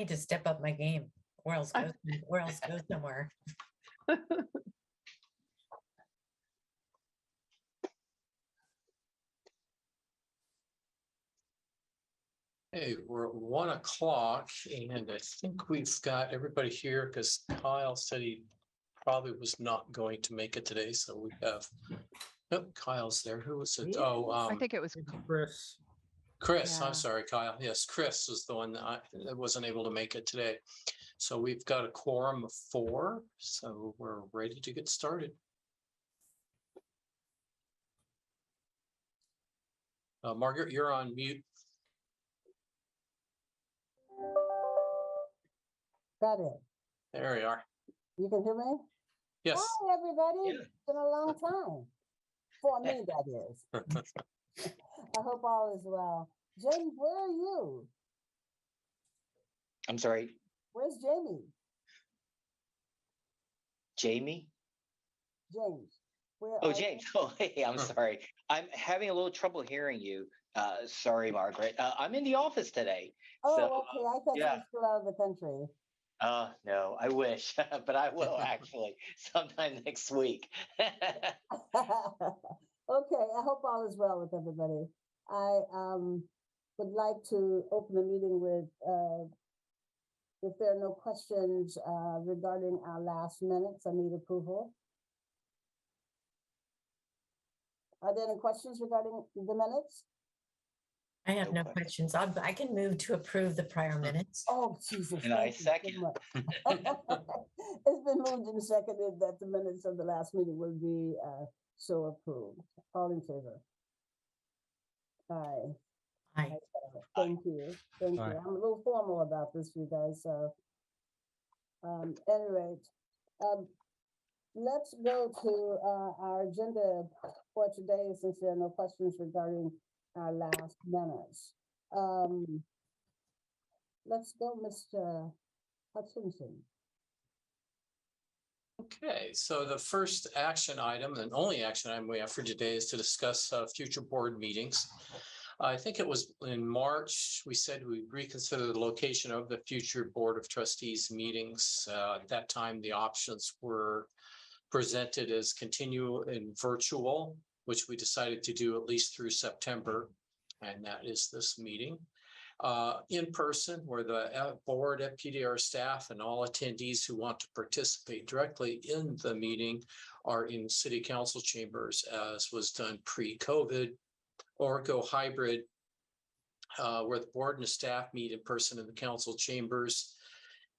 Need to step up my game or else go somewhere. Hey, we're at 1 o'clock and I think we've got everybody here because Kyle said he probably was not going to make it today. So we have, oh, Kyle's there. Who was it? Oh, I think it was Chris. Chris. Yeah. I'm sorry, Kyle. Yes, Chris was the one that wasn't able to make it today. So we've got a quorum of 4. So we're ready to get started. Margaret, you're on mute. Got it. There we are. You can hear me? Yes. Hi, everybody. It's been a long time. For me, that is. I hope all is well. James, where are you? I'm sorry, Where's Jamie? Jamie? James. Where Oh, are you? James. Oh, hey, I'm sorry. I'm having a little trouble hearing you. Sorry, Margaret. I'm in the office today. Oh, so, okay. I thought you yeah. were still out of the country. No, I wish, but I will actually sometime next week. Okay, I hope all is well with everybody. I would like to open the meeting with, if there are no questions regarding our last minutes, I need approval. Are there any questions regarding the minutes? I have no Okay. questions. I can move to approve the prior minutes. Oh, Jesus. And I thank you so second. much. It's been moved and seconded that the minutes of the last meeting will be so approved. All in favor? Aye. Aye. Thank you. Thank you. Aye. I'm a little formal about this, you guys, so. Any rate, let's go to our agenda for today, since there are no questions regarding our last minutes. Let's go, Mr. Hutchinson. Okay, so the first action item and only action item we have for today is to discuss future board meetings. I think it was in March, we said we reconsider the location of the future Board of Trustees meetings. At that time, the options were presented as continue in virtual, which we decided to do at least through September. And that is this meeting. In person, where the board, FPDR staff, and all attendees who want to participate directly in the meeting are in city council chambers, as was done pre-COVID, or go hybrid, where the board and the staff meet in person in the council chambers.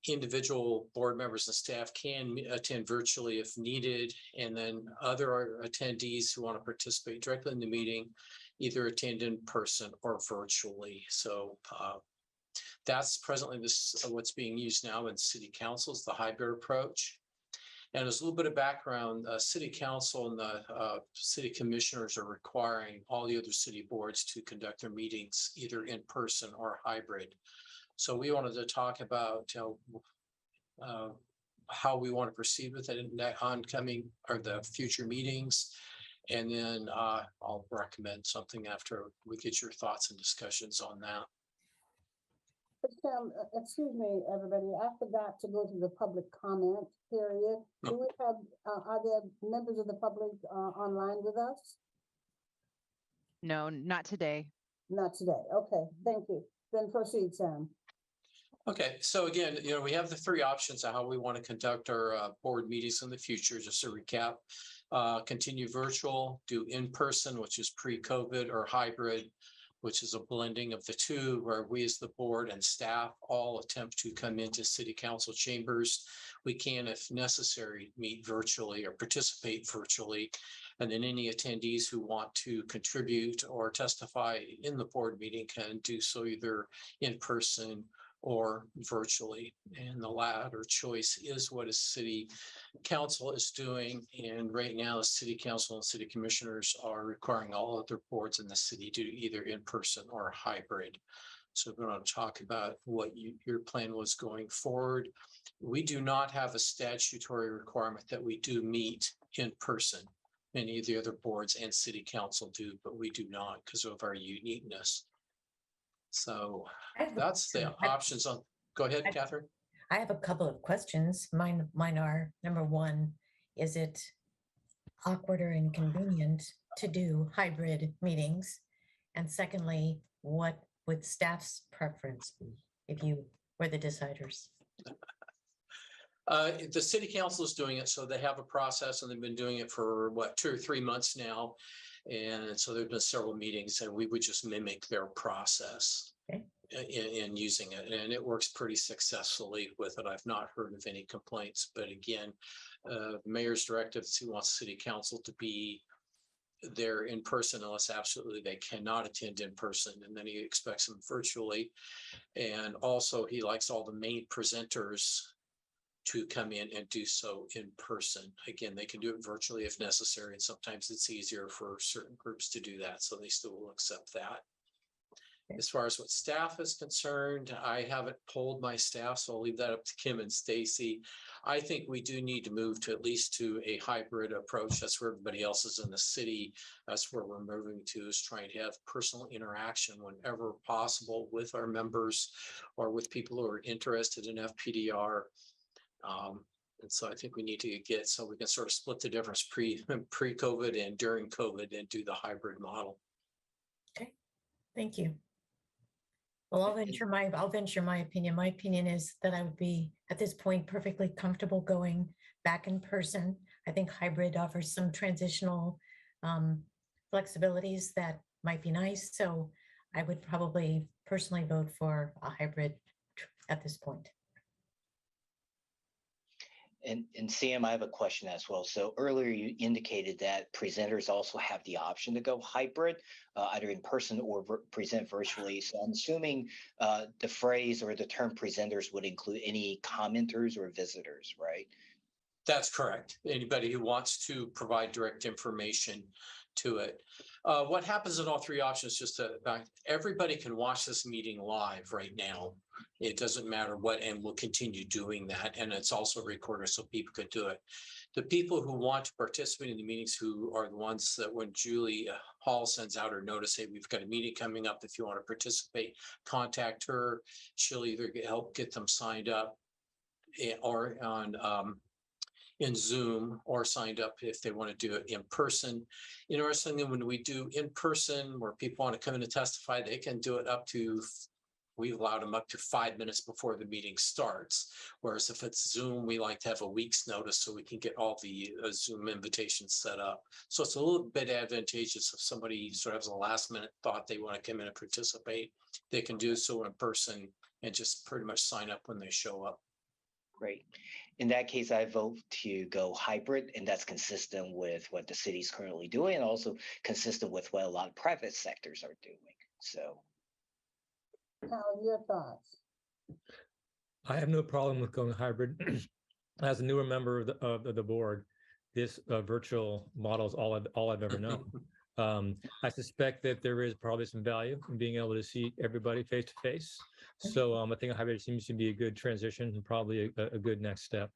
Individual board members and staff can attend virtually if needed, and then other attendees who want to participate directly in the meeting either attend in person or virtually. So that's presently what's being used now in city councils, the hybrid approach. And as a little bit of background, city council and the city commissioners are requiring all the other city boards to conduct their meetings either in person or hybrid. So we wanted to talk about how we want to proceed with it in the oncoming or the future meetings. And then I'll recommend something after we get your thoughts and discussions on that. Excuse me, everybody, I forgot to go to the public comment period. Do we have, are there members of the public online with us? no, not today. Not today. Okay, thank you. Then proceed, Sam. Okay, so again, we have the 3 options of how we want to conduct our board meetings in the future. Just to recap, continue virtual, do in person, which is pre-COVID, or hybrid, which is a blending of the two, where we as the board and staff all attempt to come into city council chambers. We can, if necessary, meet virtually or participate virtually. And then any attendees who want to contribute or testify in the board meeting can do so either in person or virtually. And the latter choice is what a city council is doing. And right now, the city council and city commissioners are requiring all other boards in the city to do either in person or hybrid. So we're going to talk about what your plan was going forward. We do not have a statutory requirement that we do meet in person. Many of the other boards and city council do, but we do not because of our uniqueness. So that's the options on. Go ahead, Catherine. I have a couple of questions. Mine are, number one, is it awkward or inconvenient to do hybrid meetings? And secondly, what would staff's preference be if you were the deciders? The city council is doing it, so they have a process and they've been doing it for what, 2 or 3 months now. And so there've been several meetings and we would just mimic their process Okay. in using it. And it works pretty successfully with it. I've not heard of any complaints, but again, the mayor's directive is he wants city council to be there in person unless absolutely they cannot attend in person. And then he expects them virtually. And also he likes all the main presenters to come in and do so in person. Again, they can do it virtually if necessary, and sometimes it's easier for certain groups to do that, so they still will accept that. As far as what staff is concerned, I haven't polled my staff, so I'll leave that up to Kim and Stacy. I think we do need to move to at least to a hybrid approach. That's where everybody else is in the city. That's where we're moving to, is trying to have personal interaction whenever possible with our members or with people who are interested in FPDR. And so I think we need to get so we can sort of split the difference pre-COVID and during COVID and do the hybrid model. Okay, thank you. Well, I'll venture my opinion. My opinion is that I would be at this point perfectly comfortable going back in person. I think hybrid offers some transitional flexibilities that might be nice. So I would probably personally vote for a hybrid at this point. And Sam, I have a question as well. So earlier you indicated that presenters also have the option to go hybrid, either in person or present virtually. So I'm assuming the phrase or the term presenters would include any commenters or visitors, right? That's correct. Anybody who wants to provide direct information to it. What happens in all three options, just to everybody can watch this meeting live right now. It doesn't matter what, and we'll continue doing that. And it's also recorded so people can do it. The people who want to participate in the meetings, who are the ones that when Julie Hall sends out her notice, hey, we've got a meeting coming up. If you want to participate, contact her. She'll either help get them signed up or on in Zoom, or signed up if they want to do it in person. Interestingly, when we do in person where people want to come in and testify, they can do it up to, we've allowed them up to 5 minutes before the meeting starts. Whereas if it's Zoom, we like to have a week's notice so we can get all the Zoom invitations set up. So it's a little bit advantageous if somebody sort of has a last minute thought they want to come in and participate, they can do so in person and just pretty much sign up when they show up. Great. In that case, I vote to go hybrid, and that's consistent with what the city's currently doing and also consistent with what a lot of private sectors are doing. So, Hal, your thoughts? I have no problem with going hybrid. As a newer member of the board, this virtual model is all I've ever known. I suspect that there is probably some value in being able to see everybody face to face. So I think a hybrid seems to be a good transition and probably a good next step.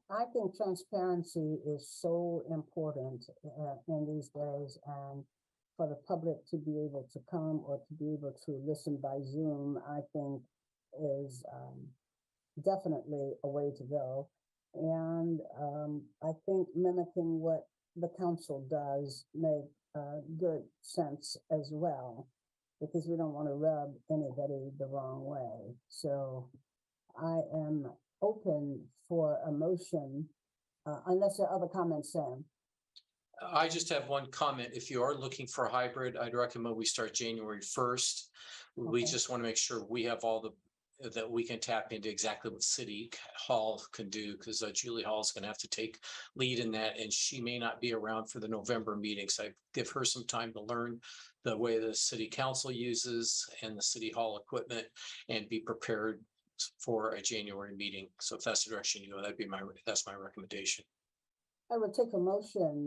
I think transparency is so important in these days, and for the public to be able to come or to be able to listen by Zoom, I think is definitely a way to go. And I think mimicking what the council does make good sense as well, because we don't want to rub anybody the wrong way. So I am open for a motion, unless there are other comments, Sam. I just have one comment. If you are looking for a hybrid, I'd recommend we start January 1st. We Okay. just want to make sure we have all that we can tap into exactly what City Hall can do, because Julie Hall is going to have to take lead in that, and she may not be around for the November meetings. I give her some time to learn the way the City Council uses and the City Hall equipment and be prepared for a January meeting. So if that's the direction you go, that's my recommendation. I would take a motion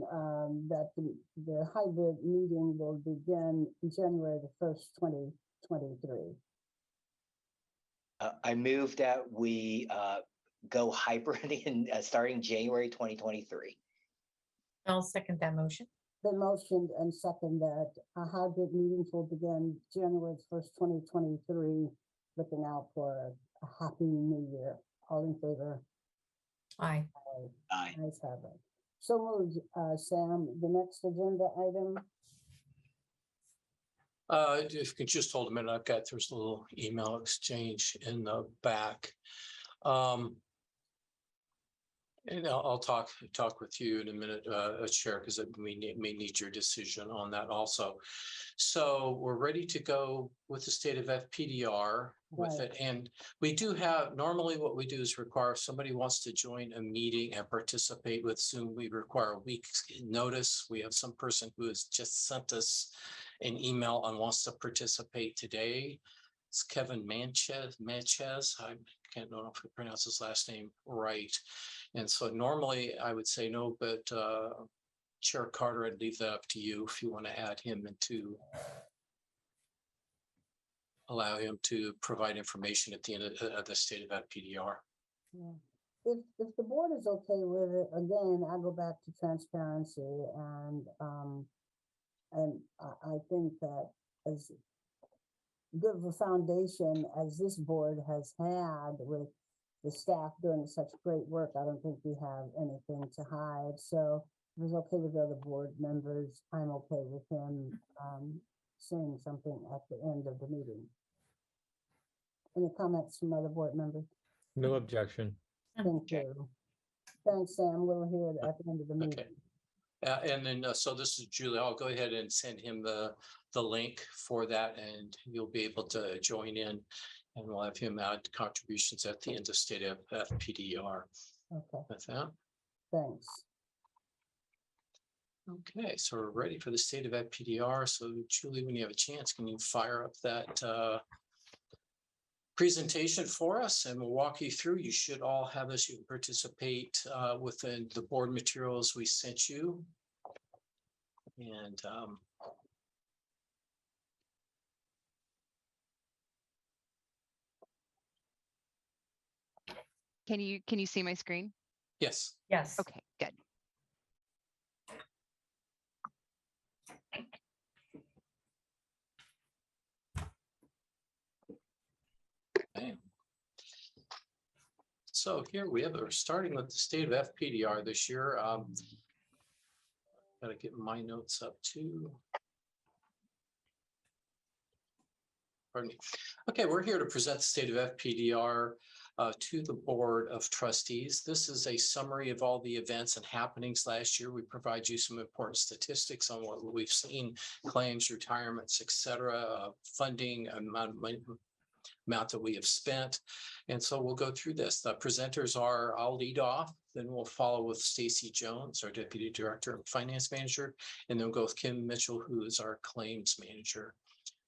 that the hybrid meeting will begin January the 1st, 2023. I move that we go hybrid in starting January 2023. I'll second that motion. Been motioned and second that hybrid meetings will begin January 1st, 2023 looking out for a happy new year. All in favor? Aye. Aye. Ayes have it. So moved, Sam, the next agenda item. If you could just hold a minute, there's a little email exchange in the back. And I'll talk with you in a minute, Chair, because we may need your decision on that also. So we're ready to go with the state of FPDR with Right. it. And we do have, normally what we do is require if somebody wants to join a meeting and participate with Zoom, we require a week's notice. We have some person who has just sent us an email and wants to participate today. It's Kevin Manchez. I can't know if I pronounce his last name right. And so normally I would say no, but Chair Carter, I'd leave that up to you if you want to add him into allow him to provide information at the end of the state of FPDR. Yeah. If the board is okay with it, again, I go back to transparency and I think that as good of a foundation as this board has had with the staff doing such great work, I don't think we have anything to hide. So if it's okay with the other board members, I'm okay with him saying something at the end of the meeting. Any comments from other board members? No objection. Thank you. Thanks, Sam. We'll hear it at the end of the meeting. And then, so this is Julie. I'll go ahead and send him the link for that, and you'll be able to join in, and we'll have him add contributions at the end of state of FPDR. Okay, With that. thanks. Okay, so we're ready for the state of FPDR. So Julie, when you have a chance, can you fire up that presentation for us, and we'll walk you through. You should all have this. You can participate within the board materials we sent you. And Can you see my screen? yes. Yes. Okay, good. Okay. So here we're starting with the state of FPDR this year. Gotta get my notes up too. Pardon me. Okay, we're here to present the state of FPDR to the Board of Trustees. This is a summary of all the events and happenings last year. We provide you some important statistics on what we've seen, claims, retirements, et cetera, funding, amount that we have spent. And so we'll go through this. The presenters are, I'll lead off, then we'll follow with Stacy Jones, our Deputy Director and Finance Manager, and then we'll go with Kim Mitchell, who is our Claims Manager.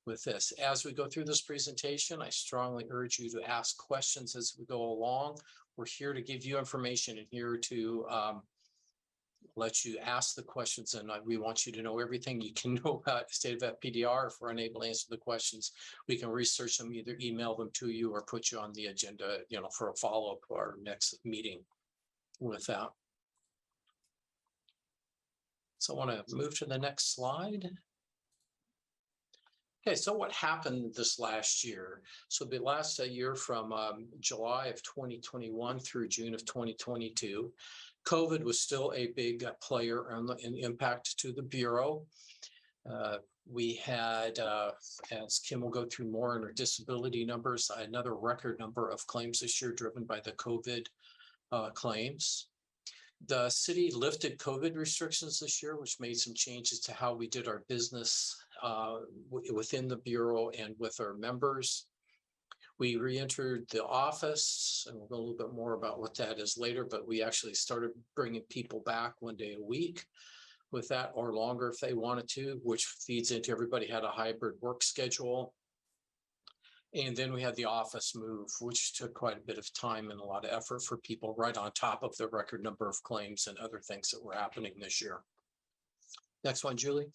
With this, as we go through this presentation, I strongly urge you to ask questions as we go along. We're here to give you information and here to let you ask the questions, and we want you to know everything you can know about the state of FPDR. If we're unable to answer the questions, we can research them, either email them to you or put you on the agenda, for a follow-up or our next meeting with that. So I want to move to the next slide. Okay, so what happened this last year? So the last year from July of 2021 through June of 2022, COVID was still a big player in impact to the Bureau. We had, as Kim will go through more in her disability numbers, another record number of claims this year driven by the COVID claims. The city lifted COVID restrictions this year, which made some changes to how we did our business within the Bureau and with our members. We re-entered the office, and we'll go a little bit more about what that is later, but we actually started bringing people back 1 day a week with that, or longer if they wanted to, which feeds into everybody had a hybrid work schedule. And then we had the office move, which took quite a bit of time and a lot of effort for people, right on top of the record number of claims and other things that were happening this year. Next one, Julie.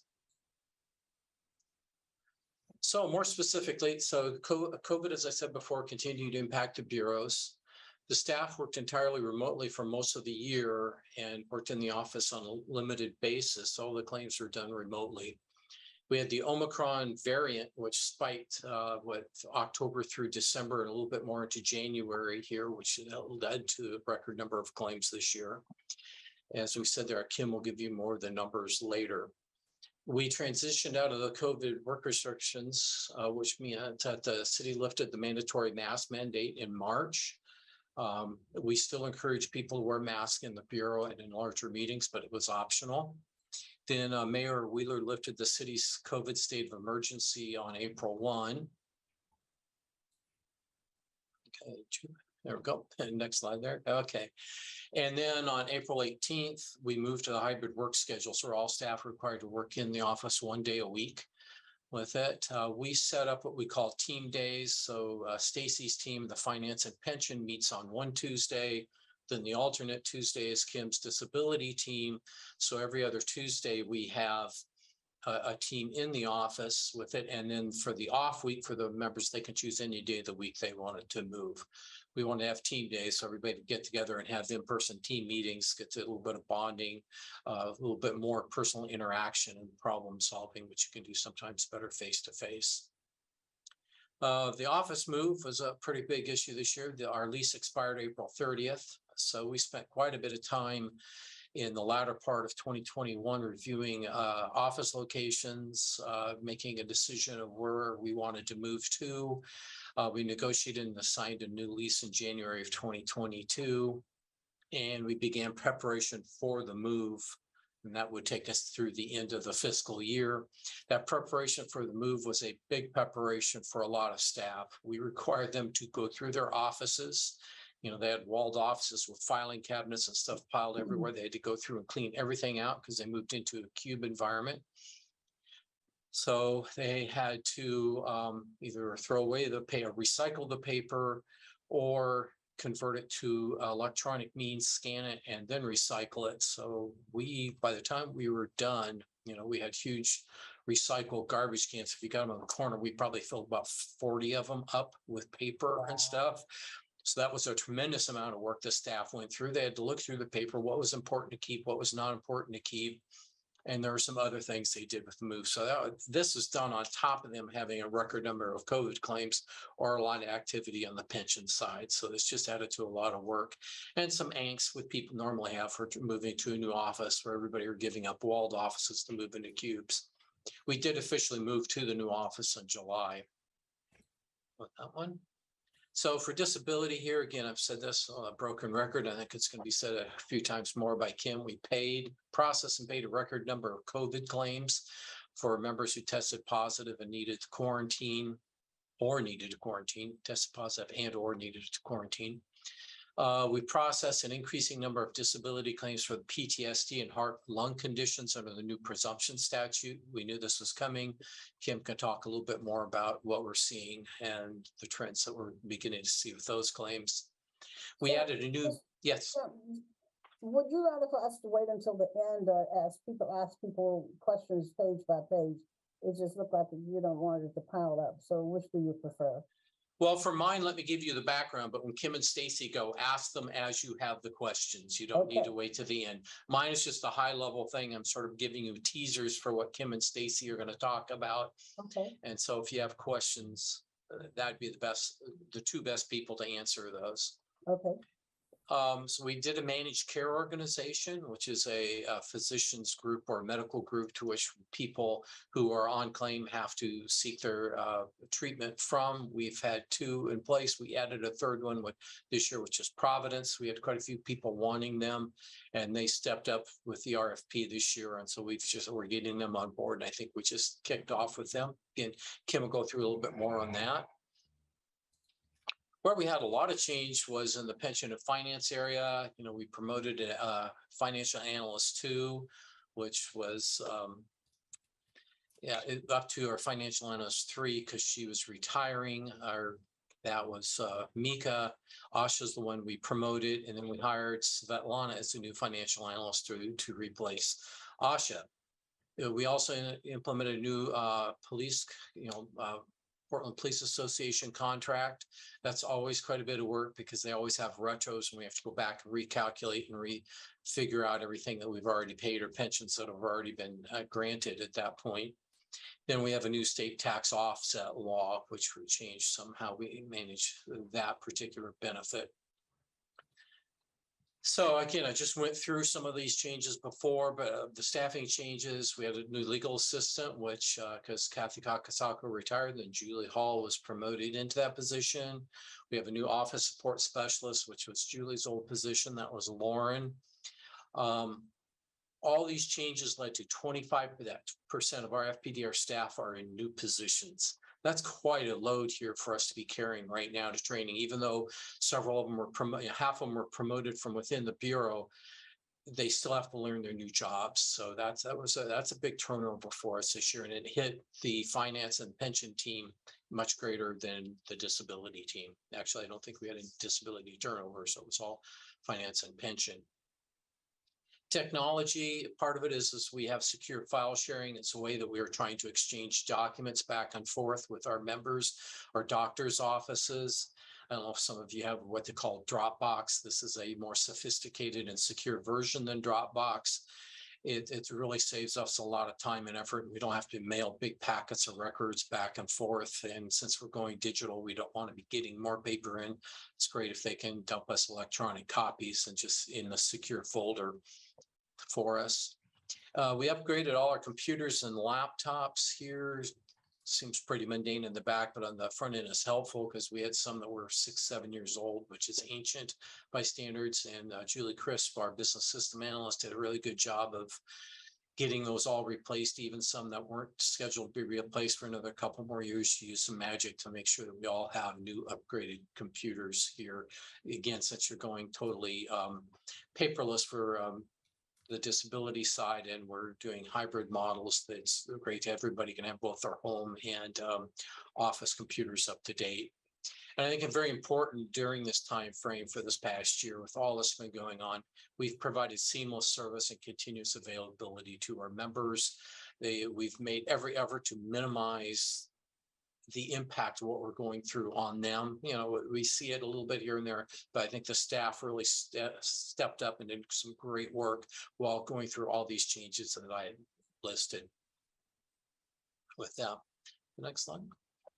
So more specifically, so COVID, as I said before, continued to impact the bureaus. The staff worked entirely remotely for most of the year and worked in the office on a limited basis. All the claims were done remotely. We had the Omicron variant, which spiked October through December and a little bit more into January here, which led to a record number of claims this year. As we said there, Kim will give you more of the numbers later. We transitioned out of the COVID work restrictions, which meant that the city lifted the mandatory mask mandate in March. We still encourage people to wear masks in the bureau and in larger meetings, but it was optional. Then Mayor Wheeler lifted the city's COVID state of emergency on April 1. Okay, there we go. Next slide there. Okay. And then on April 18th, we moved to the hybrid work schedule. So all staff are required to work in the office 1 day a week. With it, we set up what we call team days. So Stacy's team, the finance and pension, meets on one Tuesday. Then the alternate Tuesday is Kim's disability team. So every other Tuesday, we have a team in the office with it. And then for the off week, for the members, they can choose any day of the week they wanted to move. We want to have team days so everybody get together and have in-person team meetings, get to a little bit of bonding, a little bit more personal interaction and problem solving, which you can do sometimes better face-to-face. The office move was a pretty big issue this year. Our lease expired April 30th. So we spent quite a bit of time in the latter part of 2021 reviewing office locations, making a decision of where we wanted to move to. We negotiated and signed a new lease in January of 2022, and we began preparation for the move. And that would take us through the end of the fiscal year. That preparation for the move was a big preparation for a lot of staff. We required them to go through their offices. You know, they had walled offices with filing cabinets and stuff piled everywhere. They had to go through and clean everything out because they moved into a cube environment. So they had to either throw away the paper, recycle the paper, or convert it to electronic means, scan it, and then recycle it. So by the time we were done, you know, we had huge recycled garbage cans. If you got them in the corner, we probably filled about 40 of them up with paper and stuff. So that was a tremendous amount of work the staff went through. They had to look through the paper, what was important to keep, what was not important to keep. And there were some other things they did with the move. So this was done on top of them having a record number of COVID claims or a lot of activity on the pension side. So this just added to a lot of work and some angst with people normally have for moving to a new office where everybody are giving up walled offices to move into cubes. We did officially move to the new office in July. With that one. So for disability here, again, I've said this on a broken record. I think it's going to be said a few times more by Kim. We processed and paid a record number of COVID claims for members who tested positive and needed to quarantine tested positive and or needed to quarantine. We processed an increasing number of disability claims for the PTSD and heart-lung conditions under the new presumption statute. We knew this was coming. Kim can talk a little bit more about what we're seeing and the trends that we're beginning to see with those claims. We added a new, yes. Would you rather for us to wait until the end or as people ask people questions page by page? It just looked like you don't want it to pile up. So which do you prefer? Well, for mine, let me give you the background, but when Kim and Stacy go, ask them as you have the questions. You don't need to wait to the end. Mine is just a high level thing. I'm sort of giving you teasers for what Kim and Stacy are going to talk about. Okay. And so if you have questions, that'd be the two best people to answer those. Okay. So we did a managed care organization, which is a physicians group or a medical group to which people who are on claim have to seek their treatment from. We've had 2 in place. We added a 3rd one this year, which is Providence. We had quite a few people wanting them, and they stepped up with the RFP this year. And so we're getting them on board. And I think we just kicked off with them. And Kim will go through a little bit more on that. Where we had a lot of change was in the pension and finance area. You know, we promoted a financial analyst 2, which was up to our financial analyst 3 because she was retiring. That was Mika. Asha's the one we promoted, and then we hired Svetlana as a new financial analyst to replace Asha. We also implemented a new police, Portland Police Association contract. That's always quite a bit of work because they always have retros and we have to go back and recalculate and figure out everything that we've already paid or pensions that have already been granted at that point. Then we have a new state tax offset law, which would change somehow we manage that particular benefit. So again, I just went through some of these changes before, but the staffing changes, we had a new legal assistant, which because Kathy Kakasako retired, then Julie Hall was promoted into that position. We have a new office support specialist, which was Julie's old position. That was Lauren. All these changes led to 25% of our FPDR staff are in new positions. That's quite a load here for us to be carrying right now to training, even though several of them were promoted, half of them were promoted from within the Bureau. They still have to learn their new jobs. So that's a big turnover for us this year. And it hit the finance and pension team much greater than the disability team. Actually, I don't think we had any disability turnover, so it was all finance and pension. Technology, part of it is we have secure file sharing. It's a way that we are trying to exchange documents back and forth with our members, our doctors' offices. I don't know if some of you have what they call Dropbox. This is a more sophisticated and secure version than Dropbox. It really saves us a lot of time and effort. We don't have to mail big packets of records back and forth. And since we're going digital, we don't want to be getting more paper in. It's great if they can dump us electronic copies and just in a secure folder for us. We upgraded all our computers and laptops here. Seems pretty mundane in the back, but on the front end is helpful because we had some that were 6-7 years old, which is ancient by standards. And Julie Crisp, our business system analyst, did a really good job of getting those all replaced, even some that weren't scheduled to be replaced for another couple more years. She used some magic to make sure that we all have new upgraded computers here. Again, since you're going totally paperless for the disability side, and we're doing hybrid models, that's great. Everybody can have both their home and office computers up to date. And I think it's very important during this time frame for this past year, with all this been going on, we've provided seamless service and continuous availability to our members. We've made every effort to minimize the impact of what we're going through on them. You know, we see it a little bit here and there, but I think the staff really stepped up and did some great work while going through all these changes that I listed with them. The next slide.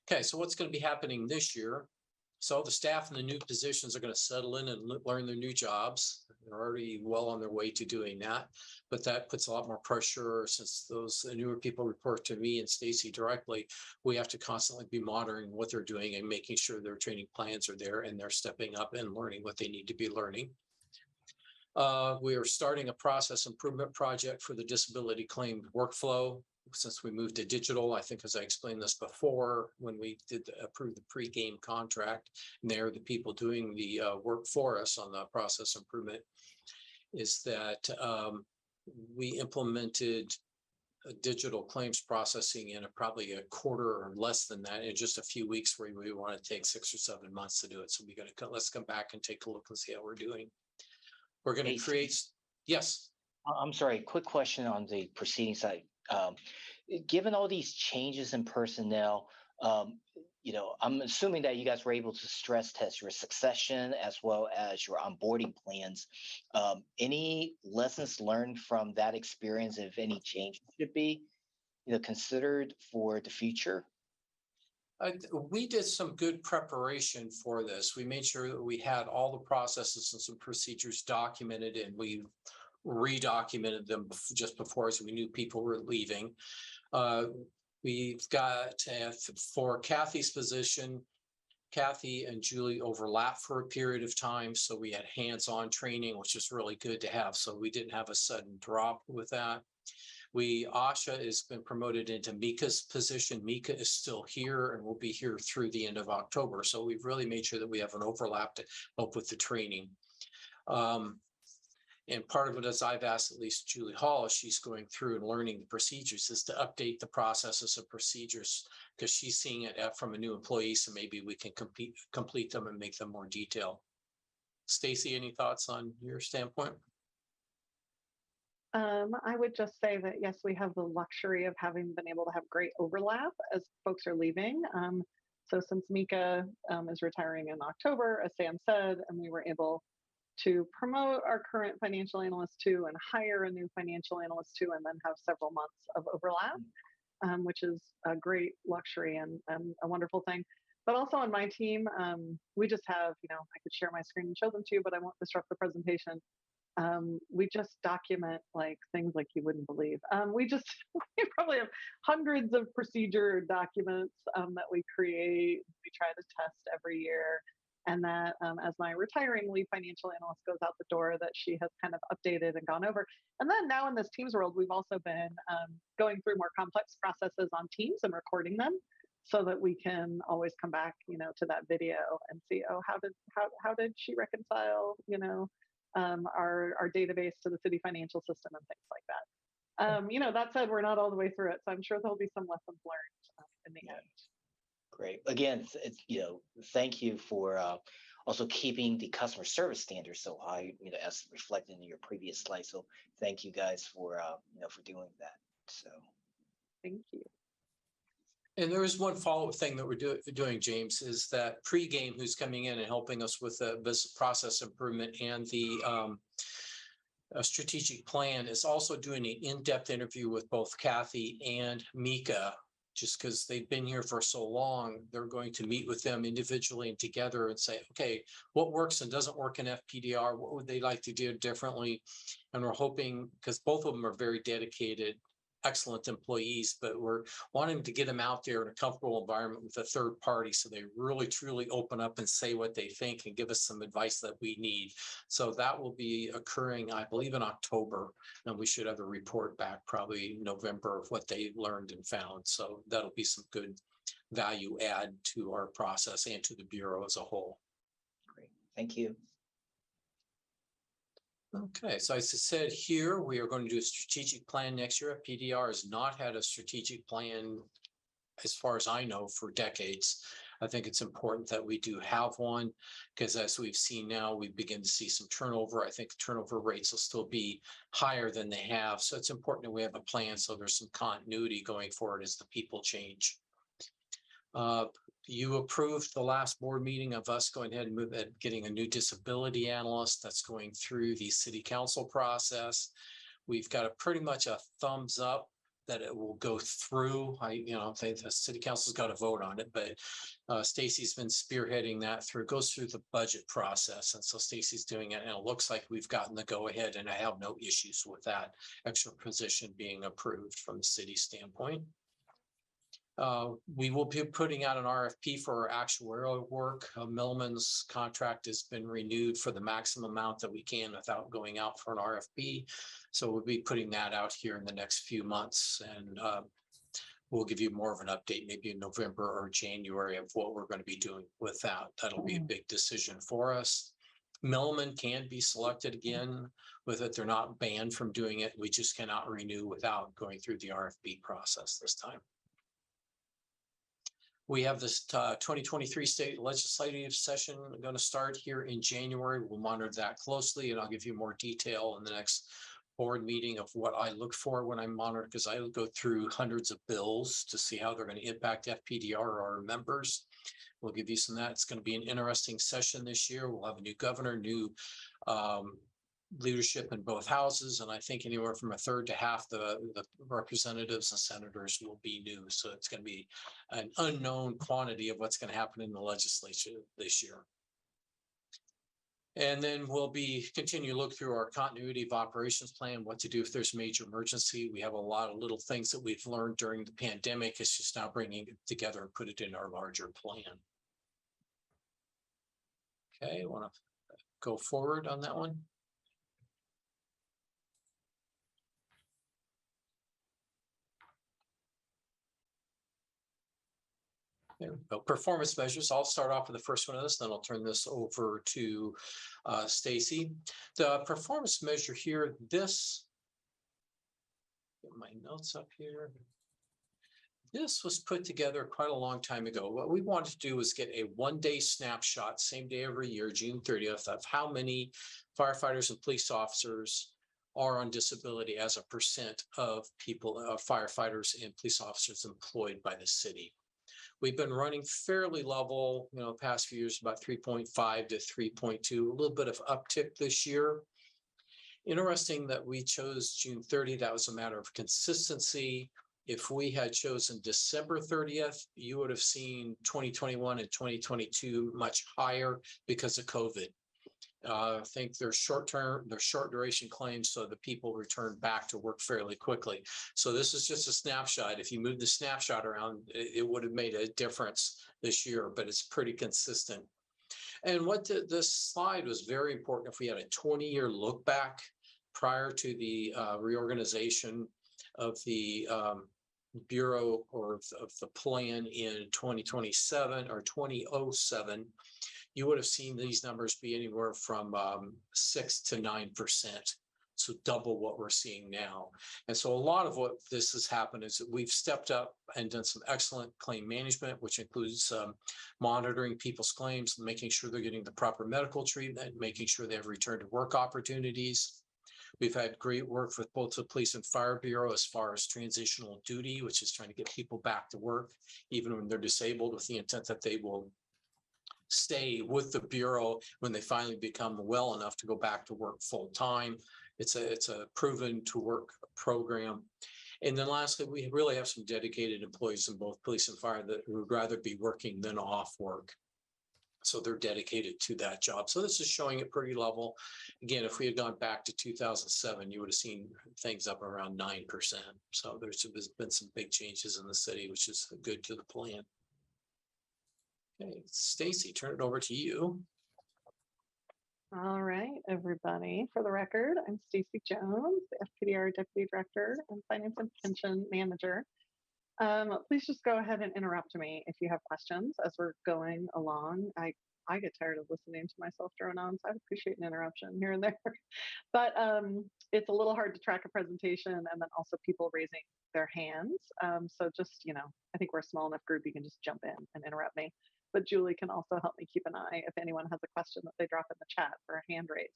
Okay, so what's going to be happening this year? So the staff in the new positions are going to settle in and learn their new jobs. They're already well on their way to doing that, but that puts a lot more pressure since those newer people report to me and Stacy directly. We have to constantly be monitoring what they're doing and making sure their training plans are there and they're stepping up and learning what they need to be learning. We are starting a process improvement project for the disability claim workflow. Since we moved to digital, I think, as I explained this before, when we did approve the pre-game contract, and they're the people doing the work for us on the process improvement, is that we implemented a digital claims processing in probably a quarter or less than that in just a few weeks, where we want to take 6 or 7 months to do it. So we got to let's come back and take a look and see how we're doing. We're going to create. Yes. I'm sorry, quick question on the proceeding side. Given all these changes in personnel, I'm assuming that you guys were able to stress test your succession as well as your onboarding plans. Any lessons learned from that experience, if any changes should be, considered for the future? We did some good preparation for this. We made sure that we had all the processes and some procedures documented, and we redocumented them just before, as we knew people were leaving. We've got for Kathy's position, Kathy and Julie overlapped for a period of time, so we had hands-on training, which is really good to have. So we didn't have a sudden drop with that. Asha has been promoted into Mika's position. Mika is still here and will be here through the end of October. So we've really made sure that we have an overlap to help with the training. And part of it, as I've asked at least Julie Hall, as she's going through and learning the procedures, is to update the processes and procedures, because she's seeing it from a new employee. So maybe we can complete them and make them more detailed. Stacy, any thoughts on your standpoint? I would just say that, yes, we have the luxury of having been able to have great overlap as folks are leaving. So since Mika is retiring in October, as Sam said, and we were able to promote our current financial analyst too and hire a new financial analyst too, and then have several months of overlap. which is a great luxury and a wonderful thing. But also on my team, we just have, I could share my screen and show them to you, but I won't disrupt the presentation. We just document like things like you wouldn't believe. We probably have hundreds of procedure documents that we create. We try to test every year. And that as my retiring lead financial analyst goes out the door, that she has kind of updated and gone over. And then now in this Teams world, we've also been going through more complex processes on Teams and recording them, so that we can always come back, to that video and see, oh, how did she reconcile, our database to the city financial system and things like that. That said, we're not all the way through it, so I'm sure there'll be some lessons learned in the end. Great. Again, thank you for also keeping the customer service standards so high, as reflected in your previous slide. So thank you guys for, for doing that. So thank you. And there is one follow-up thing that we're doing, James, is that pregame who's coming in and helping us with the business process improvement and the strategic plan is also doing an in-depth interview with both Kathy and Mika. Just because they've been here for so long, they're going to meet with them individually and together and say, okay, what works and doesn't work in FPDR? What would they like to do differently? And we're hoping, because both of them are very dedicated, excellent employees, but we're wanting to get them out there in a comfortable environment with a third party so they really truly open up and say what they think and give us some advice that we need. So that will be occurring, I believe, in October, and we should have a report back probably November of what they learned and found. So that'll be some good value add to our process and to the Bureau as a whole. Great, thank you. Okay, so as I said here, we are going to do a strategic plan next year. FPDR has not had a strategic plan, as far as I know, for decades. I think it's important that we do have one, because as we've seen now, we begin to see some turnover. I think turnover rates will still be higher than they have. So it's important that we have a plan so there's some continuity going forward as the people change. You approved the last board meeting of us going ahead and move at getting a new disability analyst that's going through the city council process. We've got pretty much a thumbs up that it will go through. I think the city council's got to vote on it, but Stacy's been spearheading that through. It goes through the budget process, and so Stacy's doing it, and it looks like we've gotten the go ahead, and I have no issues with that extra position being approved from the city standpoint. We will be putting out an RFP for our actuarial work. Milliman's contract has been renewed for the maximum amount that we can without going out for an RFP. So we'll be putting that out here in the next few months, and we'll give you more of an update maybe in November or January of what we're going to be doing with that. That'll be a big decision for us. Milliman can be selected again with it. They're not banned from doing it. We just cannot renew without going through the RFP process this time. We have this 2023 state legislative session going to start here in January. We'll monitor that closely, and I'll give you more detail in the next board meeting of what I look for when I monitor, because I go through hundreds of bills to see how they're going to impact FPDR or our members. We'll give you some of that. It's going to be an interesting session this year. We'll have a new governor, new leadership in both houses, and I think anywhere from a third to half the representatives and senators will be new. So it's going to be an unknown quantity of what's going to happen in the legislature this year. And then we'll continue to look through our continuity of operations plan, what to do if there's major emergency. We have a lot of little things that we've learned during the pandemic. It's just now bringing it together and put it in our larger plan. Okay, I want to go forward on that one. Performance measures. I'll start off with the first one of this, then I'll turn this over to Stacy. The performance measure here, get my notes up here. This was put together quite a long time ago. What we wanted to do was get a one-day snapshot, same day every year, June 30th, of how many firefighters and police officers are on disability as a percent of people, firefighters and police officers employed by the city. We've been running fairly level, the past few years, about 3.5 to 3.2, a little bit of uptick this year. Interesting that we chose June 30. That was a matter of consistency if we had chosen December 30th, you would have seen 2021 and 2022 much higher because of COVID. I think they're short duration claims, so the people return back to work fairly quickly. So this is just a snapshot. If you move the snapshot around, it would have made a difference this year, but it's pretty consistent. And this slide was very important. If we had a 20-year look back prior to the reorganization of the Bureau or of the plan in 2027 or 2007, you would have seen these numbers be anywhere from 6 to 9%. So double what we're seeing now. And so a lot of what this has happened is that we've stepped up and done some excellent claim management, which includes monitoring people's claims, making sure they're getting the proper medical treatment, making sure they have return to work opportunities. We've had great work with both the Police and Fire Bureau as far as transitional duty, which is trying to get people back to work, even when they're disabled, with the intent that they will stay with the Bureau when they finally become well enough to go back to work full time. It's a proven to work program. And then lastly, we really have some dedicated employees in both police and fire that would rather be working than off work. So they're dedicated to that job. So this is showing it pretty level. Again, if we had gone back to 2007, you would have seen things up around 9%. So there's been some big changes in the city, which is good to the plan. Okay, Stacy, turn it over to you. All right, everybody. For the record, I'm Stacy Jones, the FPDR Deputy Director and Finance and Pension Manager. Please just go ahead and interrupt me if you have questions as we're going along. I get tired of listening to myself drone on, so I'd appreciate an interruption here and there. But it's a little hard to track a presentation and then also people raising their hands. So just, I think we're a small enough group, you can just jump in and interrupt me. But Julie can also help me keep an eye if anyone has a question that they drop in the chat or a hand raised.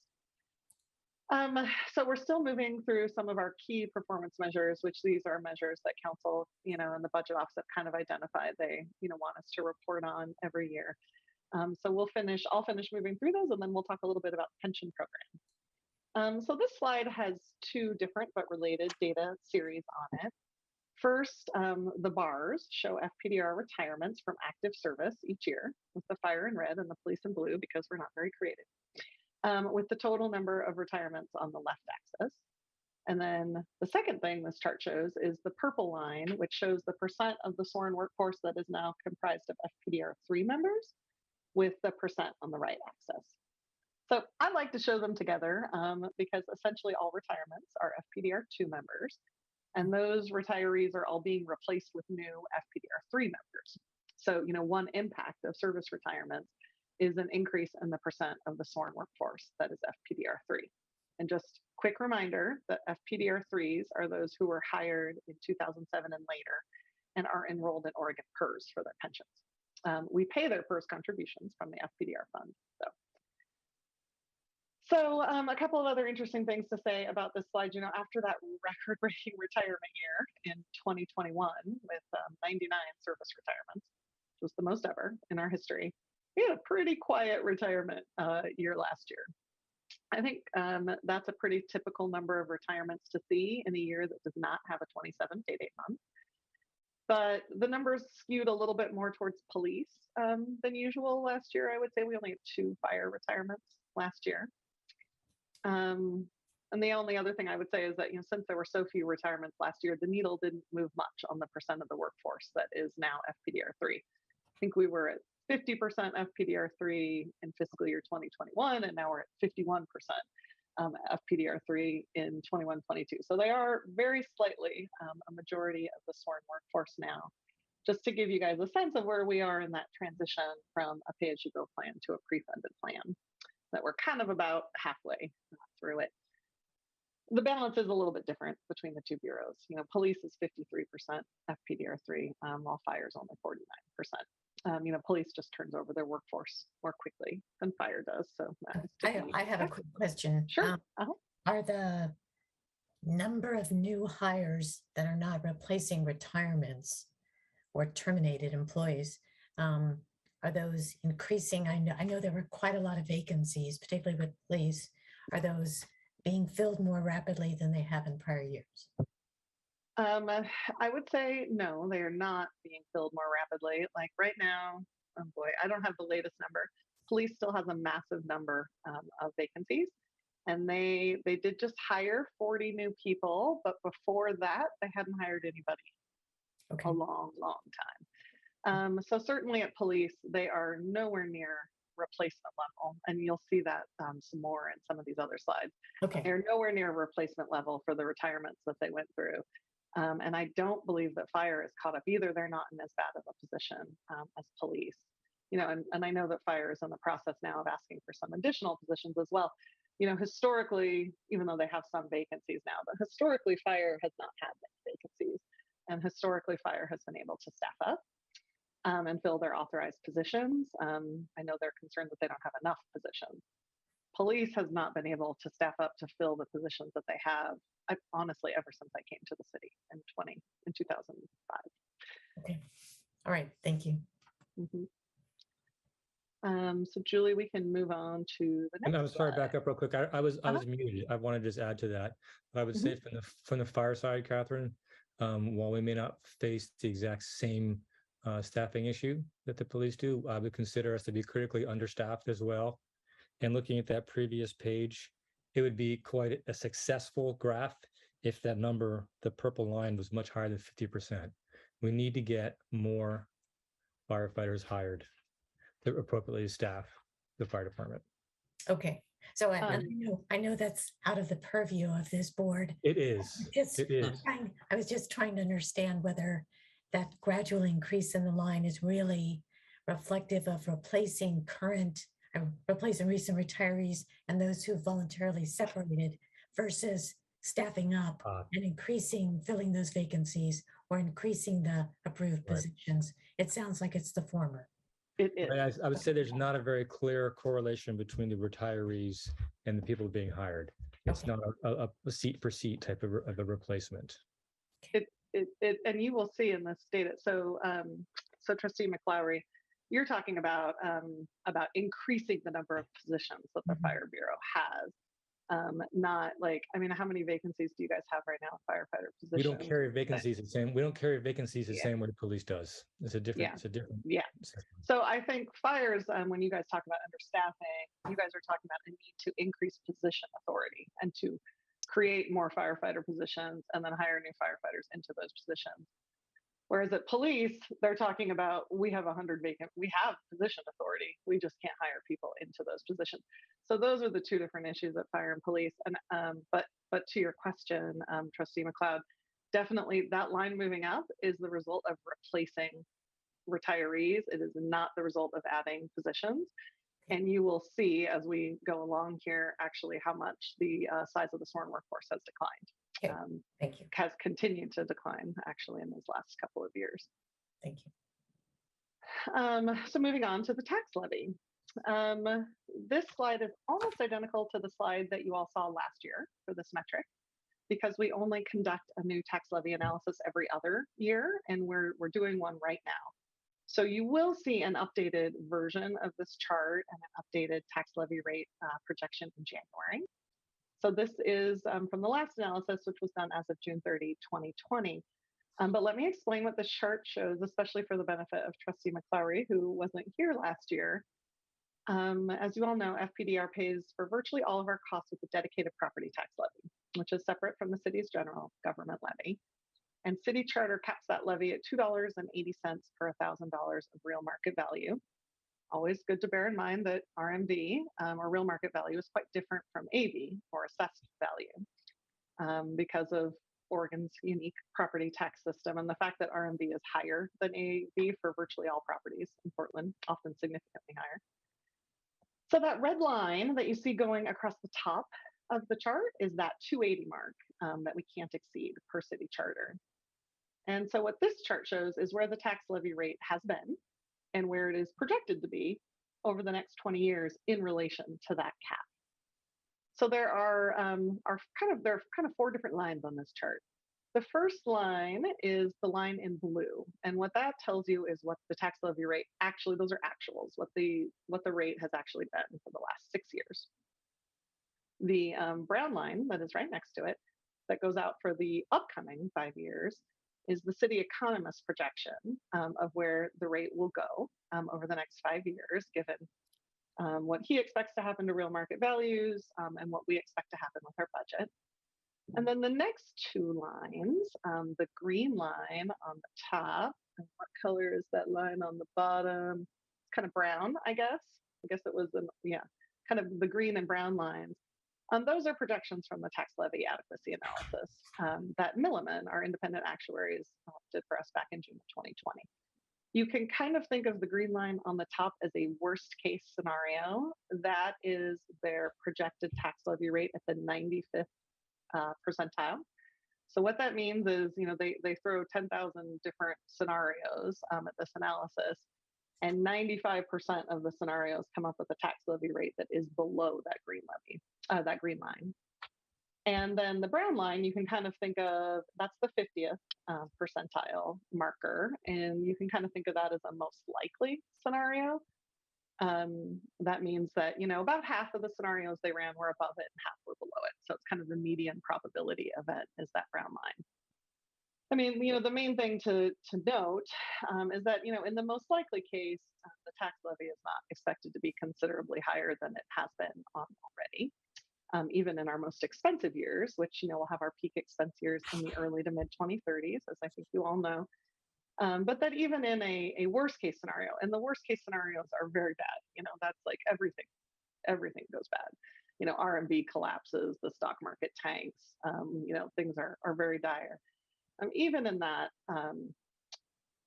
So we're still moving through some of our key performance measures, which these are measures that council, and the budget office have kind of identified they, want us to report on every year. So I'll finish moving through those, and then we'll talk a little bit about the pension program. So this slide has two different but related data series on it. First, the bars show FPDR retirements from active service each year, with the fire in red and the police in blue because we're not very creative, with the total number of retirements on the left axis. And then the second thing this chart shows is the purple line, which shows the percent of the sworn workforce that is now comprised of FPDR 3 members, with the percent on the right axis. So I like to show them together because essentially all retirements are FPDR 2 members. And those retirees are all being replaced with new FPDR 3 members. So, one impact of service retirements is an increase in the percent of the sworn workforce that is FPDR 3. And just quick reminder that FPDR 3s are those who were hired in 2007 and later and are enrolled in Oregon PERS for their pensions. We pay their PERS contributions from the FPDR fund. So a couple of other interesting things to say about this slide. After that record-breaking retirement year in 2021 with 99 service retirements, which was the most ever in our history, we had a pretty quiet retirement year last year. I think that's a pretty typical number of retirements to see in a year that does not have a 27 day date month. But the numbers skewed a little bit more towards police than usual last year. I would say we only had 2 fire retirements last year. And the only other thing I would say is that, since there were so few retirements last year, the needle didn't move much on the percent of the workforce that is now FPDR 3. I think we were at 50% FPDR 3 in fiscal year 2021, and now we're at 51% FPDR 3 in 21-22. So they are very slightly a majority of the sworn workforce now. Just to give you guys a sense of where we are in that transition from a pay-as-you-go plan to a pre-funded plan, that we're kind of about halfway through it. The balance is a little bit different between the two bureaus. Police is 53% FPDR 3, while fire is only 49%. Police just turns over their workforce more quickly than fire does. So I have a quick question. Sure. Are the number of new hires that are not replacing retirements or terminated employees, are those increasing? I know there were quite a lot of vacancies, particularly with police. Are those being filled more rapidly than they have in prior years? I would say no, they are not being filled more rapidly. Like right now, oh boy, I don't have the latest number. Police still has a massive number of vacancies, and they did just hire 40 new people, but before that, they hadn't hired anybody Okay. a long, long time. So certainly at police, they are nowhere near replacement level, and you'll see that some more in some of these other slides. Okay. They're nowhere near replacement level for the retirements that they went through. And I don't believe that fire is caught up either. They're not in as bad of a position as police. You know, and I know that fire is in the process now of asking for some additional positions as well. You know, historically, even though they have some vacancies now, but historically, fire has not had many vacancies. And historically, fire has been able to staff up and fill their authorized positions. I know they're concerned that they don't have enough positions. Police has not been able to staff up to fill the positions that they have. Honestly, ever since I came to the city in 2005. Okay. All right. Thank you. Mm-hmm. So Julie, we can move on to the next. I'm sorry, back up real quick. I was muted. I want to just add to that. But I would say from the fire side, Catherine, while we may not face the exact same staffing issue that the police do, I would consider us to be critically understaffed as well. And looking at that previous page, it would be quite a successful graph if that number, the purple line, was much higher than 50%. We need to get more firefighters hired to appropriately staff the fire department. Okay. So I know that's out of the purview of this board. It is. It is. I was just trying to understand whether that gradual increase in the line is really reflective of replacing recent retirees and those who voluntarily separated versus staffing up and filling those vacancies or increasing the approved positions. It sounds like it's the former. It is. I would say there's not a very clear correlation between the retirees and the people being hired. It's not a seat for seat type of a replacement. And you will see in this data. So, Trustee McLowry, you're talking about increasing the number of positions that the Fire Bureau has. Not like, I mean, how many vacancies do you guys have right now in firefighter positions? We don't carry vacancies the same. We don't carry vacancies the same way the police does. It's a different. Yeah. It's a different. Yeah. So I think fires, when you guys talk about understaffing, you guys are talking about a need to increase position authority and to create more firefighter positions and then hire new firefighters into those positions. Whereas at police, they're talking about we have 100 vacant, we have position authority, we just can't hire people into those positions. So those are the two different issues at fire and police. And but to your question, Trustee McLeod, definitely that line moving up is the result of replacing retirees. It is not the result of adding positions. And you will see as we go along here, actually, how much the size of the sworn workforce has declined. Okay. Thank you. Has continued to decline actually in these last couple of years. Thank you. So moving on to the tax levy. This slide is almost identical to the slide that you all saw last year for this metric, because we only conduct a new tax levy analysis every other year, and we're doing one right now. So you will see an updated version of this chart and an updated tax levy rate projection in January. So this is from the last analysis, which was done as of June 30, 2020. But let me explain what this chart shows, especially for the benefit of Trustee McLowry, who wasn't here last year. As you all know, FPDR pays for virtually all of our costs with a dedicated property tax levy, which is separate from the city's general government levy. And city charter caps that levy at $2.80 per $1,000 of real market value. Always good to bear in mind that RMV, or real market value, is quite different from AV, or assessed value, because of Oregon's unique property tax system and the fact that RMV is higher than AV for virtually all properties in Portland, often significantly higher. So that red line that you see going across the top of the chart is that 280 mark that we can't exceed per city charter. And so what this chart shows is where the tax levy rate has been and where it is projected to be over the next 20 years in relation to that cap. So there are kind of four different lines on this chart. The first line is the line in blue, and what that tells you is what the tax levy rate actually, those are actuals, what the rate has actually been for the last 6 years. The brown line that is right next to it, that goes out for the upcoming 5 years is the city economist projection of where the rate will go over the next 5 years, given what he expects to happen to real market values and what we expect to happen with our budget. And then the next two lines, the green line on the top, and what color is that line on the bottom? It's kind of brown, I guess. I guess it was, kind of the green and brown lines. Those are projections from the tax levy adequacy analysis that Milliman, our independent actuaries, did for us back in June of 2020. You can kind of think of the green line on the top as a worst case scenario. That is their projected tax levy rate at the 95th percentile. So what that means is, they throw 10,000 different scenarios at this analysis, and 95% of the scenarios come up with a tax levy rate that is below that green line. And then the brown line, you can kind of think of, that's the 50th percentile marker. And you can kind of think of that as a most likely scenario. That means that, about half of the scenarios they ran were above it and half were below it. So it's kind of the median probability event is that brown line. I mean, the main thing to note is that, in the most likely case, the tax levy is not expected to be considerably higher than it has been already. Even in our most expensive years, which, we'll have our peak expense years in the early to mid 2030s, as I think you all know. But that even in a worst case scenario, and the worst case scenarios are very bad, that's like everything goes bad. RMB collapses, the stock market tanks, things are very dire. Even in that,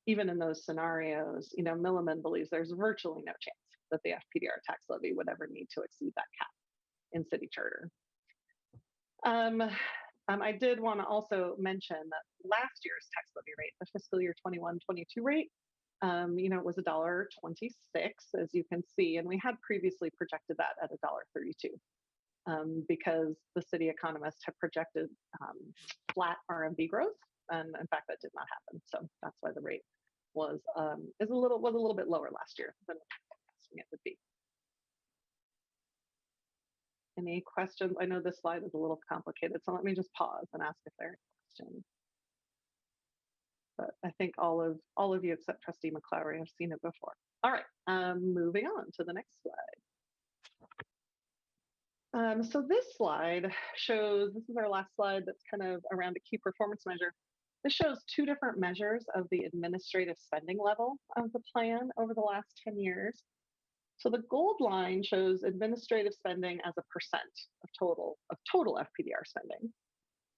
even in those scenarios, Milliman believes there's virtually no chance that the FPDR tax levy would ever need to exceed that cap in city charter. I did want to also mention that last year's tax levy rate, the fiscal year 21-22 rate, it was $1.26, as you can see, and we had previously projected that at $1.32 because the city economists have projected flat RMB growth, and in fact that did not happen. So that's why the rate was a little bit lower last year than it would be. Any questions? I know this slide is a little complicated, so let me just pause and ask if there are any questions. But I think all of you except Trustee McClowry have seen it before. All right, moving on to the next slide. So this slide shows, this is our last slide that's kind of around a key performance measure. This shows two different measures of the administrative spending level of the plan over the last 10 years. So the gold line shows administrative spending as a percent of total FPDR spending.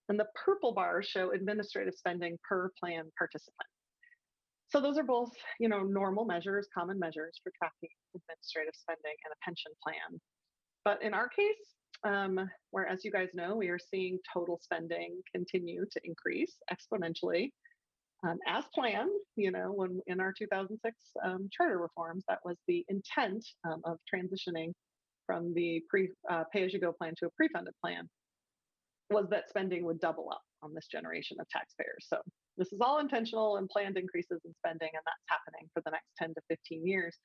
And the purple bars show administrative spending per plan participant. So those are both, normal measures, common measures for tracking administrative spending in a pension plan. But in our case, where, as you guys know, we are seeing total spending continue to increase exponentially. As planned, when in our 2006 charter reforms, that was the intent of transitioning from the pay-as-you-go plan to a pre-funded plan, was that spending would double up on this generation of taxpayers. So this is all intentional and planned increases in spending, and that's happening for the next 10 to 15 years.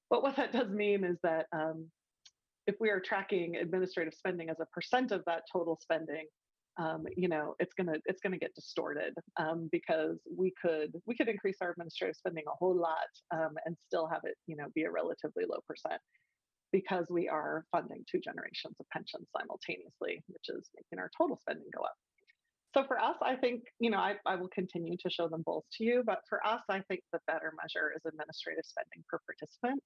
But what that does mean is that if we are tracking administrative spending as a percent of that total spending, it's gonna get distorted because we could increase our administrative spending a whole lot and still have it be a relatively low percent because we are funding two generations of pensions simultaneously, which is making our total spending go up. So for us, I think I will continue to show them both to you, but for us, I think the better measure is administrative spending per participant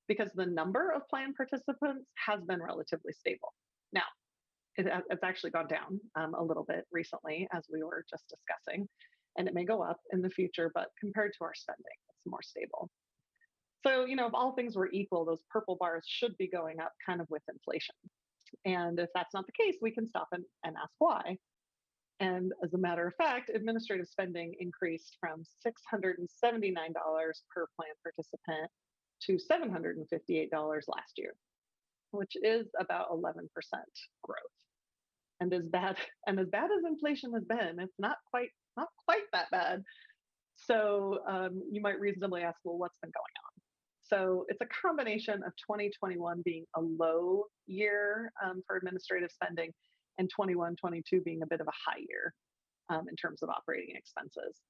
because the number of plan participants has been relatively stable. Now, it's actually gone down a little bit recently, as we were just discussing, and it may go up in the future, but compared to our spending, it's more stable. So, if all things were equal, those purple bars should be going up kind of with inflation. And if that's not the case, we can stop and ask why. And as a matter of fact, administrative spending increased from $679 per plan participant to $758 last year, which is about 11% growth. And as bad as inflation has been, it's not quite that bad. So you might reasonably ask, well, what's been going on? So it's a combination of 2021 being a low year for administrative spending and 21, 22 being a bit of a high year in terms of operating expenses.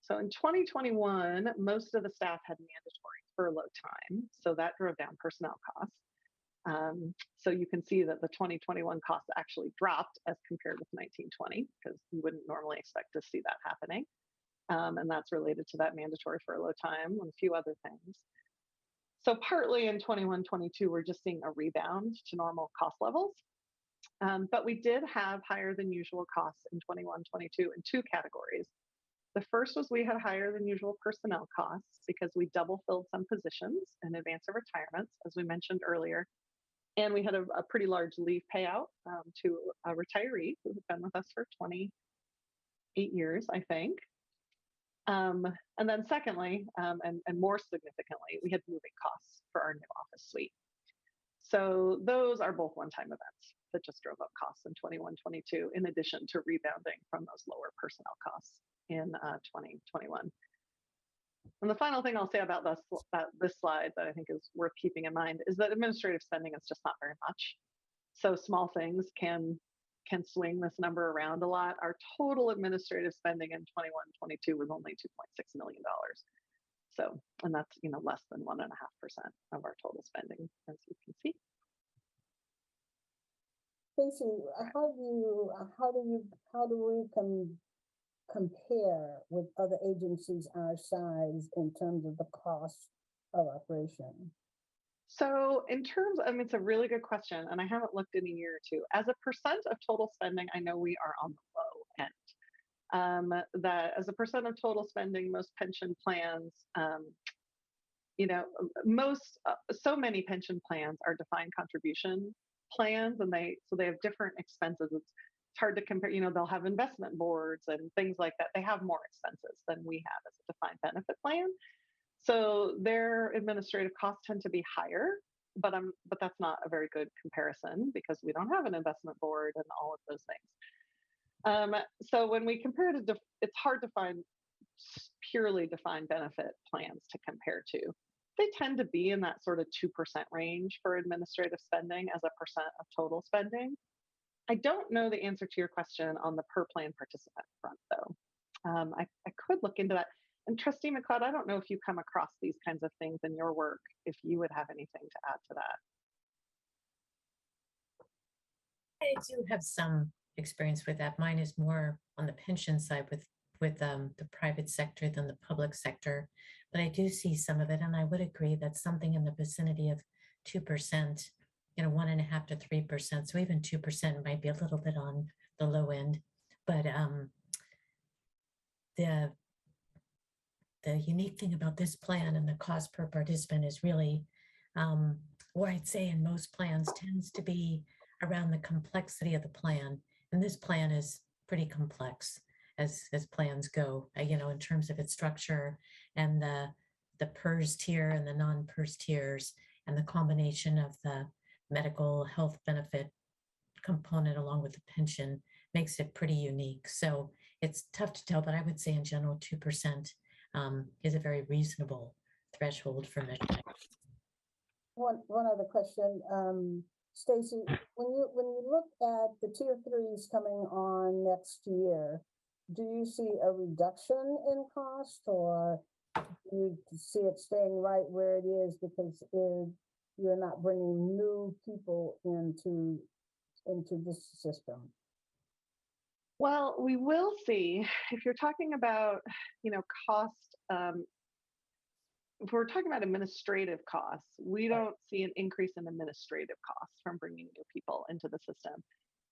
So in 2021, most of the staff had mandatory furlough time, so that drove down personnel costs. So you can see that the 2021 costs actually dropped as compared with 1920, because you wouldn't normally expect to see that happening. And that's related to that mandatory furlough time and a few other things. So partly in 21, 22, we're just seeing a rebound to normal cost levels. But we did have higher than usual costs in 21, 22 in two categories. The first was we had higher than usual personnel costs because we double filled some positions in advance of retirements, as we mentioned earlier. And we had a pretty large leave payout to a retiree who had been with us for 28 years, I think. And then secondly, and more significantly, we had moving costs for our new office suite. So those are both one-time events that just drove up costs in 21, 22, in addition to rebounding from those lower personnel costs in 2021. And the final thing I'll say about this slide that I think is worth keeping in mind is that administrative spending is just not very much. So small things can swing this number around a lot. Our total administrative spending in 21, 22 was only $2.6 million. So, and that's, less than 1.5% of our total spending, as you can see. Stacey, how do we compare with other agencies our size in terms of the cost of operation? So in terms, it's a really good question, and I haven't looked in a year or two. As a percent of total spending, I know we are on the low end. That as a percent of total spending, most pension plans, so many pension plans are defined contribution plans, and they have different expenses. It's hard to compare. They'll have investment boards and things like that. They have more expenses than we have as a defined benefit plan. So their administrative costs tend to be higher, but that's not a very good comparison because we don't have an investment board and all of those things. So when we compare to, it's hard to find purely defined benefit plans to compare to. They tend to be in that sort of 2% range for administrative spending as a percent of total spending. I don't know the answer to your question on the per plan participant front, though. I could look into that. And Trustee McLeod, I don't know if you come across these kinds of things in your work, if you would have anything to add to that. I do have some experience with that. Mine is more on the pension side with the private sector than the public sector. But I do see some of it, and I would agree that something in the vicinity of 2%, 1.5% to 3%. So even 2% might be a little bit on the low end. But the unique thing about this plan and the cost per participant is really, where I'd say in most plans tends to be around the complexity of the plan. And this plan is pretty complex as plans go, in terms of its structure and the PERS tier and the non-PERS tiers and the combination of the medical health benefit component along with the pension makes it pretty unique. So it's tough to tell, but I would say in general, 2% is a very reasonable threshold for measurement. One other question, Stacey, when you look at the tier 3s coming on next year, do you see a reduction in cost, or do you see it staying right where it is because you're not bringing new people into this system? Well, we will see. If you're talking about, cost, if we're talking about administrative costs, we don't see an increase in administrative costs from bringing new people into the system,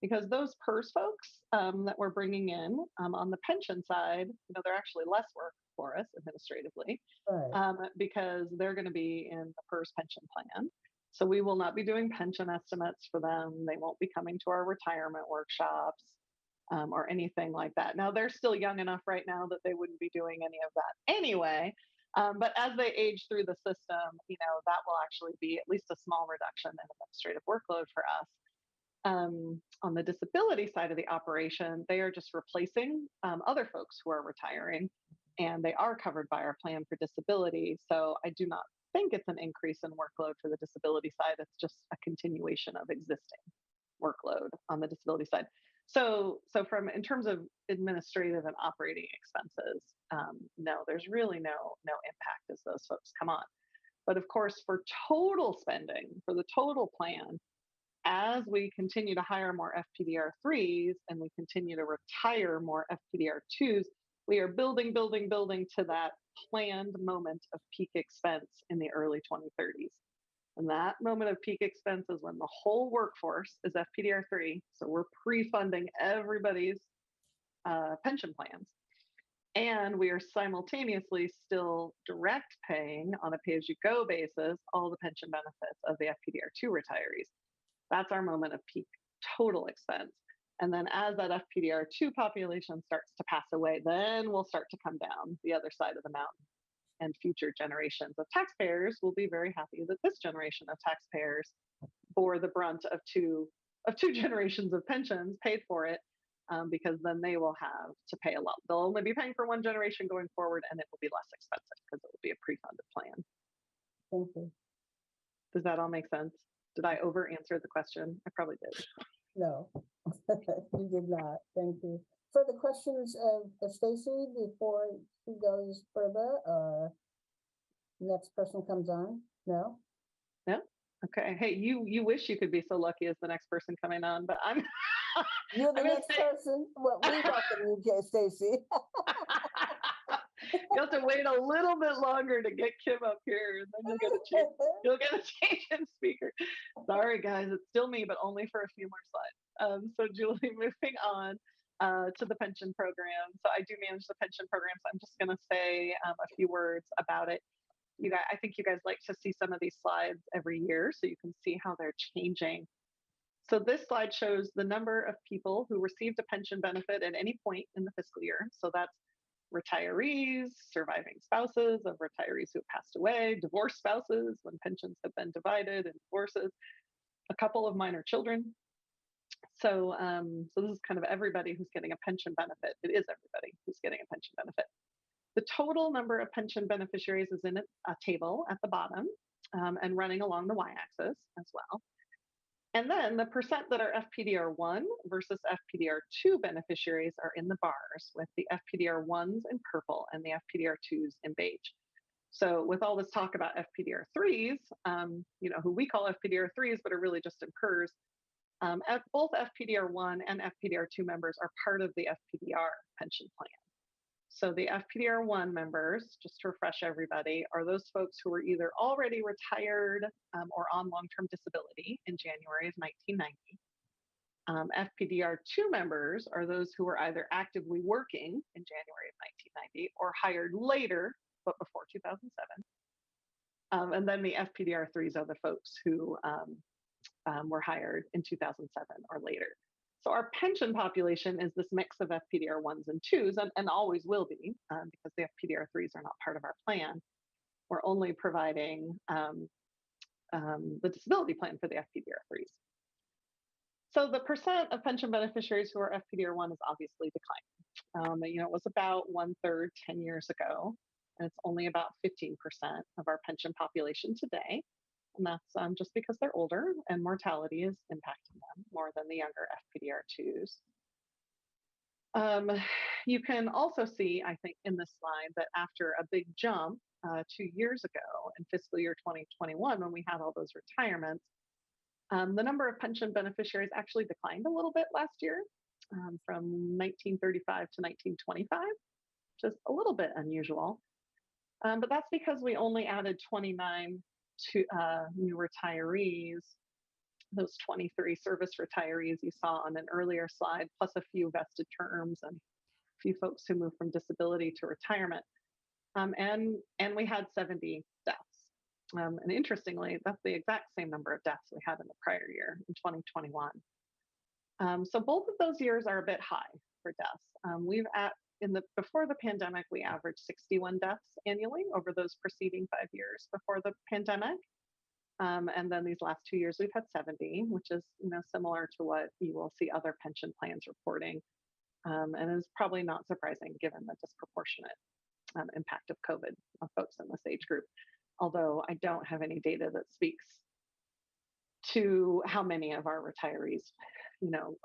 because those PERS folks that we're bringing in on the pension side, they're actually less work for us administratively, right, because they're going to be in the PERS pension plan. So we will not be doing pension estimates for them. They won't be coming to our retirement workshops or anything like that. Now, they're still young enough right now that they wouldn't be doing any of that anyway. But as they age through the system, that will actually be at least a small reduction in administrative workload for us. On the disability side of the operation, they are just replacing other folks who are retiring, and they are covered by our plan for disability. So I do not think it's an increase in workload for the disability side. It's just a continuation of existing. workload on the disability side. So from in terms of administrative and operating expenses, no, there's really no impact as those folks come on. But of course, for total spending, for the total plan, as we continue to hire more FPDR3s and we continue to retire more FPDR2s, we are building to that planned moment of peak expense in the early 2030s. And that moment of peak expense is when the whole workforce is FPDR3. So we're pre-funding everybody's pension plans. And we are simultaneously still direct paying on a pay-as-you-go basis all the pension benefits of the FPDR2 retirees. That's our moment of peak total expense. And then as that FPDR2 population starts to pass away, then we'll start to come down the other side of the mountain. And future generations of taxpayers will be very happy that this generation of taxpayers bore the brunt of two generations of pensions, paid for it, because then they will have to pay a lot. They'll only be paying for one generation going forward, and it will be less expensive because it will be a pre-funded plan. Thank you. Does that all make sense? Did I over answer the question? I probably did. No, you did not. Thank you. Further questions of Stacy before she goes further, or next person comes on? No? No? Okay. Hey, you wish you could be so lucky as the next person coming on, but I'm You're the next person. Well, we welcome you, Stacy. You have to wait a little bit longer to get Kim up here, and then you'll get a change in speaker. Sorry, guys, it's still me, but only for a few more slides. So Julie, moving on to the pension program. So I do manage the pension program, so I'm just going to say a few words about it. You guys, I think you guys like to see some of these slides every year, so you can see how they're changing. So this slide shows the number of people who received a pension benefit at any point in the fiscal year. So that's retirees, surviving spouses of retirees who have passed away, divorced spouses when pensions have been divided, and divorces, a couple of minor children. So, so this is kind of everybody who's getting a pension benefit. It is everybody who's getting a pension benefit. The total number of pension beneficiaries is in a table at the bottom and running along the y-axis as well. And then the percent that are FPDR1 versus FPDR2 beneficiaries are in the bars, with the FPDR1s in purple and the FPDR2s in beige. So with all this talk about FPDR3s, who we call FPDR3s, but are really just in PERS, both FPDR1 and FPDR2 members are part of the FPDR pension plan. So the FPDR1 members, just to refresh everybody, are those folks who were either already retired or on long-term disability in January of 1990. FPDR2 members are those who were either actively working in January of 1990 or hired later, but before 2007. And then the FPDR3s are the folks who were hired in 2007 or later. So our pension population is this mix of FPDR1s and 2s, and always will be, because the FPDR3s are not part of our plan. We're only providing the disability plan for the FPDR3s. So the percent of pension beneficiaries who are FPDR1 is obviously declining. It was about 1/3 10 years ago, and it's only about 15% of our pension population today. And that's just because they're older and mortality is impacting them more than the younger FPDR2s. You can also see, I think, in this slide that after a big jump 2 years ago in fiscal year 2021, when we had all those retirements, the number of pension beneficiaries actually declined a little bit last year, from 1935 to 1925, which is a little bit unusual. But that's because we only added 29 new retirees, those 23 service retirees you saw on an earlier slide, plus a few vested terms and a few folks who moved from disability to retirement. And we had 70 deaths. And interestingly, that's the exact same number of deaths we had in the prior year, in 2021. So both of those years are a bit high for deaths. Before the pandemic, we averaged 61 deaths annually over those preceding 5 years before the pandemic. And then these last 2 years, we've had 70, which is similar to what you will see other pension plans reporting, and is probably not surprising given the disproportionate impact of COVID on folks in this age group. Although I don't have any data that speaks to how many of our retirees, you know,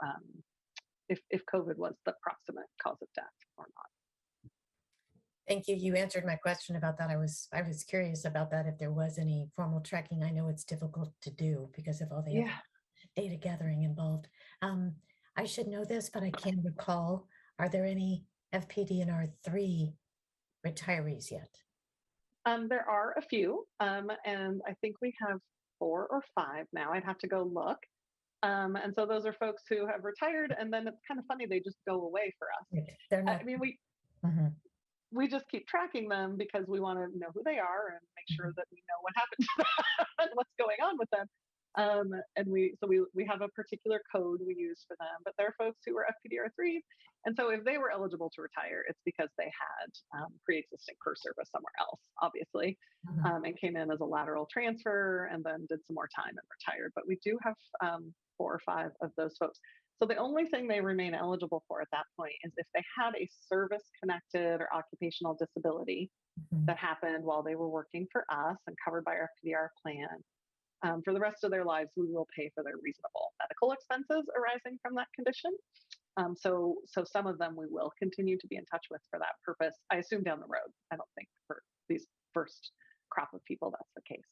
if COVID was the proximate cause of death or not. Thank you. You answered my question about that. I was curious about that, if there was any formal tracking. I know it's difficult to do because of all the other data gathering involved. I should know this, but I can't recall. Are there any FPDR 3 retirees yet? There are a few, and I think we have 4 or 5 now. I'd have to go look. And so those are folks who have retired, and then it's kind of funny, they just go away for us. Right. They're not. I mean, Mhm. we just keep tracking them because we want to know who they are and make sure that we know what happened to them and what's going on with them. And we have a particular code we use for them, but there are folks who are FPDR3s. And so if they were eligible to retire, it's because they had pre-existing PER service somewhere else, obviously, and came in as a lateral transfer and then did some more time and retired. But we do have 4 or 5 of those folks. So the only thing they remain eligible for at that point is if they had a service-connected or occupational disability that happened while they were working for us and covered by our FPDR plan. For the rest of their lives, we will pay for their reasonable medical expenses arising from that condition. So some of them we will continue to be in touch with for that purpose. I assume down the road. I don't think for these first crop of people that's the case.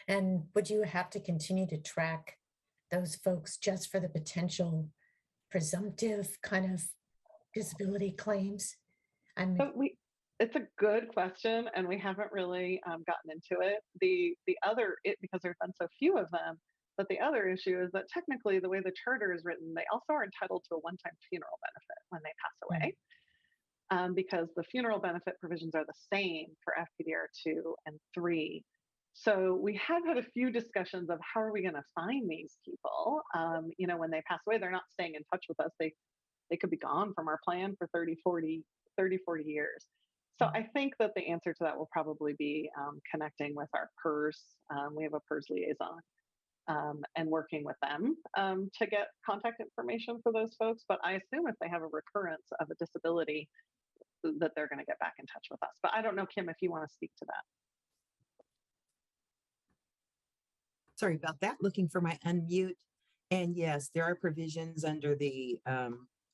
And would you have to continue to track those folks just for the potential presumptive kind of disability claims? I mean, So it's a good question, and we haven't really gotten into it. Because there's been so few of them, but the other issue is that technically the way the charter is written, they also are entitled to a one-time funeral benefit when they pass away, because the funeral benefit provisions are the same for FPDR 2 and 3. So we have had a few discussions of how are we going to find these people. When they pass away, they're not staying in touch with us. They could be gone from our plan for 30, 40 years. So I think that the answer to that will probably be connecting with our PERS. We have a PERS liaison, and working with them to get contact information for those folks. But I assume if they have a recurrence of a disability, that they're going to get back in touch with us. But I don't know, Kim, if you want to speak to that. Sorry about that. Looking for my unmute. And yes, there are provisions under the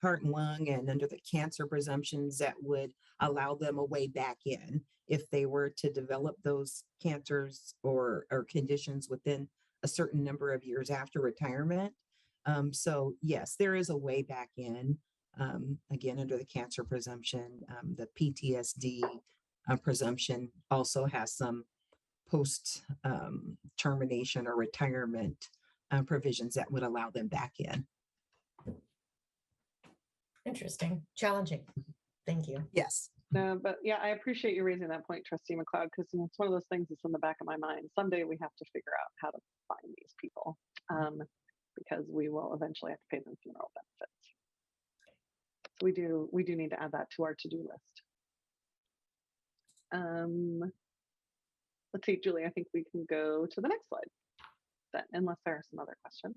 heart and lung and under the cancer presumptions that would allow them a way back in if they were to develop those cancers or conditions within a certain number of years after retirement. So yes, there is a way back in, again, under the cancer presumption. The PTSD presumption also has some post termination or retirement provisions that would allow them back in. interesting, challenging. Thank you. Yes. But yeah, I appreciate you raising that point, Trustee McLeod, because it's one of those things that's in the back of my mind. Someday we have to figure out how to find these people, because we will eventually have to pay them funeral benefits. So we do need to add that to our to-do list. Let's see, Julie, I think we can go to the next slide then, unless there are some other questions.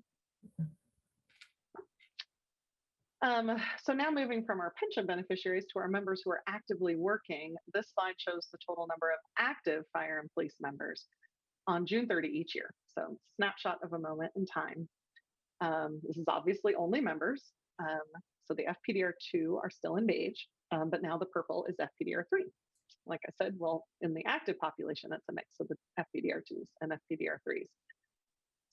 So now moving from our pension beneficiaries to our members who are actively working, this slide shows the total number of active fire and police members on June 30 each year. So snapshot of a moment in time. This is obviously only members. So the FPDR2 are still in beige, but now the purple is FPDR3. Like I said, well, in the active population, it's a mix of the FPDR2s and FPDR3s.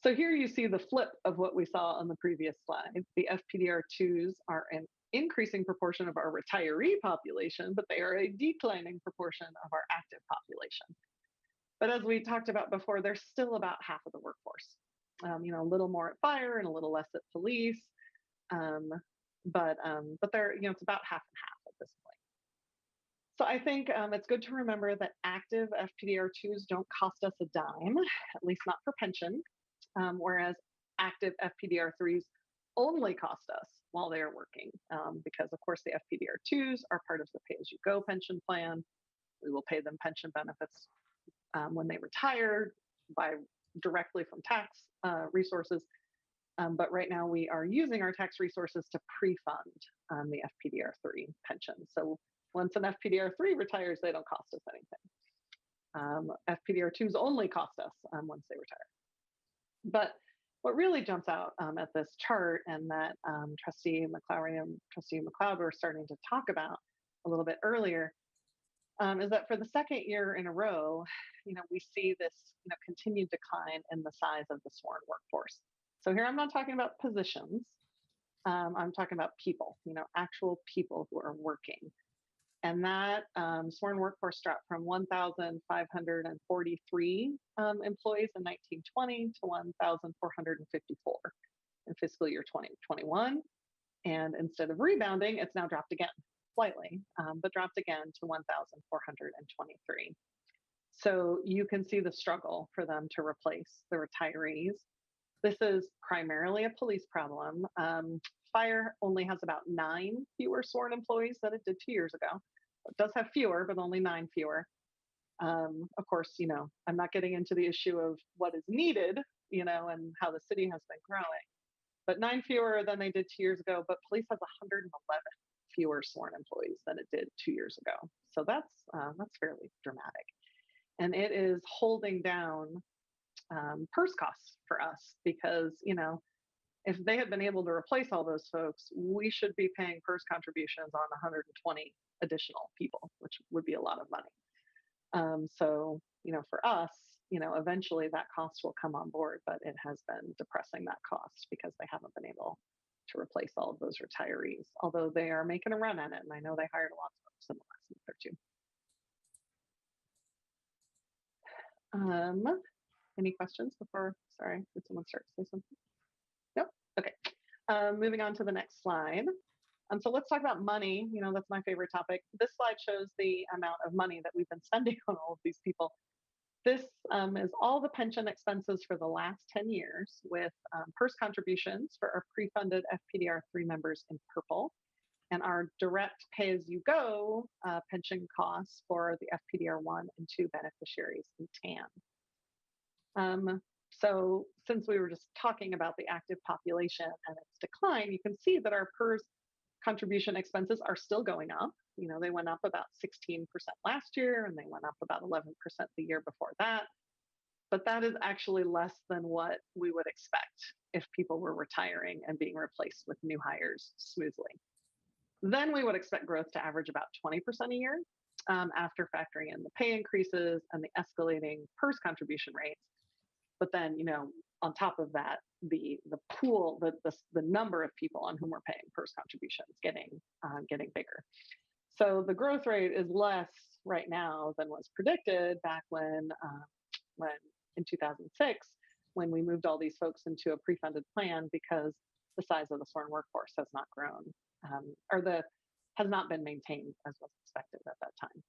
So here you see the flip of what we saw on the previous slide. The FPDR2s are an increasing proportion of our retiree population, but they are a declining proportion of our active population. But as we talked about before, they're still about half of the workforce. A little more at fire and a little less at police. But they're, it's about half and half at this point. So I think it's good to remember that active FPDR2s don't cost us a dime, at least not for pension, whereas active FPDR3s only cost us while they are working, because of course the FPDR2s are part of the pay-as-you-go pension plan. We will pay them pension benefits when they retire directly from tax resources. But right now we are using our tax resources to pre-fund the FPDR3 pension. So once an FPDR3 retires, they don't cost us anything. FPDR2s only cost us once they retire. But what really jumps out at this chart, and that Trustee McClary and Trustee McLeod were starting to talk about a little bit earlier, is that for the second year in a row, we see this, continued decline in the size of the sworn workforce. So here I'm not talking about positions. I'm talking about people, actual people who are working. And that sworn workforce dropped from 1,543 employees in 1920 to 1,454 in fiscal year 2021. And instead of rebounding, it's now dropped again slightly, but dropped again to 1,423. So you can see the struggle for them to replace the retirees. This is primarily a police problem. Fire only has about 9 fewer sworn employees than it did 2 years ago. It does have fewer, but only 9 fewer. Of course, I'm not getting into the issue of what is needed, and how the city has been growing. But 9 fewer than they did 2 years ago, but police has 111 fewer sworn employees than it did 2 years ago. So that's fairly dramatic. And it is holding down purse costs for us because, if they had been able to replace all those folks, we should be paying purse contributions on 120 additional people, which would be a lot of money. So, for us, eventually that cost will come on board, but it has been depressing that cost because they haven't been able to replace all of those retirees, although they are making a run at it. And I know they hired a lot of folks in the last month or two. Any questions before, sorry, did someone start to say something? Nope, okay. Moving on to the next slide. So let's talk about money. That's my favorite topic. This slide shows the amount of money that we've been spending on all of these people. This is all the pension expenses for the last 10 years with purse contributions for our pre-funded FPDR 3 members in purple and our direct pay-as-you-go pension costs for the FPDR 1 and 2 beneficiaries in tan. So since we were just talking about the active population and its decline, you can see that our PERS contribution expenses are still going up. They went up about 16% last year, and they went up about 11% the year before that. But that is actually less than what we would expect if people were retiring and being replaced with new hires smoothly. Then we would expect growth to average about 20% a year after factoring in the pay increases and the escalating PERS contribution rates. But then, on top of that, the pool, the number of people on whom we're paying PERS contributions getting bigger. So the growth rate is less right now than was predicted back when in 2006, when we moved all these folks into a pre-funded plan because the size of the sworn workforce has not grown has not been maintained as was expected at that time.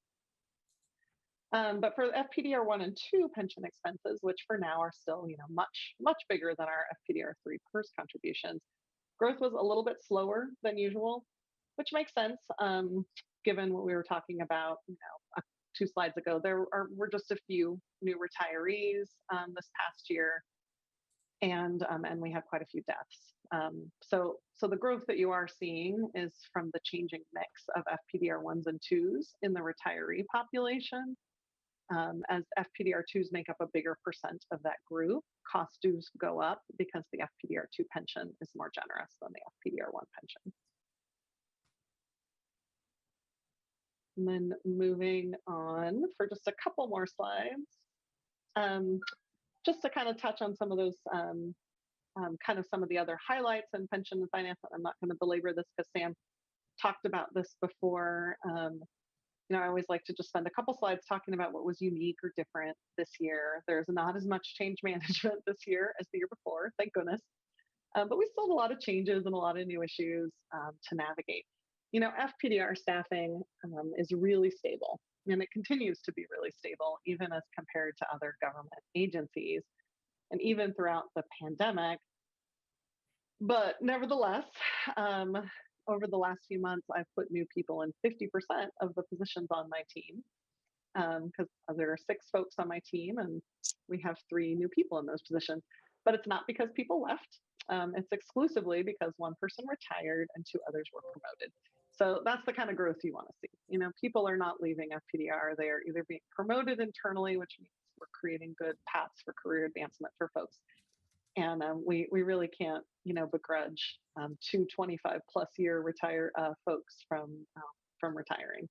But for FPDR 1 and 2 pension expenses, which for now are still, much bigger than our FPDR 3 PERS contributions, growth was a little bit slower than usual, which makes sense given what we were talking about, 2 slides ago. There were just a few new retirees this past year, and we have quite a few deaths. So the growth that you are seeing is from the changing mix of FPDR 1s and 2s in the retiree population. As FPDR 2s make up a bigger percent of that group, costs do go up because the FPDR 2 pension is more generous than the FPDR 1 pension. And then moving on for just a couple more slides, just to kind of touch on some of those, some of the other highlights in pension and finance. I'm not going to belabor this because Sam talked about this before. I always like to just spend a couple slides talking about what was unique or different this year. There's not as much change management this year as the year before, thank goodness. But we still have a lot of changes and a lot of new issues to navigate. FPDR staffing is really stable, and it continues to be really stable, even as compared to other government agencies, and even throughout the pandemic. But nevertheless, over the last few months, I've put new people in 50% of the positions on my team because there are 6 folks on my team and we have 3 new people in those positions. But it's not because people left. It's exclusively because 1 person retired and 2 others were promoted. So that's the kind of growth you want to see. People are not leaving FPDR. They are either being promoted internally, which means we're creating good paths for career advancement for folks, And we really can't, begrudge two 25-plus-year folks from retiring.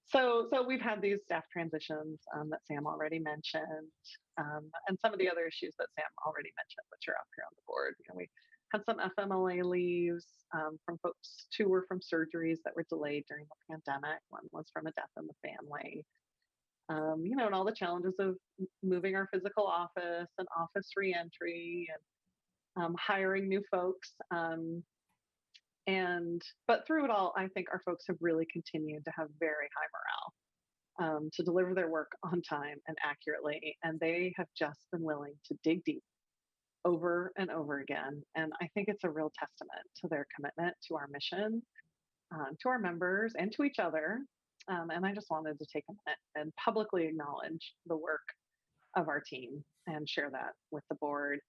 So we've had these staff transitions that Sam already mentioned, and some of the other issues that Sam already mentioned, which are up here on the board. We had some FMLA leaves from folks. 2 were from surgeries that were delayed during the pandemic. 1 was from a death in the family. And all the challenges of moving our physical office and office reentry and hiring new folks. But through it all, I think our folks have really continued to have very high morale, to deliver their work on time and accurately. And they have just been willing to dig deep over and over again. And I think it's a real testament to their commitment to our mission, to our members, and to each other. And I just wanted to take a minute and publicly acknowledge the work of our team and share that with the board.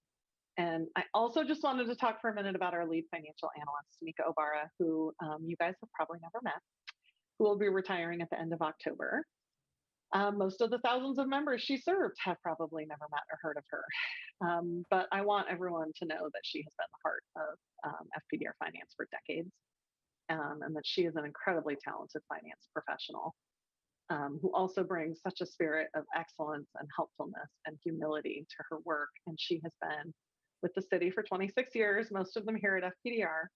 And I also just wanted to talk for a minute about our lead financial analyst, Mika Obara, who you guys have probably never met, who will be retiring at the end of October. Most of the thousands of members she served have probably never met or heard of her. But I want everyone to know that she has been the heart of FPDR Finance for decades, and that she is an incredibly talented finance professional who also brings such a spirit of excellence and helpfulness and humility to her work. And she has been with the city for 26 years, most of them here at FPDR.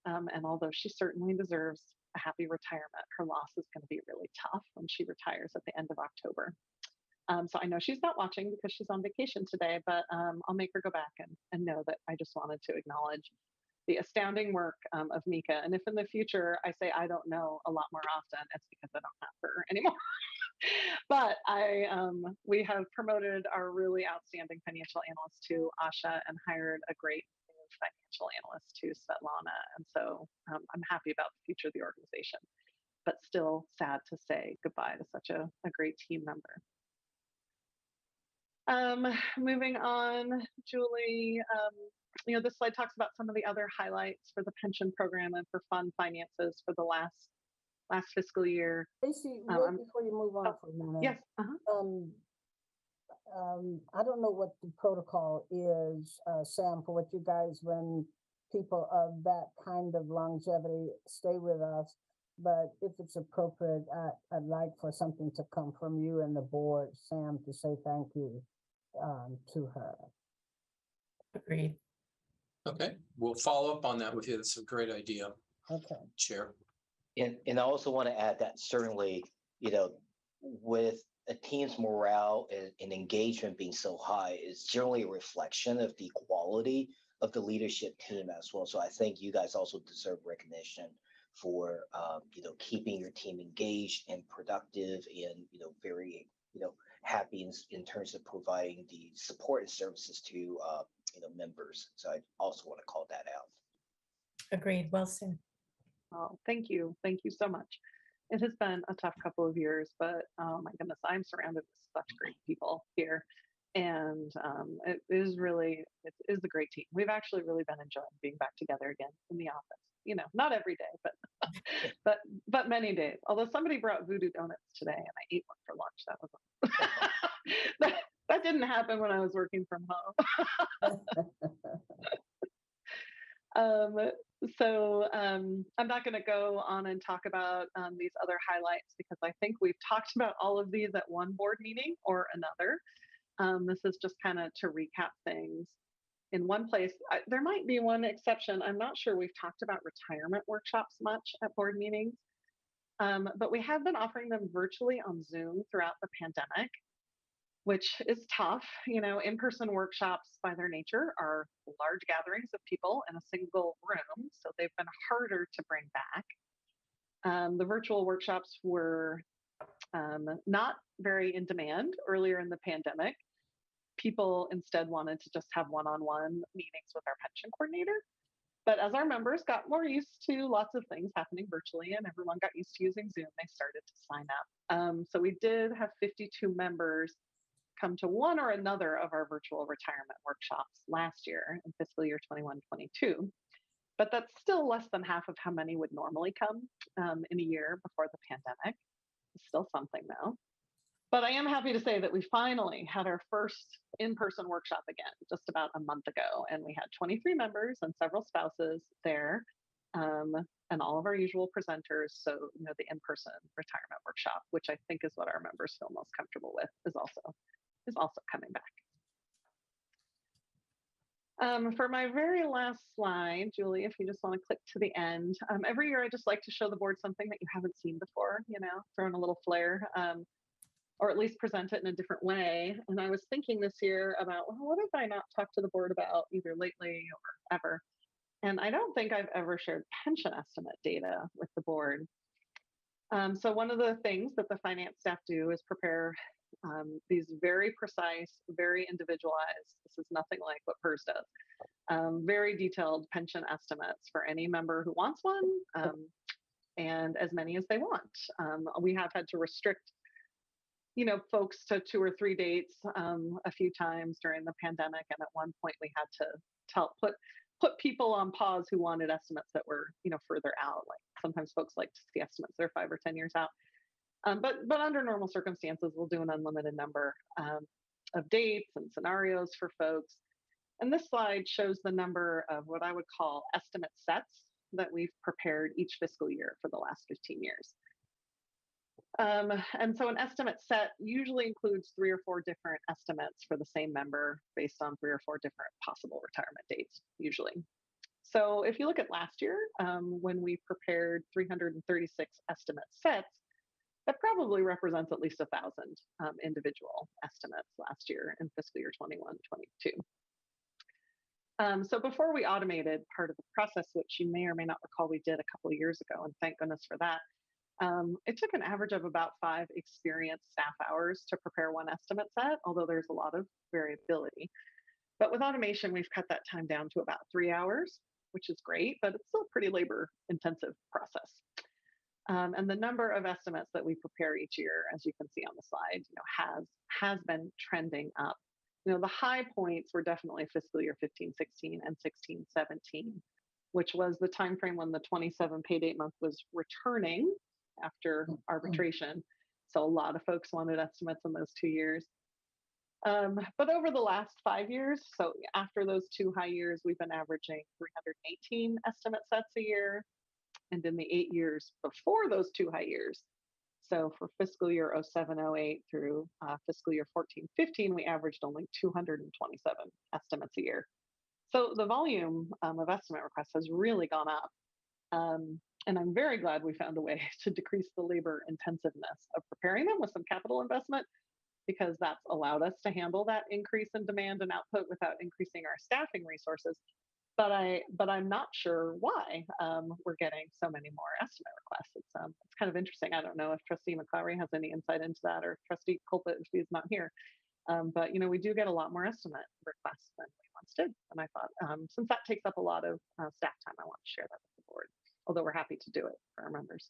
And although she certainly deserves a happy retirement, her loss is going to be really tough when she retires at the end of October. So I know she's not watching because she's on vacation today, but I'll make her go back and know that I just wanted to acknowledge the astounding work of Mika. And if in the future I say I don't know a lot more often, it's because I don't have her anymore. But we have promoted our really outstanding financial analyst to Asha and hired a great new financial analyst to Svetlana. And so I'm happy about the future of the organization, but still sad to say goodbye to such a great team member. Moving on, Julie, this slide talks about some of the other highlights for the pension program and for fund finances for the last fiscal year. Stacey, wait before you move on for a minute. Yes. I don't know what the protocol is, Sam, for what you guys, when people of that kind of longevity stay with us. But if it's appropriate, I'd like for something to come from you and the board, Sam, to say thank you to her. Agreed. Okay, we'll follow up on that with you. That's a great idea, Okay. Chair. And I also want to add that certainly, with a team's morale and engagement being so high, is generally a reflection of the quality of the leadership team as well. So I think you guys also deserve recognition for, keeping your team engaged and productive and, very, happy in terms of providing the support and services to, members. So I also want to call that out. Agreed. Well said. Oh, thank you. Thank you so much. It has been a tough couple of years, but oh my goodness, I'm surrounded with such great people here. And it is a great team. We've actually really been enjoying being back together again in the office. Not every day, but many days. Although somebody brought voodoo donuts today and I ate one for lunch. That was that didn't happen when I was working from home. I'm not going to go on and talk about these other highlights because I think we've talked about all of these at one board meeting or another. This is just kind of to recap things in one place. There might be one exception. I'm not sure we've talked about retirement workshops much at board meetings, but we have been offering them virtually on Zoom throughout the pandemic, which is tough. In-person workshops by their nature are large gatherings of people in a single room, so they've been harder to bring back. The virtual workshops were not very in demand earlier in the pandemic. People instead wanted to just have one-on-one meetings with our pension coordinator. But as our members got more used to lots of things happening virtually and everyone got used to using Zoom, they started to sign up. So we did have 52 members come to one or another of our virtual retirement workshops last year in fiscal year 21-22. But that's still less than half of how many would normally come in a year before the pandemic. It's still something though. But I am happy to say that we finally had our first in-person workshop again just about a month ago, and we had 23 members and several spouses there, and all of our usual presenters. So, the in-person retirement workshop, which I think is what our members feel most comfortable with, is also coming back. For my very last slide, Julie, if you just want to click to the end, every year I just like to show the board something that you haven't seen before, throw in a little flair, or at least present it in a different way. And I was thinking this year about, well, what have I not talked to the board about either lately or ever? And I don't think I've ever shared pension estimate data with the board. So one of the things that the finance staff do is prepare these very precise, very individualized, this is nothing like what PERS does, very detailed pension estimates for any member who wants one, and as many as they want. We have had to restrict folks to 2 or 3 dates a few times during the pandemic. And at one point we had to put people on pause who wanted estimates that were, further out. Like sometimes folks like to see estimates that are 5 or 10 years out. But under normal circumstances, we'll do an unlimited number of dates and scenarios for folks. And this slide shows the number of what I would call estimate sets that we've prepared each fiscal year for the last 15 years. And so an estimate set usually includes 3 or 4 different estimates for the same member based on 3 or 4 different possible retirement dates, usually. So if you look at last year, when we prepared 336 estimate sets, that probably represents at least 1,000 individual estimates last year in fiscal year 21-22. So before we automated part of the process, which you may or may not recall we did a couple of years ago, and thank goodness for that, it took an average of about 5 experienced staff hours to prepare one estimate set, although there's a lot of variability. But with automation, we've cut that time down to about 3 hours, which is great, but it's still a pretty labor-intensive process. And the number of estimates that we prepare each year, as you can see on the slide, has been trending up. The high points were definitely fiscal year 15-16 and 16-17, which was the time frame when the 27 pay date month was returning after arbitration. So a lot of folks wanted estimates in those 2 years. But over the last 5 years, so after those 2 high years, we've been averaging 318 estimate sets a year. And in the 8 years before those 2 high years, so for fiscal year 07-08 through fiscal year 14-15, we averaged only 227 estimates a year. So the volume of estimate requests has really gone up. And I'm very glad we found a way to decrease the labor intensiveness of preparing them with some capital investment, because that's allowed us to handle that increase in demand and output without increasing our staffing resources. But I'm not sure why we're getting so many more estimate requests. It's kind of interesting. I don't know if Trustee McClary has any insight into that, or Trustee Colpit if he's not here. But we do get a lot more estimate requests than we once did. And I thought, since that takes up a lot of staff time, I want to share that with the board, although we're happy to do it for our members.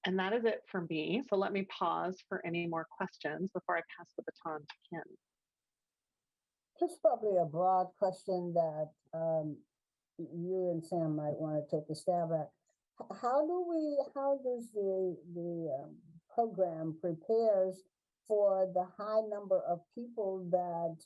And that is it for me. So let me pause for any more questions before I pass the baton to Ken. Just probably a broad question that you and Sam might want to take a stab at. How does the program prepares for the high number of people that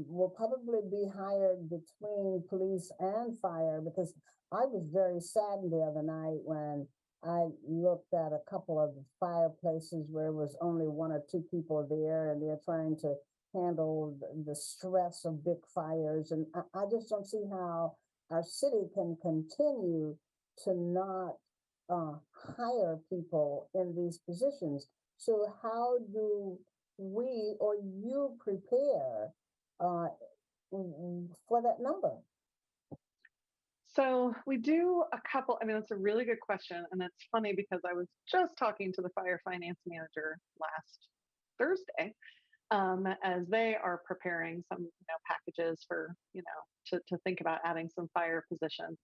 will probably be hired between police and fire? Because I was very saddened the other night when I looked at a couple of fireplaces where it was only 1 or 2 people there, and they're trying to handle the stress of big fires. And I just don't see how our city can continue to not hire people in these positions. So how do we or you prepare for that number? So we do a couple, that's a really good question. And it's funny because I was just talking to the fire finance manager last Thursday, as they are preparing some packages for to think about adding some fire positions.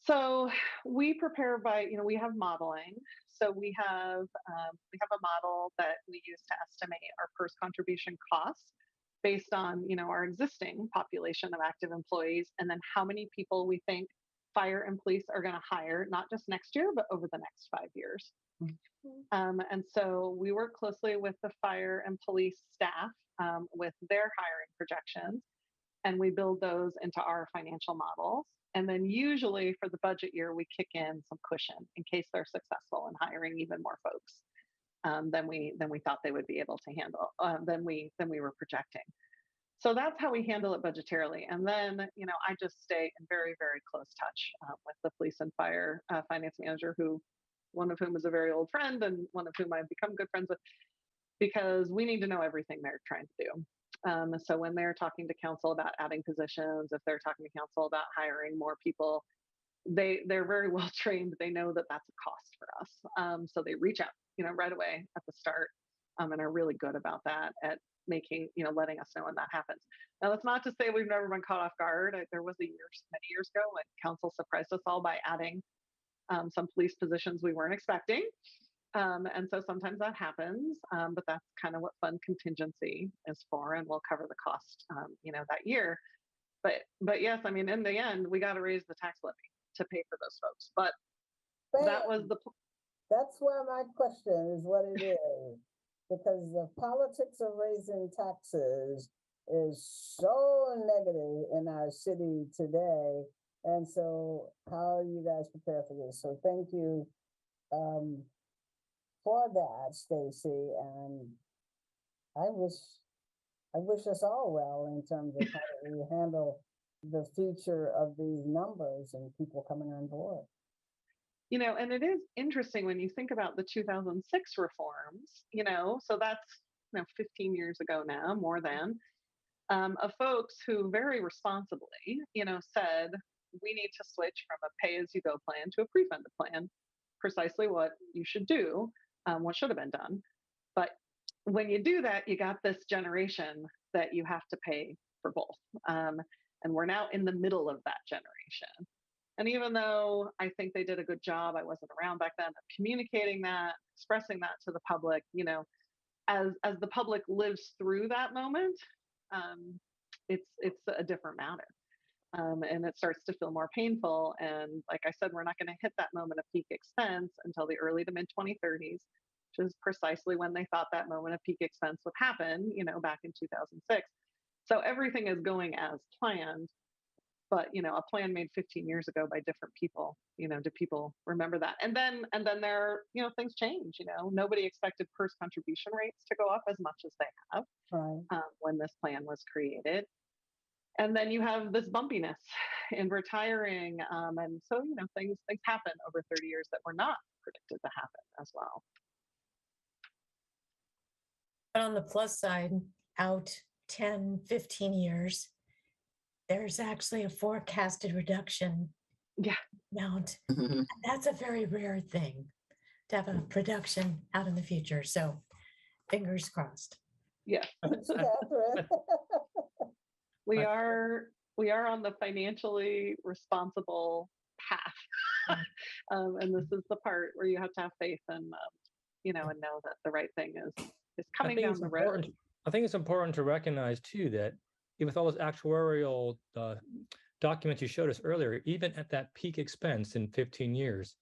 So we prepare by we have modeling. So we have a model that we use to estimate our PERS contribution costs based on our existing population of active employees, and then how many people we think fire and police are going to hire, not just next year but over the next 5 years. And so we work closely with the fire and police staff with their hiring projections, and we build those into our financial models. And then usually for the budget year, we kick in some cushion in case they're successful in hiring even more folks than we thought they would be able to handle, than we were projecting. So that's how we handle it budgetarily. And then, you know, I just stay in very, very close touch with the police and fire finance manager, one of whom is a very old friend and one of whom I've become good friends with, because we need to know everything they're trying to do. So when they're talking to council about adding positions, if they're talking to council about hiring more people, they're very well trained. They know that that's a cost for us. So they reach out, you know, right away at the start, and are really good about that at making, you know, letting us know when that happens. Now, that's not to say we've never been caught off guard. There was many years ago when council surprised us all by adding some police positions we weren't expecting. And so sometimes that happens, but that's kind of what fund contingency is for, and we'll cover the cost, you know, that year. But yes, I mean, in the end, we got to raise the tax levy to pay for those folks. But that was that's where my question is what it is, because the politics of raising taxes is so negative in our city today. And so how are you guys prepared for this? So thank you for that, Stacy. And I wish us all well in terms of how we handle the future of these numbers and people coming on board. You know, and it is interesting when you think about the 2006 reforms, you know, so that's, you know, 15 years ago now, more than, of folks who very responsibly, you know, said, we need to switch from a pay-as-you-go plan to a pre-funded plan, precisely what you should do, what should have been done. But when you do that, you got this generation that you have to pay for both. And we're now in the middle of that generation. And even though I think they did a good job, I wasn't around back then, of communicating that, expressing that to the public, you know, as the public lives through that moment, it's a different matter. And it starts to feel more painful. And like I said, we're not going to hit that moment of peak expense until the early to mid 2030s, which is precisely when they thought that moment of peak expense would happen, you know, back in 2006. So everything is going as planned. But, you know, a plan made 15 years ago by different people, you know, do people remember that? And then there, you know, things change, you know, nobody expected PERS contribution rates to go up as much as they have when this plan was created. And then you have this bumpiness in retiring. And so, you know, things happen over 30 years that were not predicted to happen as well. But on the plus side, out 10, 15 years, there's actually a forecasted reduction amount. That's a very rare thing to have a production out in the future. So fingers crossed. Yeah. We are on the financially responsible path. And this is the part where you have to have faith and, you know, and know that the right thing is coming down the road. I think it's important to recognize too that with all those actuarial documents you showed us earlier, even at that peak expense in 15 years,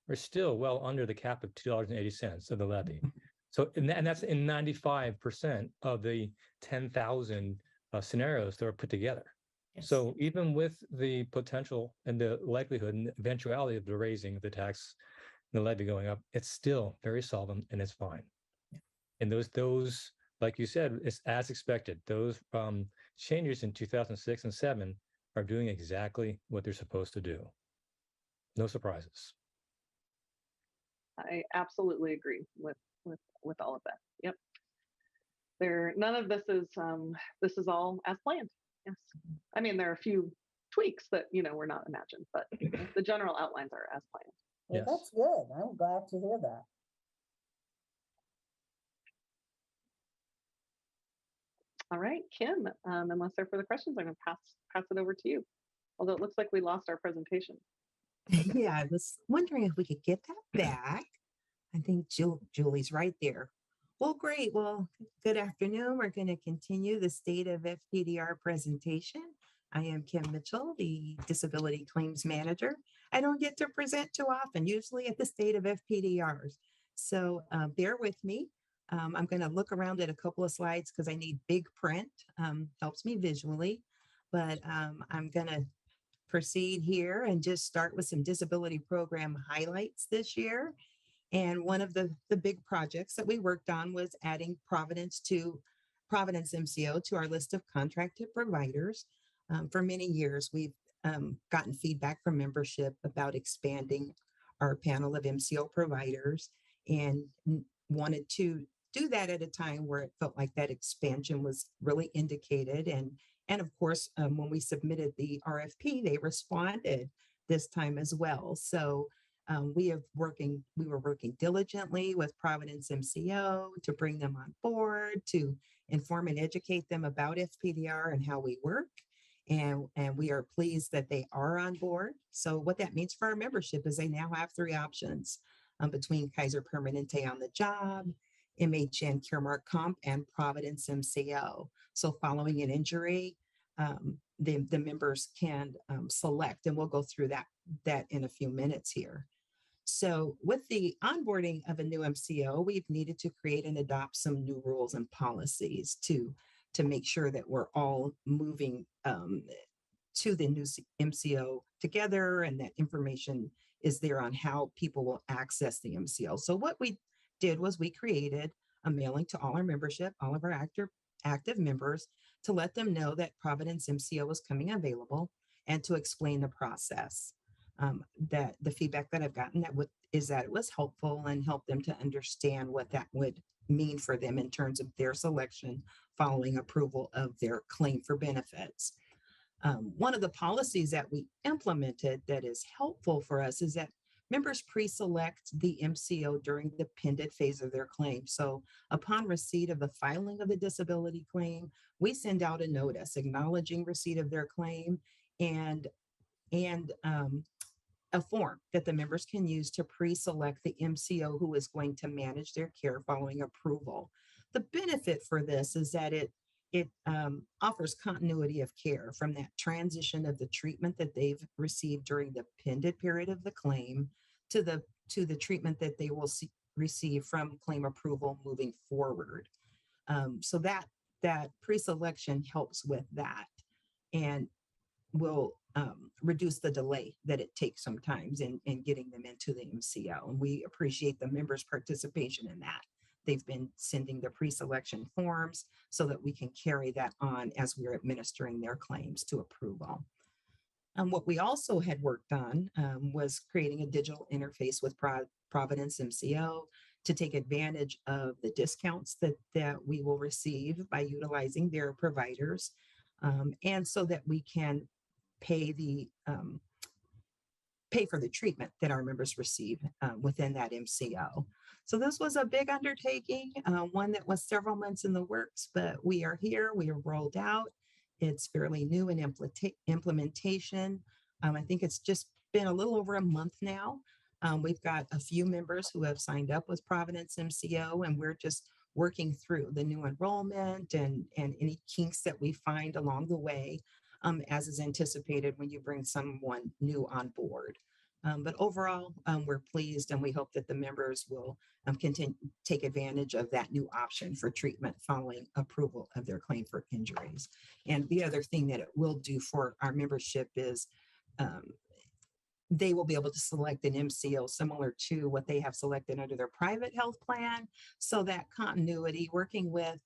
we're still well under the cap of $2.80 of the levy. So, and that's in 95% of the 10,000 scenarios that were put together. Yes. So even with the potential and the likelihood and eventuality of the raising of the tax, and the levy going up, it's still very solvent and it's fine. Yeah. And those, like you said, it's as expected. Those changes in 2006 and 2007 are doing exactly what they're supposed to do. No surprises. I absolutely agree with all of that. Yep. None of this is all as planned. Yes. I mean, there are a few tweaks that, you know, were not imagined, but the general outlines are as planned. Well, yes. That's good. I'm glad to hear that. All right, Kim, unless there are further questions, I'm going to pass it over to you. Although it looks like we lost our presentation. Yeah, I was wondering if we could get that back. I think Julie's right there. Well, great. Well, good afternoon. We're going to continue the State of FPDR presentation. I am Kim Mitchell, the Disability Claims Manager. I don't get to present too often, usually at the State of FPDRs. So bear with me. I'm going to look around at a couple of slides because I need big print. Helps me visually, but I'm going to proceed here and just start with some disability program highlights this year. And one of the big projects that we worked on was adding Providence MCO to our list of contracted providers. For many years, we've gotten feedback from membership about expanding our panel of MCO providers and wanted to do that at a time where it felt like that expansion was really indicated. And of course, when we submitted the RFP, they responded this time as well. So we were working diligently with Providence MCO to bring them on board, to inform and educate them about FPDR and how we work. And we are pleased that they are on board. So what that means for our membership is they now have three options between Kaiser Permanente on the job, MHN Caremark Comp, and Providence MCO. So following an injury, the members can select, and we'll go through that in a few minutes here. So with the onboarding of a new MCO, we've needed to create and adopt some new rules and policies to make sure that we're all moving to the new MCO together, and that information is there on how people will access the MCO. So what we did was we created a mailing to all our membership, all of our active members, to let them know that Providence MCO was coming available and to explain the process. That the feedback that I've gotten is that it was helpful and helped them to understand what that would mean for them in terms of their selection following approval of their claim for benefits. One of the policies that we implemented that is helpful for us is that members pre-select the MCO during the pending phase of their claim. So upon receipt of the filing of the disability claim, we send out a notice acknowledging receipt of their claim and a form that the members can use to pre-select the MCO who is going to manage their care following approval. The benefit for this is that it offers continuity of care from that transition of the treatment that they've received during the pending period of the claim to the treatment that they will receive from claim approval moving forward. So that pre-selection helps with that and will reduce the delay that it takes sometimes in getting them into the MCO. And we appreciate the members' participation in that. They've been sending the pre-selection forms so that we can carry that on as we're administering their claims to approval. What we also had worked on was creating a digital interface with Providence MCO to take advantage of the discounts that we will receive by utilizing their providers, and so that we can pay for the treatment that our members receive within that MCO. So this was a big undertaking, one that was several months in the works, but we are here, we are rolled out. It's fairly new in implementation. I think it's just been a little over a month now. We've got a few members who have signed up with Providence MCO, and we're just working through the new enrollment and any kinks that we find along the way, as is anticipated when you bring someone new on board. But overall, we're pleased, and we hope that the members will continue to take advantage of that new option for treatment following approval of their claim for injuries. And the other thing that it will do for our membership is they will be able to select an MCO similar to what they have selected under their private health plan. So that continuity, working with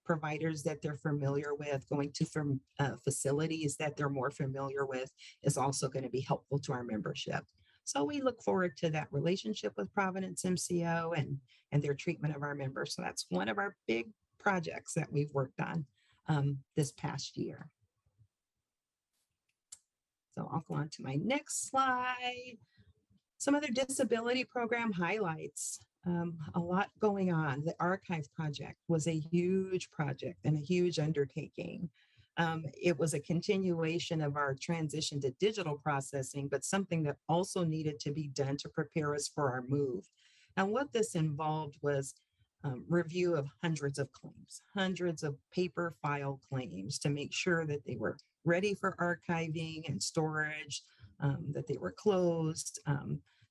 providers that they're familiar with, going to facilities that they're more familiar with, is also going to be helpful to our membership. So we look forward to that relationship with Providence MCO and their treatment of our members. So that's one of our big projects that we've worked on this past year. So I'll go on to my next slide. Some other disability program highlights. A lot going on. The archive project was a huge project and a huge undertaking. It was a continuation of our transition to digital processing, but something that also needed to be done to prepare us for our move. And what this involved was review of hundreds of claims, hundreds of paper file claims to make sure that they were ready for archiving and storage, that they were closed,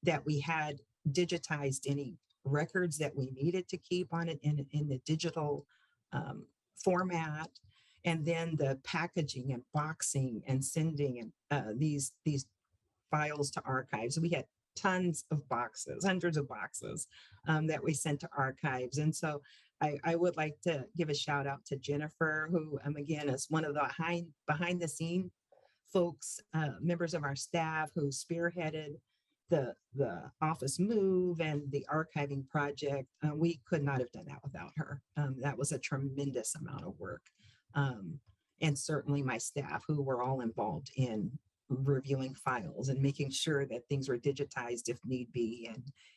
that we had digitized any records that we needed to keep on it in the digital format, and then the packaging and boxing and sending and these files to archives. We had tons of boxes, hundreds of boxes that we sent to archives. And so I would like to give a shout out to Jennifer, who again is one of the behind the scene folks, members of our staff who spearheaded the office move and the archiving project. We could not have done that without her. That was a tremendous amount of work. And certainly my staff, who were all involved in reviewing files and making sure that things were digitized if need be,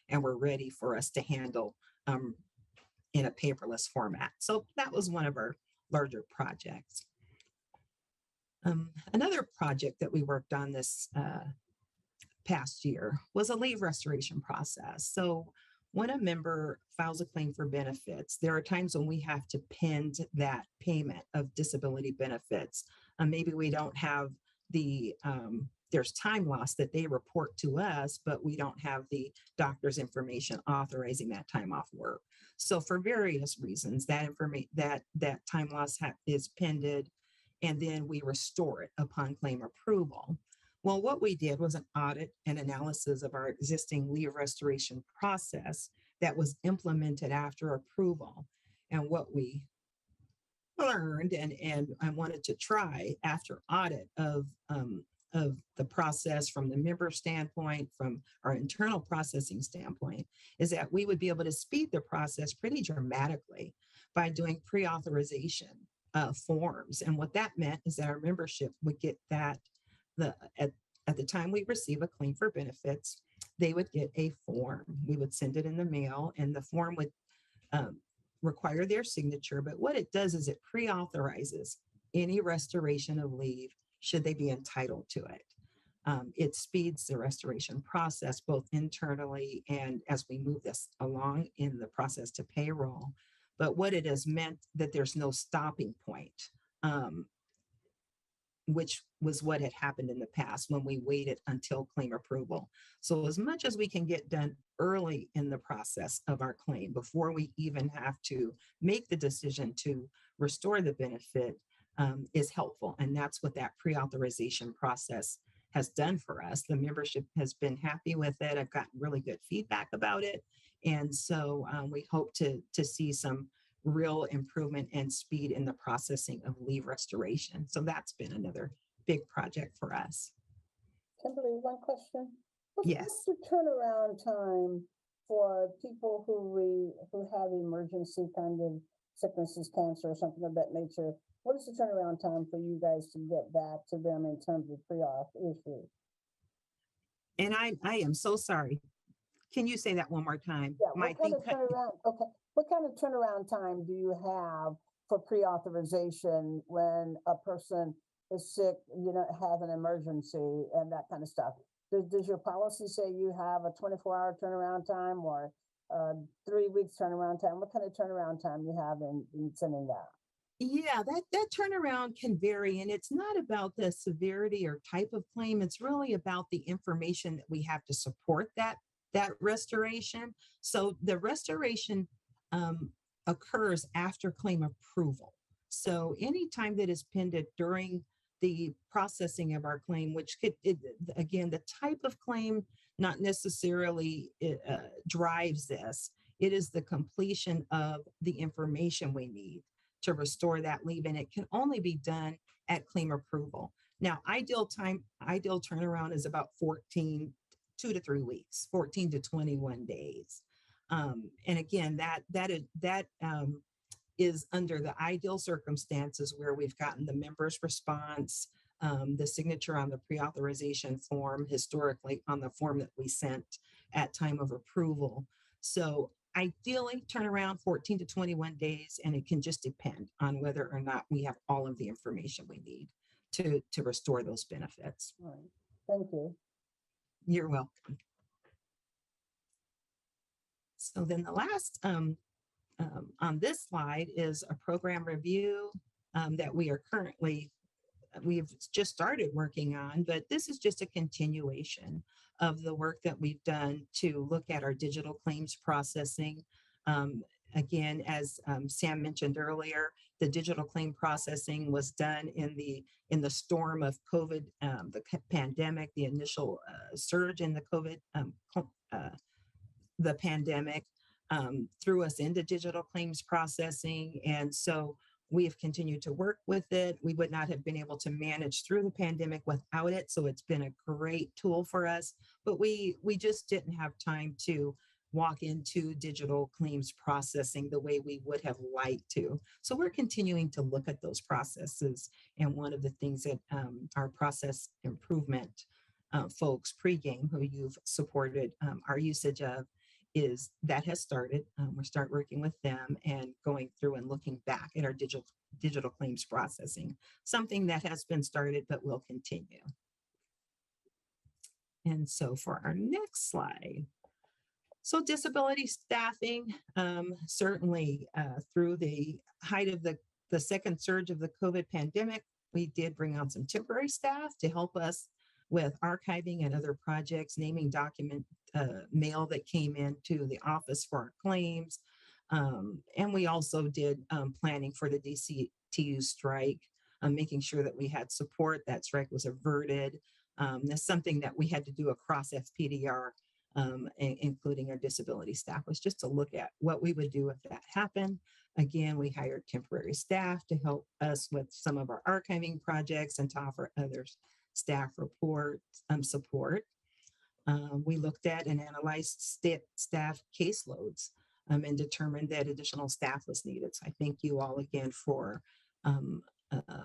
and were ready for us to handle in a paperless format. So that was one of our larger projects. Another project that we worked on this past year was a leave restoration process. So when a member files a claim for benefits, there are times when we have to pend that payment of disability benefits. Maybe we don't have there's time loss that they report to us, but we don't have the doctor's information authorizing that time off work. So for various reasons, that time loss is pended, and then we restore it upon claim approval. Well, what we did was an audit and analysis of our existing leave restoration process that was implemented after approval. And what we learned and I wanted to try after audit of the process from the member standpoint, from our internal processing standpoint, is that we would be able to speed the process pretty dramatically by doing pre-authorization forms. And what that meant is that our membership would get that at the time we receive a claim for benefits, they would get a form. We would send it in the mail, and the form would require their signature. But what it does is it pre-authorizes any restoration of leave should they be entitled to it. It speeds the restoration process both internally and as we move this along in the process to payroll. But what it has meant that there's no stopping point, which was what had happened in the past when we waited until claim approval. So as much as we can get done early in the process of our claim before we even have to make the decision to restore the benefit is helpful. And that's what that pre-authorization process has done for us. The membership has been happy with it. I've gotten really good feedback about it. And so we hope to see some real improvement and speed in the processing of leave restoration. So that's been another big project for us. Kimberly, one question. Yes. What's the turnaround time for people who have emergency kind of sicknesses, cancer, or something of that nature? What is the turnaround time for you guys to get back to them in terms of pre-auth issues? And I am so sorry. Can you say that one more time? Yeah, what kind of turnaround? Okay, what kind of turnaround time do you have for pre-authorization when a person is sick, has an emergency and that kind of stuff? Does your policy say you have a 24-hour turnaround time or 3 weeks turnaround time? What kind of turnaround time you have in sending that? Yeah, that turnaround can vary, and it's not about the severity or type of claim. It's really about the information that we have to support that restoration. So the restoration occurs after claim approval. So anytime that is pended during the processing of our claim, which could, again, the type of claim not necessarily drives this. It is the completion of the information we need to restore that leave, and it can only be done at claim approval. Now, ideal turnaround is about 2 to 3 weeks, 14 to 21 days. And again, that is under the ideal circumstances where we've gotten the member's response, the signature on the pre-authorization form, historically on the form that we sent at time of approval. So ideally turnaround 14 to 21 days, and it can just depend on whether or not we have all of the information we need to restore those benefits. All right. Thank you. You're welcome. So then the last on this slide is a program review that we are currently we've just started working on, but this is just a continuation of the work that we've done to look at our digital claims processing. Um, Again, as Sam mentioned earlier, the digital claim processing was done in the storm of COVID, pandemic, the initial surge in the COVID, the pandemic threw us into digital claims processing. And so we have continued to work with it. We would not have been able to manage through the pandemic without it. So it's been a great tool for us, but we just didn't have time to walk into digital claims processing the way we would have liked to. So we're continuing to look at those processes. And one of the things that our process improvement folks pregame, who you've supported our usage of, is that has started. We're start working with them and going through and looking back at our digital claims processing, something that has been started but will continue. And so for our next slide, so disability staffing, certainly through the height of the second surge of the COVID pandemic, we did bring on some temporary staff to help us with archiving and other projects, naming document mail that came into the office for our claims. And we also did planning for the DCTU strike, making sure that we had support. That strike was averted. That's something that we had to do across FPDR, including our disability staff, was just to look at what we would do if that happened. Again, we hired temporary staff to help us with some of our archiving projects and to offer others staff support. We looked at and analyzed staff caseloads and determined that additional staff was needed. So I thank you all again for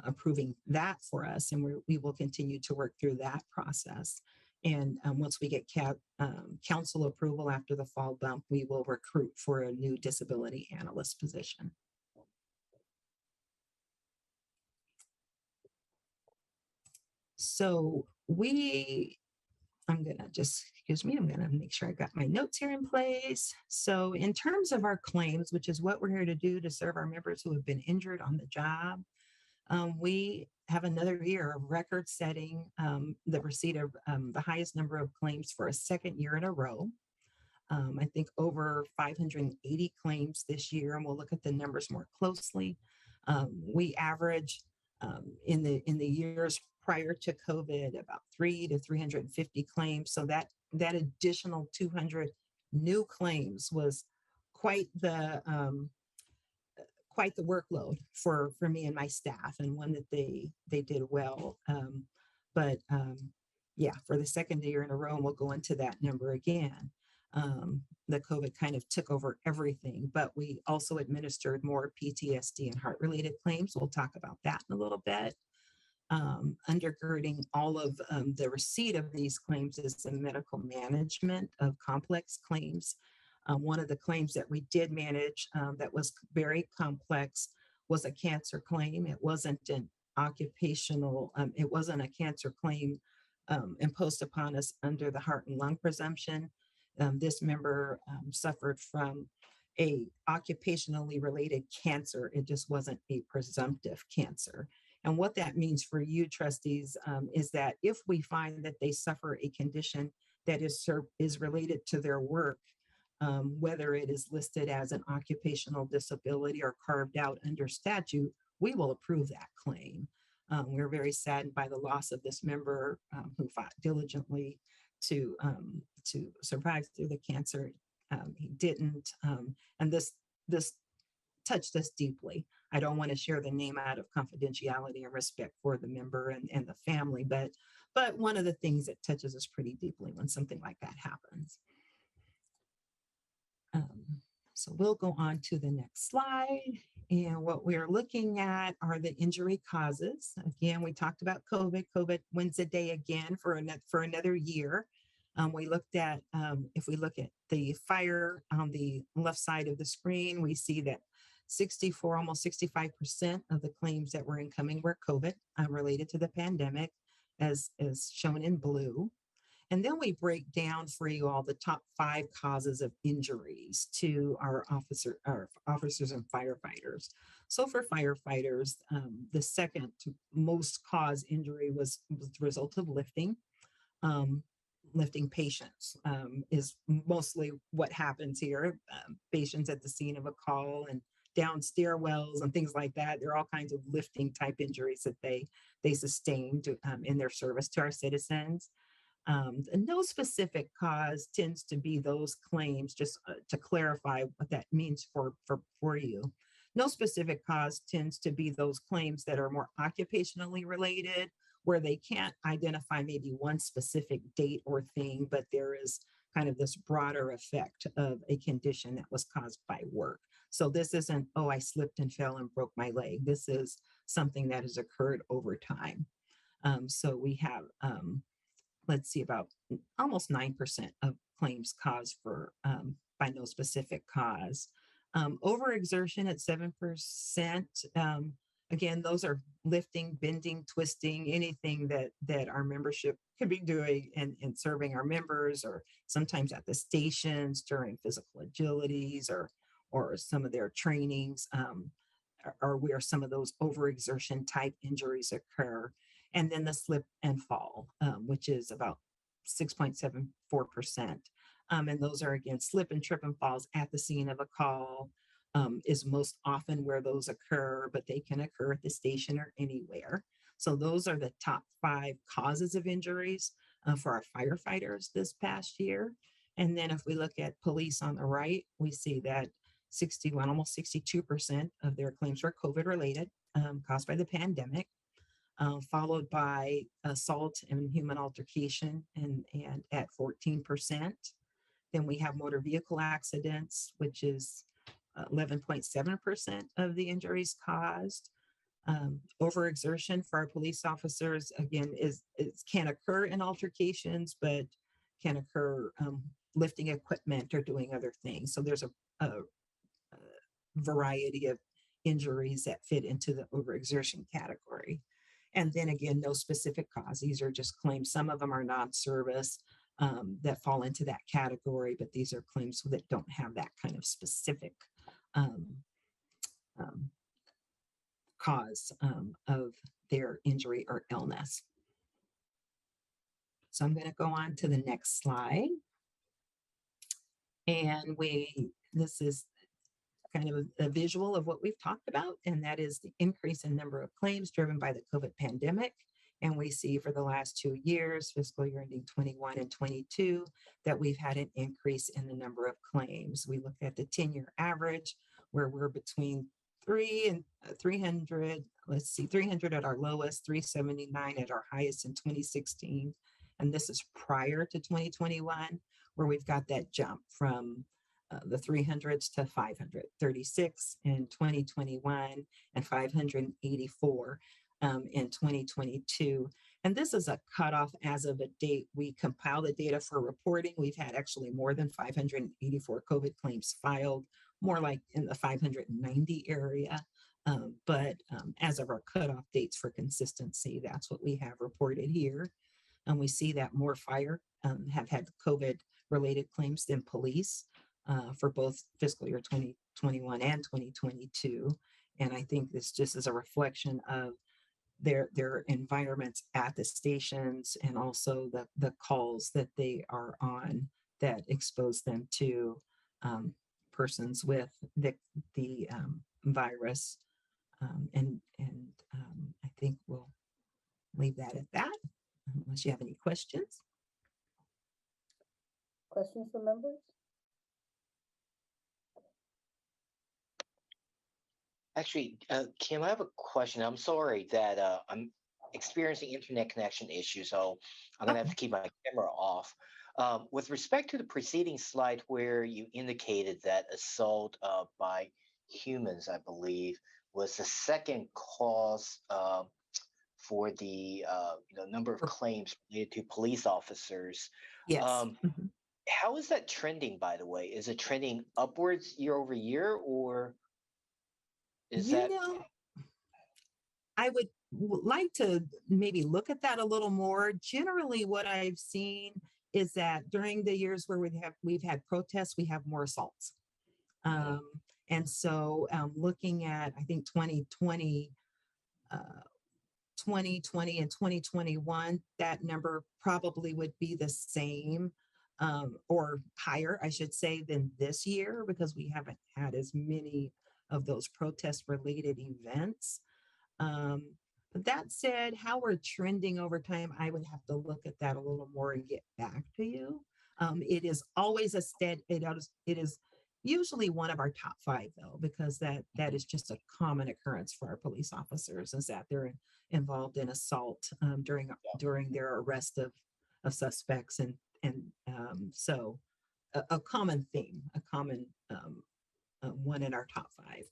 approving that for us, and we will continue to work through that process. And once we get council approval after the fall bump, we will recruit for a new disability analyst position. So I'm gonna make sure I got my notes here in place. So in terms of our claims, which is what we're here to do to serve our members who have been injured on the job, we have another year of record setting the receipt of the highest number of claims for a second year in a row. I think over 580 claims this year, and we'll look at the numbers more closely. We average in the years prior to COVID about 300 to 350 claims. So that additional 200 new claims was quite the workload for me and my staff, and one that they did well. Yeah, for the second year in a row, and we'll go into that number again. The COVID kind of took over everything, but we also administered more PTSD and heart-related claims. We'll talk about that in a little bit. Undergirding all of the receipt of these claims is the medical management of complex claims. One of the claims that we did manage that was very complex was a cancer claim. It wasn't an occupational, it wasn't a cancer claim imposed upon us under the heart and lung presumption. This member suffered from a occupationally related cancer. It just wasn't a presumptive cancer. And what that means for you trustees is that if we find that they suffer a condition that is related to their work, whether it is listed as an occupational disability or carved out under statute, we will approve that claim. We're very saddened by the loss of this member who fought diligently to survive through the cancer. He didn't, and this touched us deeply. I don't want to share the name out of confidentiality and respect for the member and the family, but one of the things that touches us pretty deeply when something like that happens. So we'll go on to the next slide. And what we're looking at are the injury causes. Again, we talked about COVID. COVID wins the day again for another year. We looked at, if we look at the fire on the left side of the screen, we see that 64, almost 65% of the claims that were incoming were COVID related to the pandemic, as shown in blue. And then we break down for you all the top 5 causes of injuries to our officers and firefighters. So for firefighters, the second most cause injury was the result of lifting. Um, Lifting patients is mostly what happens here. Patients at the scene of a call and down stairwells and things like that. There are all kinds of lifting type injuries that they sustained in their service to our citizens. And no specific cause tends to be those claims, just to clarify what that means for you. No specific cause tends to be those claims that are more occupationally related, where they can't identify maybe one specific date or thing, but there is kind of this broader effect of a condition that was caused by work. So this isn't, oh, I slipped and fell and broke my leg. This is something that has occurred over time. So we have let's see, about almost 9% of claims caused for by no specific cause. Overexertion at 7%. Again, those are lifting, bending, twisting, anything that our membership could be doing and serving our members, or sometimes at the stations during physical agilities or some of their trainings, or where some of those overexertion type injuries occur. And then the slip and fall, which is about 6.74%. And those are, again, slip and trip and falls at the scene of a call is most often where those occur, but they can occur at the station or anywhere. So those are the top 5 causes of injuries for our firefighters this past year. And then if we look at police on the right, we see that 61, almost 62% of their claims were COVID related, caused by the pandemic. Followed by assault and human altercation and at 14%. Then we have motor vehicle accidents, which is 11.7% of the injuries caused. Overexertion for our police officers, again, can occur in altercations, but can occur lifting equipment or doing other things. So there's a variety of injuries that fit into the overexertion category. And then again, no specific cause. These are just claims. Some of them are non-service that fall into that category, but these are claims that don't have that kind of specific cause of their injury or illness. So I'm going to go on to the next slide. And this is kind of a visual of what we've talked about, and that is the increase in number of claims driven by the COVID pandemic. And we see for the last 2 years, fiscal year ending 21 and 22, that we've had an increase in the number of claims. We looked at the 10-year average, where we're between 300, 300 at our lowest, 379 at our highest in 2016. And this is prior to 2021, where we've got that jump from the 300s to 536 in 2021 and 584 in 2022. And this is a cutoff as of a date. We compile the data for reporting. We've had actually more than 584 COVID claims filed, more like in the 590 area. But as of our cutoff dates for consistency, that's what we have reported here. And we see that more fire have had COVID related claims than police. For both fiscal year 2021 and 2022. And I think this just is a reflection of their environments at the stations and also the calls that they are on that expose them to persons with the virus. And I think we'll leave that at that, unless you have any questions. Questions from members? Actually, Kim, I have a question. I'm sorry that I'm experiencing internet connection issues, so I'm going to have to keep my camera off. With respect to the preceding slide where you indicated that assault by humans, I believe, was the second cause for the number of claims related to police officers. Yes. How is that trending, by the way? Is it trending upwards year over year, or is that? I would like to maybe look at that a little more. Generally, what I've seen is that during the years where we've had protests, we have more assaults. And so looking at, I think 2020, 2020 and 2021, that number probably would be the same or higher, I should say, than this year because we haven't had as many of those protest related events. But that said, how we're trending over time, I would have to look at that a little more and get back to you. It is always it is usually one of our top 5 though, because that is just a common occurrence for our police officers is that they're involved in assault during their arrest of suspects and so a common theme, a common one in our top 5.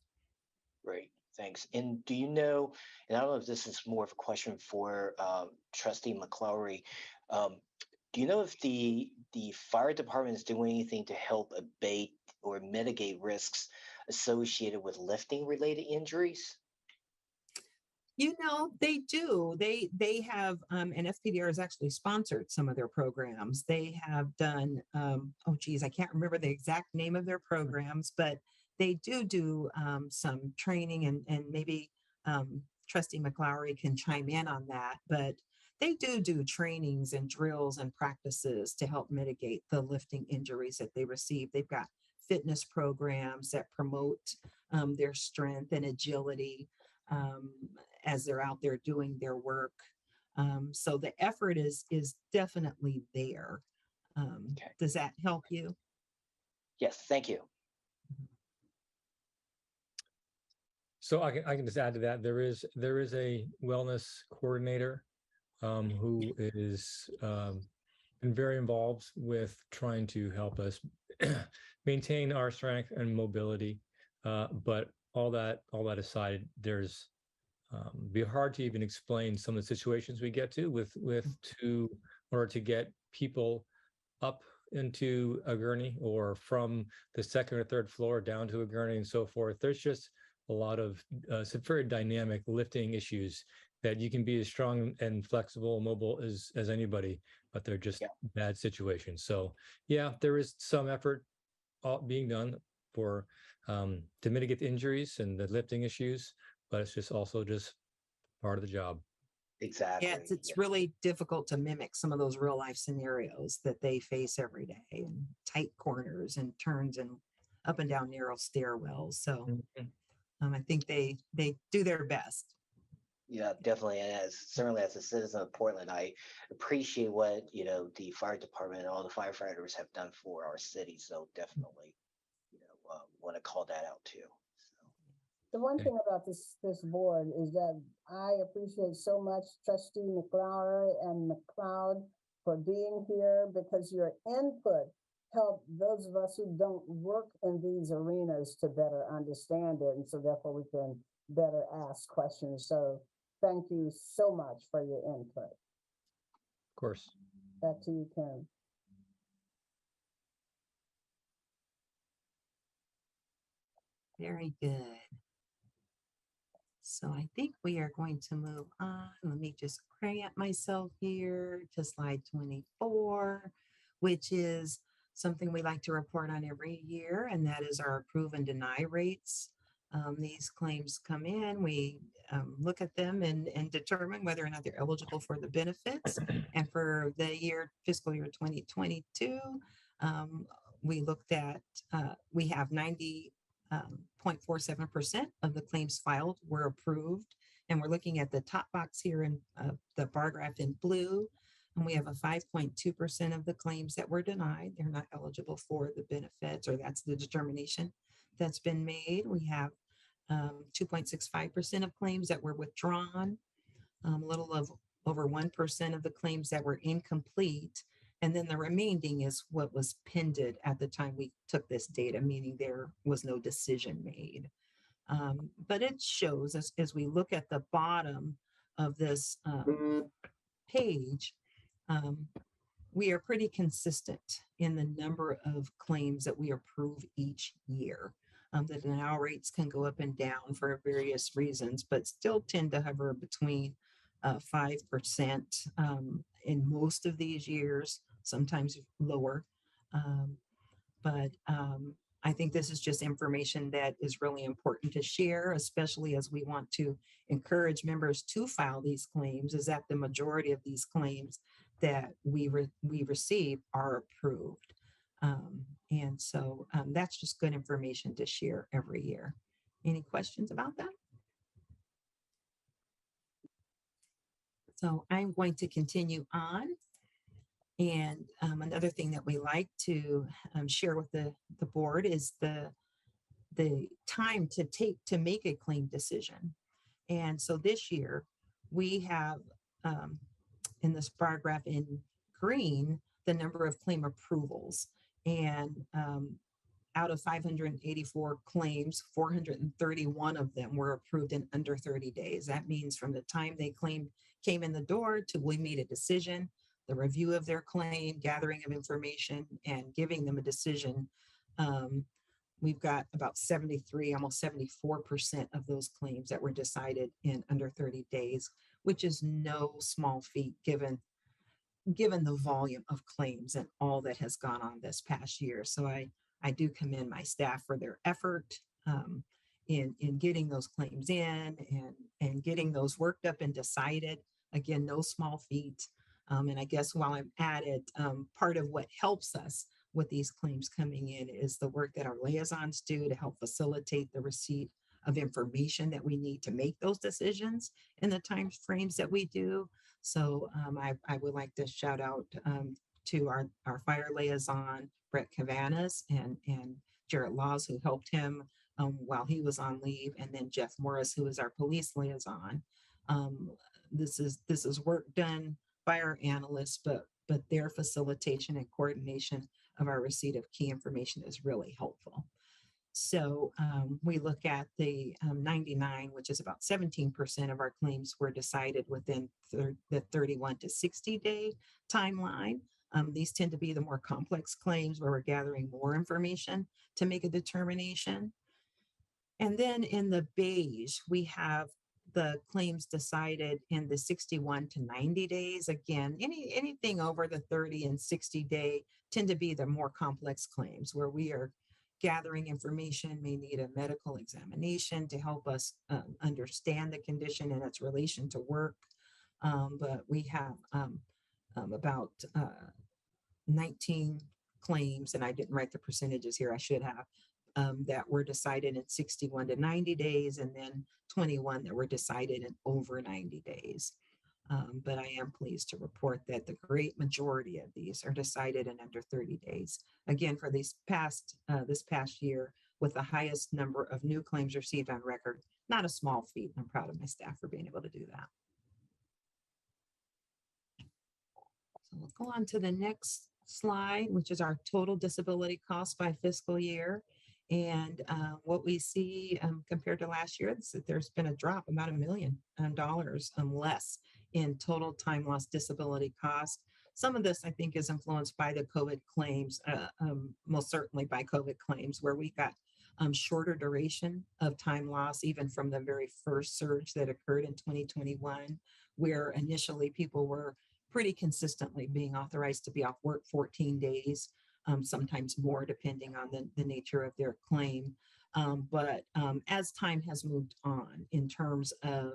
Great, thanks. And do you know, and I don't know if this is more of a question for Trustee McClowry, do you know if the fire department is doing anything to help abate or mitigate risks associated with lifting related injuries? You know, they do. They have, and FPDR has actually sponsored some of their programs. They have done, oh geez, I can't remember the exact name of their programs, but they do some training and maybe Trustee McClowry can chime in on that. But they do trainings and drills and practices to help mitigate the lifting injuries that they receive. They've got fitness programs that promote their strength and agility as they're out there doing their work. So the effort is definitely there. Okay. Does that help you? Yes, thank you. So I can just add to that. There is a wellness coordinator who is been very involved with trying to help us maintain our strength and mobility. But all that aside, there's be hard to even explain some of the situations we get to in order to get people up into a gurney or from the second or third floor down to a gurney and so forth. There's just a lot of some very dynamic lifting issues that you can be as strong and flexible and mobile as anybody, but they're just bad situations. So yeah, there is some effort being done for to mitigate the injuries and the lifting issues, but it's just also just part of the job. Exactly. Yeah, it's really difficult to mimic some of those real life scenarios that they face every day and tight corners and turns and up and down narrow stairwells. So I think they do their best. Yeah, definitely. And certainly as a citizen of Portland, I appreciate what, the fire department and all the firefighters have done for our city. So definitely, want to call that out too. The one thing about this board is that I appreciate so much Trustee McClowry and McLeod for being here because your input help those of us who don't work in these arenas to better understand it. And so therefore we can better ask questions. So thank you so much for your input. Of course. Back to you, Kim. Very good. So I think we are going to move on. Let me just cramp myself here to slide 24, which is something we like to report on every year, and that is our approve and deny rates. These claims come in, we look at them and determine whether or not they're eligible for the benefits. And for the fiscal year 2022, we looked at, we have 0.47% of the claims filed were approved. And we're looking at the top box here in the bar graph in blue. And we have a 5.2% of the claims that were denied. They're not eligible for the benefits, or that's the determination that's been made. We have 2.65% of claims that were withdrawn, a little of over 1% of the claims that were incomplete. And then the remaining is what was pended at the time we took this data, meaning there was no decision made. But it shows as we look at the bottom of this page, we are pretty consistent in the number of claims that we approve each year. The denial rates can go up and down for various reasons, but still tend to hover between 5% in most of these years, sometimes lower. But I think this is just information that is really important to share, especially as we want to encourage members to file these claims, is that the majority of these claims that we receive are approved. And so that's just good information to share every year. Any questions about that? So I'm going to continue on. And another thing that we like to share with the board is the time to take to make a claim decision. And so this year we have in this bar graph in green the number of claim approvals. And out of 584 claims, 431 of them were approved in under 30 days. That means from the time they came in the door to we made a decision, the review of their claim, gathering of information, and giving them a decision. We've got about 73, almost 74% of those claims that were decided in under 30 days, which is no small feat given the volume of claims and all that has gone on this past year. So I do commend my staff for their effort in getting those claims in and getting those worked up and decided. Again, no small feat. And I guess while I'm at it, part of what helps us with these claims coming in is the work that our liaisons do to help facilitate the receipt of information that we need to make those decisions in the time frames that we do. So I would like to shout out to our fire liaison, Brett Cavanas, and Jarrett Laws, who helped him while he was on leave, and then Jeff Morris, who is our police liaison. This is work done by our analysts, but their facilitation and coordination of our receipt of key information is really helpful. So we look at the 99, which is about 17% of our claims were decided within the 31 to 60 day timeline. These tend to be the more complex claims where we're gathering more information to make a determination. And then in the beige, we have the claims decided in the 61 to 90 days. Again, anything over the 30 and 60 day tend to be the more complex claims where we are gathering information, may need a medical examination to help us understand the condition and its relation to work. But we have about 19 claims, and I didn't write the percentages here, I should have, that were decided in 61 to 90 days, and then 21 that were decided in over 90 days. But I am pleased to report that the great majority of these are decided in under 30 days. Again, for this past year, with the highest number of new claims received on record, not a small feat. I'm proud of my staff for being able to do that. So we'll go on to the next slide, which is our total disability cost by fiscal year. And what we see compared to last year is that there's been a drop, about $1 million less in total time loss disability cost. Some of this, I think, is influenced by the COVID claims, most certainly by COVID claims, where we got shorter duration of time loss, even from the very first surge that occurred in 2021, where initially people were pretty consistently being authorized to be off work 14 days, sometimes more depending on the nature of their claim. But as time has moved on in terms of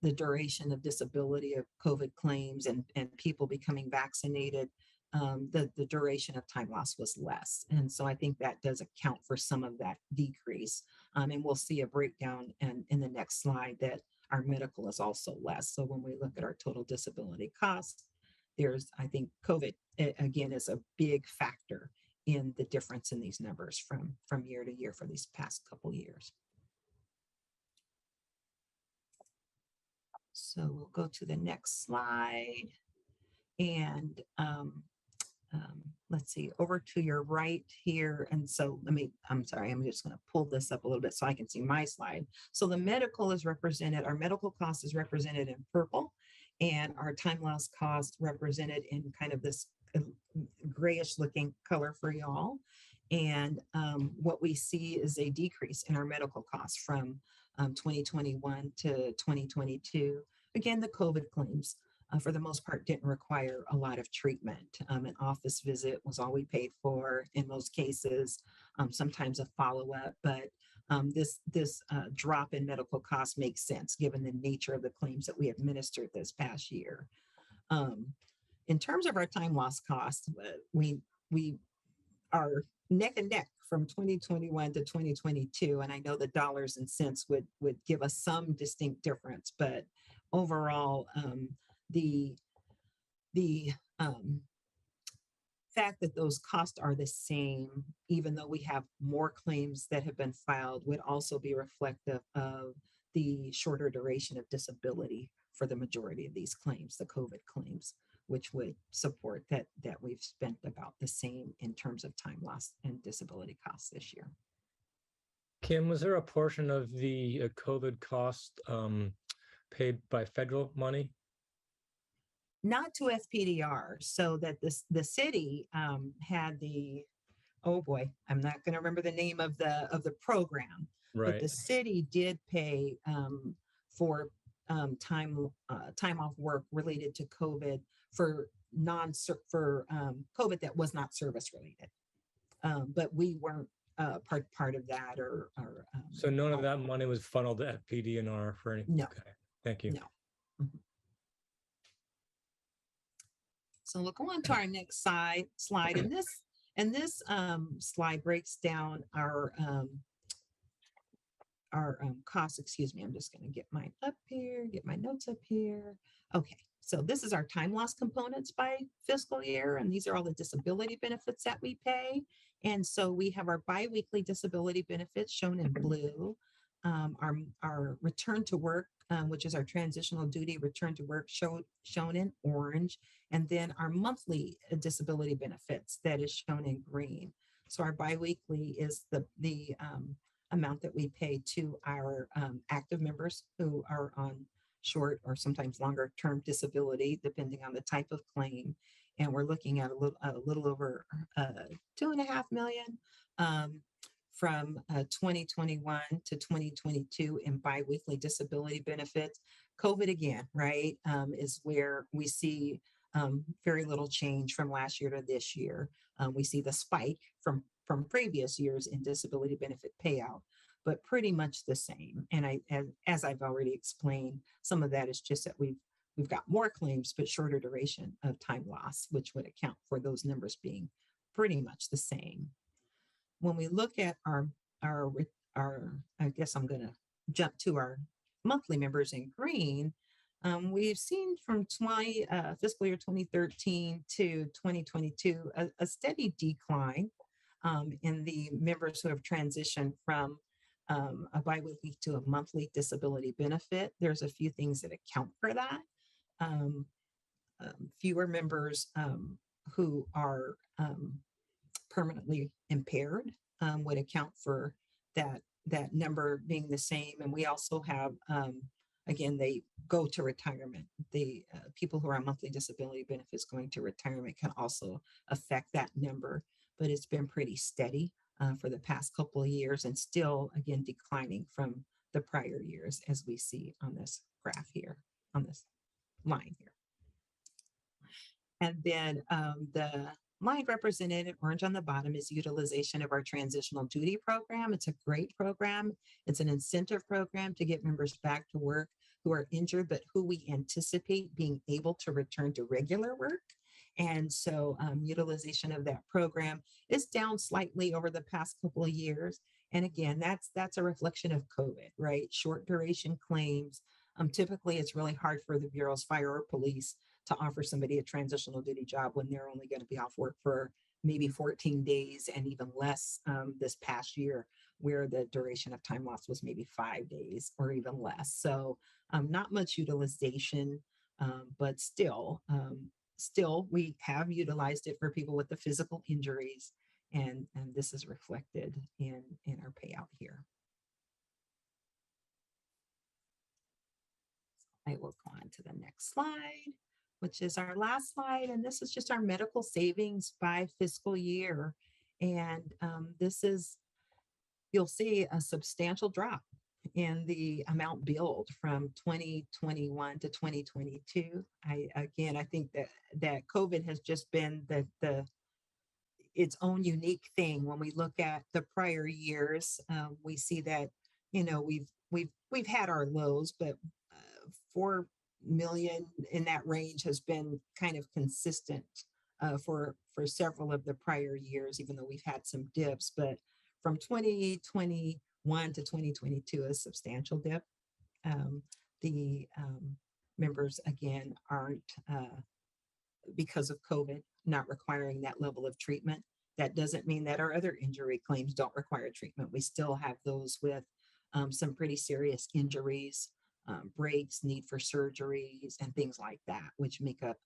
the duration of disability of COVID claims and people becoming vaccinated, the duration of time loss was less. And so I think that does account for some of that decrease. And we'll see a breakdown in the next slide that our medical is also less. So when we look at our total disability costs, I think COVID, again, is a big factor in the difference in these numbers from year to year for these past couple years. So we'll go to the next slide. And let's see, over to your right here. And so I'm sorry, I'm just going to pull this up a little bit so I can see my slide. So the medical is represented, our medical cost is represented in purple, and our time loss cost represented in kind of this grayish looking color for y'all. And what we see is a decrease in our medical costs from 2021 to 2022. Again, the COVID claims for the most part, didn't require a lot of treatment. An office visit was all we paid for in most cases, sometimes a follow-up, but this drop in medical costs makes sense given the nature of the claims that we administered this past year. In terms of our time loss costs, we are neck and neck from 2021 to 2022, and I know the dollars and cents would give us some distinct difference, but overall, the fact that those costs are the same, even though we have more claims that have been filed, would also be reflective of the shorter duration of disability for the majority of these claims, the COVID claims, which would support that we've spent about the same in terms of time loss and disability costs this year. Kim, was there a portion of the COVID cost paid by federal money? Not to FPDR, so that the city had the, oh boy, I'm not going to remember the name of the program, but Right. the city did pay for time off work related to COVID for COVID that was not service related, but we weren't part of that or So none of that money was funneled to FPDR for any? No. Okay, thank you. No. Mhm. So we'll go on to our next slide, and this slide breaks down our costs. Excuse me, I'm just going to get mine up here, get my notes up here. Okay, so this is our time loss components by fiscal year, and these are all the disability benefits that we pay. And so we have our biweekly disability benefits shown in blue, our return to work, which is our transitional duty return to work shown in orange, and then our monthly disability benefits that is shown in green. So our biweekly is the amount that we pay to our active members who are on short or sometimes longer term disability, depending on the type of claim. And we're looking at a little over 2.5 million from 2021 to 2022 in biweekly disability benefits. COVID again, right, is where we see very little change from last year to this year. We see the spike from previous years in disability benefit payout, but pretty much the same. And as I've already explained, some of that is just that we've got more claims, but shorter duration of time loss, which would account for those numbers being pretty much the same. When we look at our I guess I'm going to jump to our monthly members in green. We've seen from fiscal year 2013 to 2022 a steady decline in the members who have transitioned from a biweekly to a monthly disability benefit. There's a few things that account for that. Fewer members who are permanently impaired would account for that number being the same. And we also have, again, they go to retirement. The people who are on monthly disability benefits going to retirement can also affect that number, but it's been pretty steady for the past couple of years and still, again, declining from the prior years, as we see on this graph here, on this line here. And then the line represented in orange on the bottom is utilization of our transitional duty program. It's a great program. It's an incentive program to get members back to work who are injured, but who we anticipate being able to return to regular work. And so utilization of that program is down slightly over the past couple of years. And again, that's a reflection of COVID, right? Short duration claims. Typically, it's really hard for the bureaus, fire or police, to offer somebody a transitional duty job when they're only going to be off work for maybe 14 days and even less this past year, where the duration of time loss was maybe 5 days or even less. So not much utilization, but still we have utilized it for people with the physical injuries, and this is reflected in our payout here. I will go on to the next slide, which is our last slide. And this is just our medical savings by fiscal year. And this is, you'll see a substantial drop in the amount billed from 2021 to 2022. I think that COVID has just been the its own unique thing. When we look at the prior years, we see that, we've had our lows, but 4 million in that range has been kind of consistent for several of the prior years, even though we've had some dips. But from 2021 to 2022, a substantial dip. The members again aren't because of COVID not requiring that level of treatment. That doesn't mean that our other injury claims don't require treatment. We still have those with some pretty serious injuries, breaks, need for surgeries, and things like that, which make up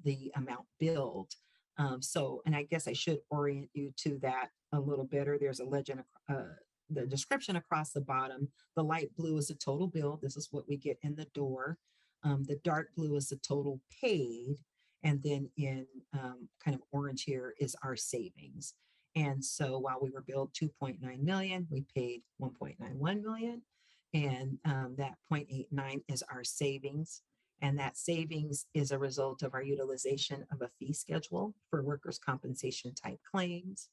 the amount billed. And I guess I should orient you to that a little better. There's a legend, the description across the bottom. The light blue is the total bill. This is what we get in the door. The dark blue is the total paid. And then in kind of orange here is our savings. And so while we were billed 2.9 million, we paid 1.91 million. And that 0.89 is our savings. And that savings is a result of our utilization of a fee schedule for workers' compensation type claims.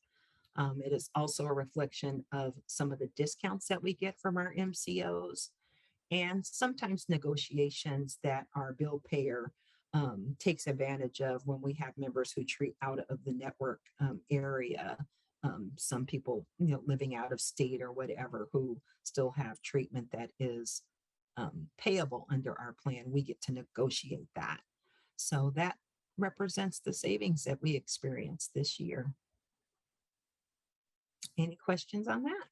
It is also a reflection of some of the discounts that we get from our MCOs, and sometimes negotiations that our bill payer takes advantage of when we have members who treat out of the network area. Some people, living out of state or whatever, who still have treatment that is payable under our plan. We get to negotiate that. So that represents the savings that we experienced this year. Any questions on that?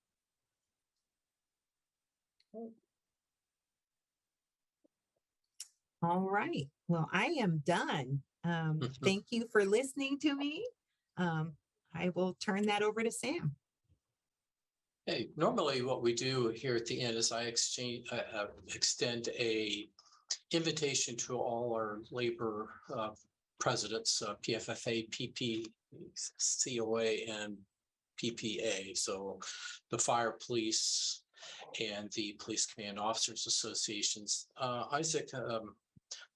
All right. Well, I am done. Thank you for listening to me. I will turn that over to Sam. Hey, normally what we do here at the end is I extend a invitation to all our labor presidents, PFFA, PP, COA, and PPA. So the fire, police, and the Police Command Officers Associations. Isaac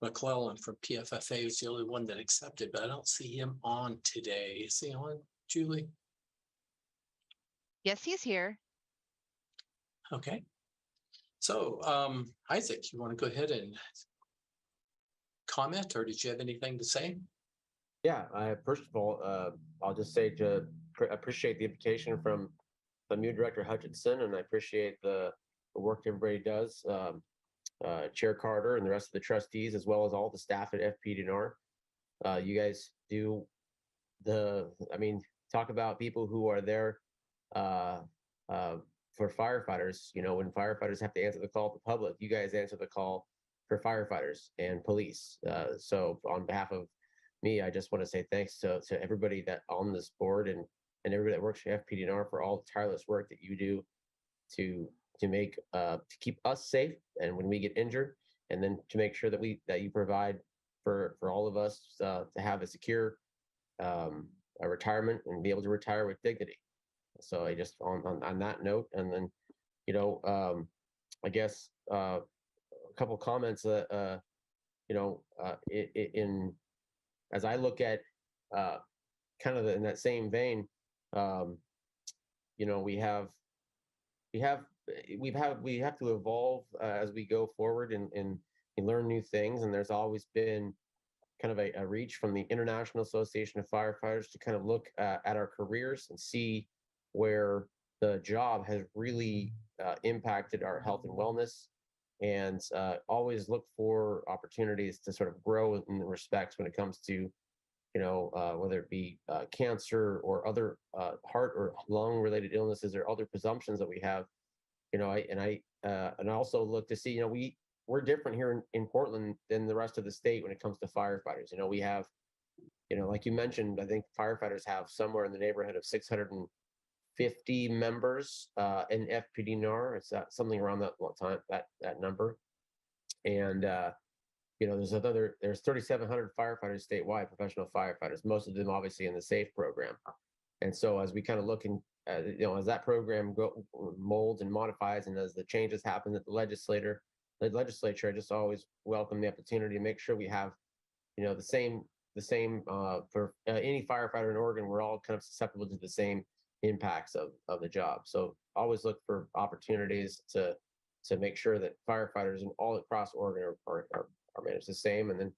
McClellan from PFFA is the only one that accepted, but I don't see him on today. Is he on, Julie? Yes, he's here. Okay. So Isaac, you want to go ahead and comment, or did you have anything to say? Yeah, first of all, I'll just say to appreciate the invitation from new Director Hutchinson, and I appreciate the work everybody does, Chair Carter and the rest of the trustees, as well as all the staff at FPDR. You guys do talk about people who are there for firefighters. When firefighters have to answer the call to the public, you guys answer the call for firefighters and police. So on behalf of me, I just want to say thanks to everybody that on this board and everybody that works for FPDR for all the tireless work that you do to make to keep us safe, and when we get injured, and then to make sure that you provide for all of us to have a secure a retirement and be able to retire with dignity. So I just on that note, and then I guess a couple comments that in as I look at kind of in that same vein, we have to evolve as we go forward and learn new things. And there's always been kind of a reach from the International Association of Firefighters to kind of look at our careers and see where the job has really impacted our health and wellness, and always look for opportunities to sort of grow in respects when it comes to whether it be cancer or other heart or lung related illnesses or other presumptions that we have. I also look to see, we're different here in Portland than the rest of the state when it comes to firefighters. We have, like you mentioned, I think firefighters have somewhere in the neighborhood of 650 members in FPDR. It's something around that number. And there's 3,700 firefighters statewide, professional firefighters, most of them obviously in the SAFE program. And so as we kind of look as that program molds and modifies, and as the changes happen at the legislature, I just always welcome the opportunity to make sure we have, the same for any firefighter in Oregon. We're all kind of susceptible to the same impacts of the job. So always look for opportunities to make sure that firefighters in all across Oregon are managed the same. And then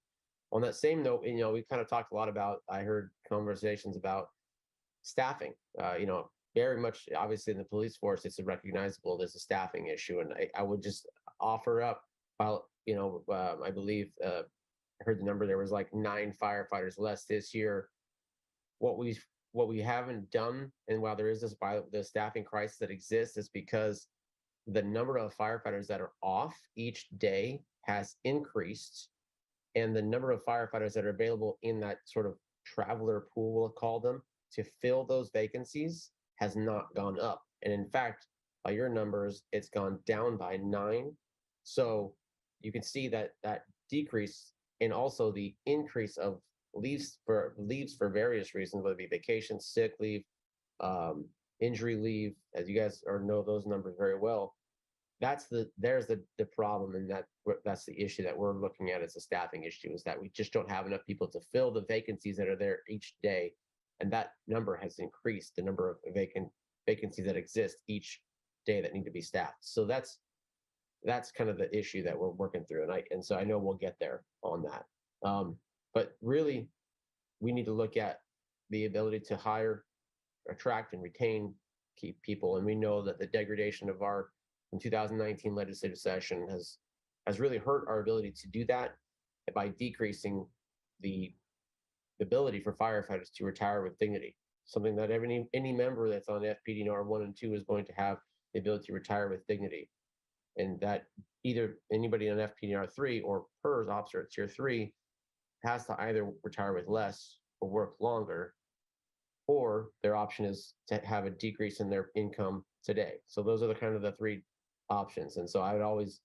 on that same note, we kind of talked a lot about, I heard conversations about staffing, very much obviously in the police force, it's recognizable there's a staffing issue. And I would just offer up, I believe, I heard the number, there was like 9 firefighters less this year. What we haven't done, and while there is the staffing crisis that exists, is because the number of firefighters that are off each day has increased, and the number of firefighters that are available in that sort of traveler pool, we'll call them, to fill those vacancies has not gone up. And in fact, by your numbers, it's gone down by 9. So you can see that decrease, and also the increase of leaves for various reasons, whether it be vacation, sick leave, injury leave, as you guys know those numbers very well. There's the problem, and that's the issue that we're looking at as a staffing issue, is that we just don't have enough people to fill the vacancies that are there each day. And that number has increased, the number of vacancies that exist each day that need to be staffed. So that's kind of the issue that we're working through. And so I know we'll get there on that. But really, we need to look at the ability to hire, attract, and retain key people. And we know that the degradation of our 2019 legislative session has really hurt our ability to do that by decreasing the ability for firefighters to retire with dignity, something that any member that's on FPDR 1 and 2 is going to have the ability to retire with dignity. And that either anybody on FPDR 3 or PERS officer at tier 3 has to either retire with less or work longer, or their option is to have a decrease in their income today. So those are the 3 options. And so I would always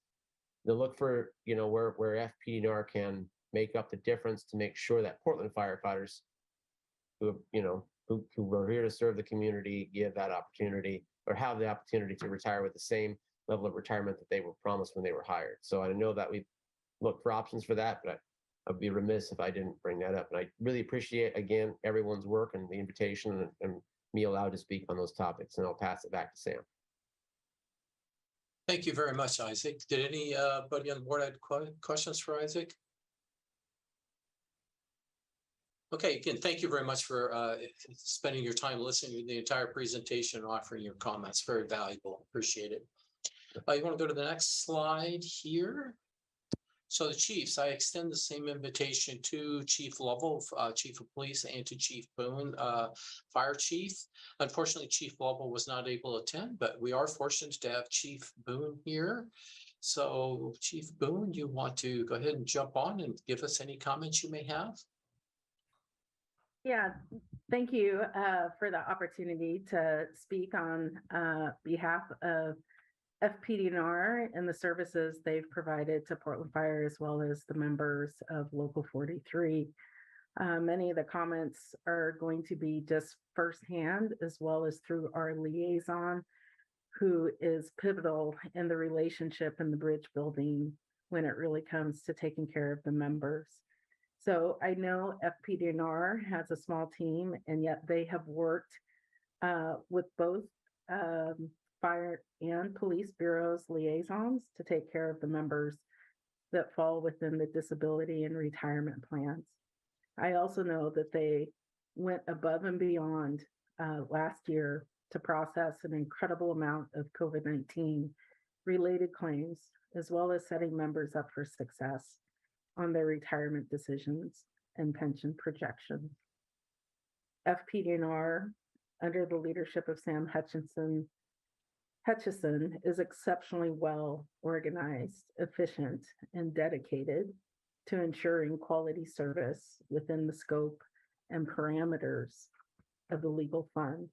look for, where FPDR can make up the difference to make sure that Portland firefighters who are here to serve the community give that opportunity, or have the opportunity to retire with the same level of retirement that they were promised when they were hired. So I know that we've looked for options for that, but I'd be remiss if I didn't bring that up. And I really appreciate, again, everyone's work and the invitation and me allowed to speak on those topics. And I'll pass it back to Sam. Thank you very much, Isaac. Did anybody on the board have questions for Isaac? Okay, again, thank you very much for spending your time listening to the entire presentation and offering your comments. Very valuable. Appreciate it. You want to go to the next slide here? So the chiefs, I extend the same invitation to Chief Lovell, Chief of Police, and to Chief Boone, Fire Chief. Unfortunately, Chief Lovell was not able to attend, but we are fortunate to have Chief Boone here. So Chief Boone, you want to go ahead and jump on and give us any comments you may have? Yeah, thank you for the opportunity to speak on behalf of FPDR and the services they've provided to Portland Fire, as well as the members of Local 43. Many of the comments are going to be just firsthand, as well as through our liaison, who is pivotal in the relationship and the bridge building when it really comes to taking care of the members. So I know FPDR has a small team, and yet they have worked with both fire and police bureaus liaisons to take care of the members that fall within the disability and retirement plans. I also know that they went above and beyond last year to process an incredible amount of COVID-19 related claims, as well as setting members up for success on their retirement decisions and pension projections. FPDR, under the leadership of Sam Hutchison, is exceptionally well organized, efficient, and dedicated to ensuring quality service within the scope and parameters of the legal fund.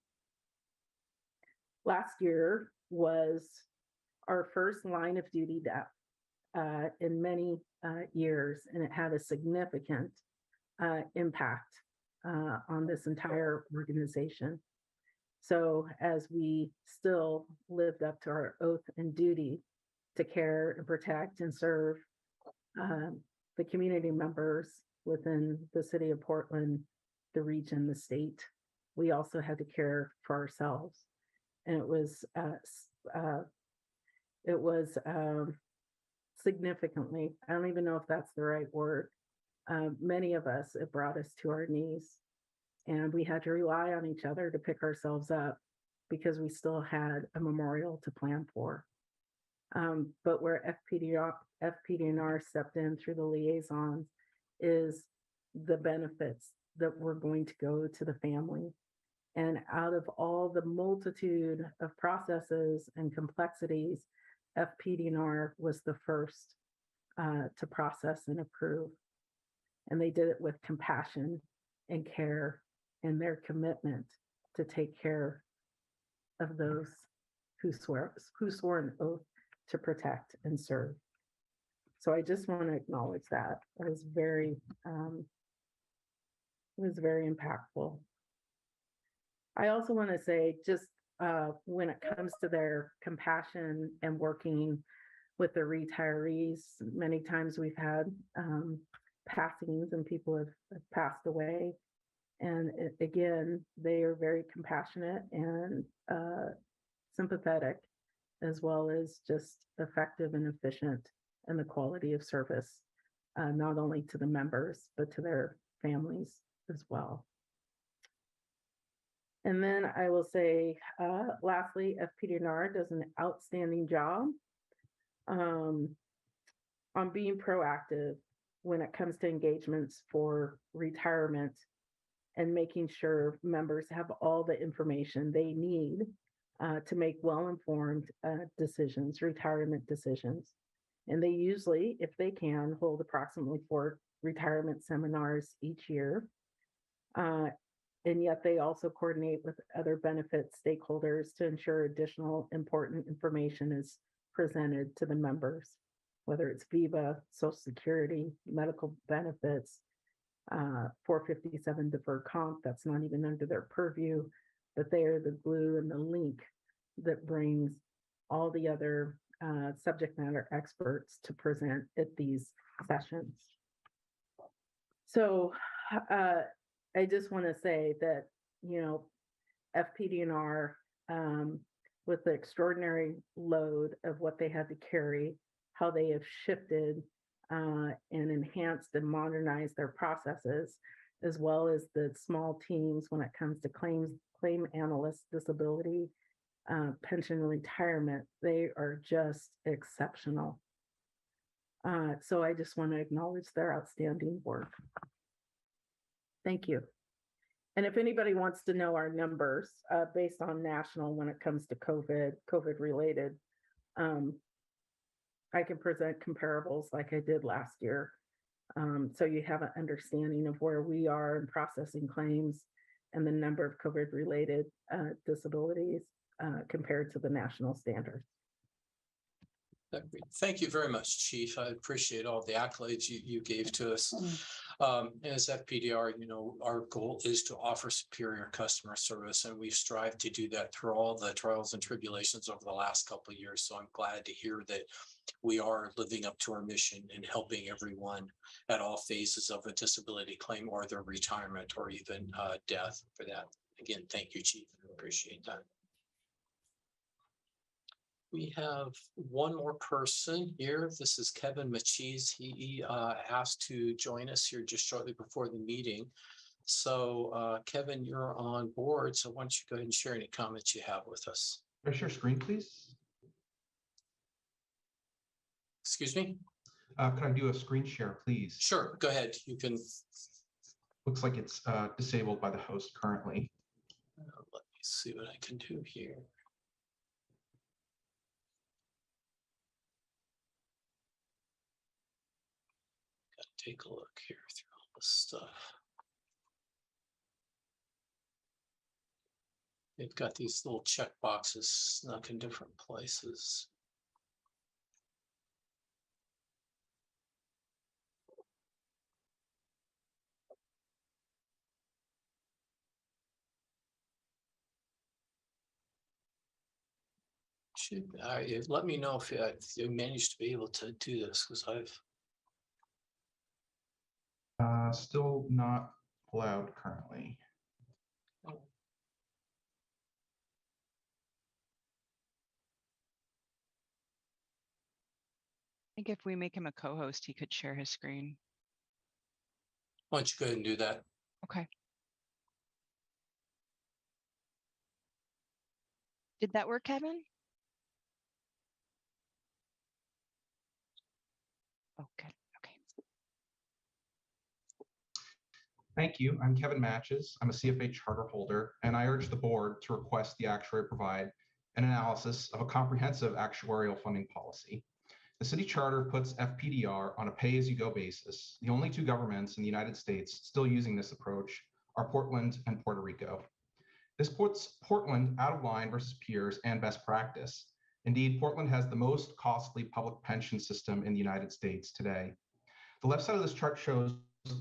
Last year was our first line of duty death in many years, and it had a significant impact on this entire organization. So as we still lived up to our oath and duty to care and protect and serve the community members within the city of Portland, the region, the state, we also had to care for ourselves. And it was significantly, I don't even know if that's the right word. Many of us, it brought us to our knees, and we had to rely on each other to pick ourselves up because we still had a memorial to plan for. But where FPDNR stepped in through the liaisons is the benefits that were going to go to the family. And out of all the multitude of processes and complexities, FPDNR was the first to process and approve. And they did it with compassion and care and their commitment to take care of those who swore an oath to protect and serve. So I just want to acknowledge that. It was very impactful. I also want to say, just when it comes to their compassion and working with the retirees, many times we've had passings and people have passed away. And again, they are very compassionate and sympathetic, as well as just effective and efficient in the quality of service, not only to the members, but to their families as well. And then I will say, lastly, FPDNR does an outstanding job on being proactive when it comes to engagements for retirement and making sure members have all the information they need to make well-informed decisions, retirement decisions. And they usually, if they can, hold approximately 4 retirement seminars each year. And yet they also coordinate with other benefit stakeholders to ensure additional important information is presented to the members, whether it's VIVA, Social Security, medical benefits, 457 deferred comp, that's not even under their purview, but they are the glue and the link that brings all the other subject matter experts to present at these sessions. So I just want to say that, you know, FPDNR, with the extraordinary load of what they had to carry, how they have shifted and enhanced and modernized their processes, as well as the small teams when it comes to claim analysts, disability, pension and retirement, they are just exceptional. So I just want to acknowledge their outstanding work. Thank you. And if anybody wants to know our numbers based on national when it comes to COVID related, I can present comparables like I did last year. So you have an understanding of where we are in processing claims and the number of COVID related disabilities compared to the national standards. Thank you very much, Chief. I appreciate all the accolades you gave to us. As FPDR, you know, our goal is to offer superior customer service, and we've strived to do that through all the trials and tribulations over the last couple of years. So I'm glad to hear that we are living up to our mission and helping everyone at all phases of a disability claim or their retirement or even death for that. Again, thank you, Chief. I appreciate that. We have one more person here. This is Kevin Machees. He asked to join us here just shortly before the meeting. So Kevin, you're on board. So why don't you go ahead and share any comments you have with us? Can I share screen, please? Excuse me? Can I do a screen share, please? Sure, go ahead. You can. Looks like it's disabled by the host currently. Let me see what I can do here. Take a look here through all this stuff. They've got these little check boxes snuck in different places. Let me know if you managed to be able to do this, because I've. Still not allowed currently. I think if we make him a co-host, he could share his screen. Why don't you go ahead and do that? Okay. Did that work, Kevin? Oh, good. Okay. Thank you. I'm Kevin Matches. I'm a CFA charter holder, and I urge the board to request the actuary provide an analysis of a comprehensive actuarial funding policy. The city charter puts FPDR on a pay-as-you-go basis. The only two governments in the United States still using this approach are Portland and Puerto Rico. This puts Portland out of line versus peers and best practice. Indeed, Portland has the most costly public pension system in the United States today. The left side of this chart shows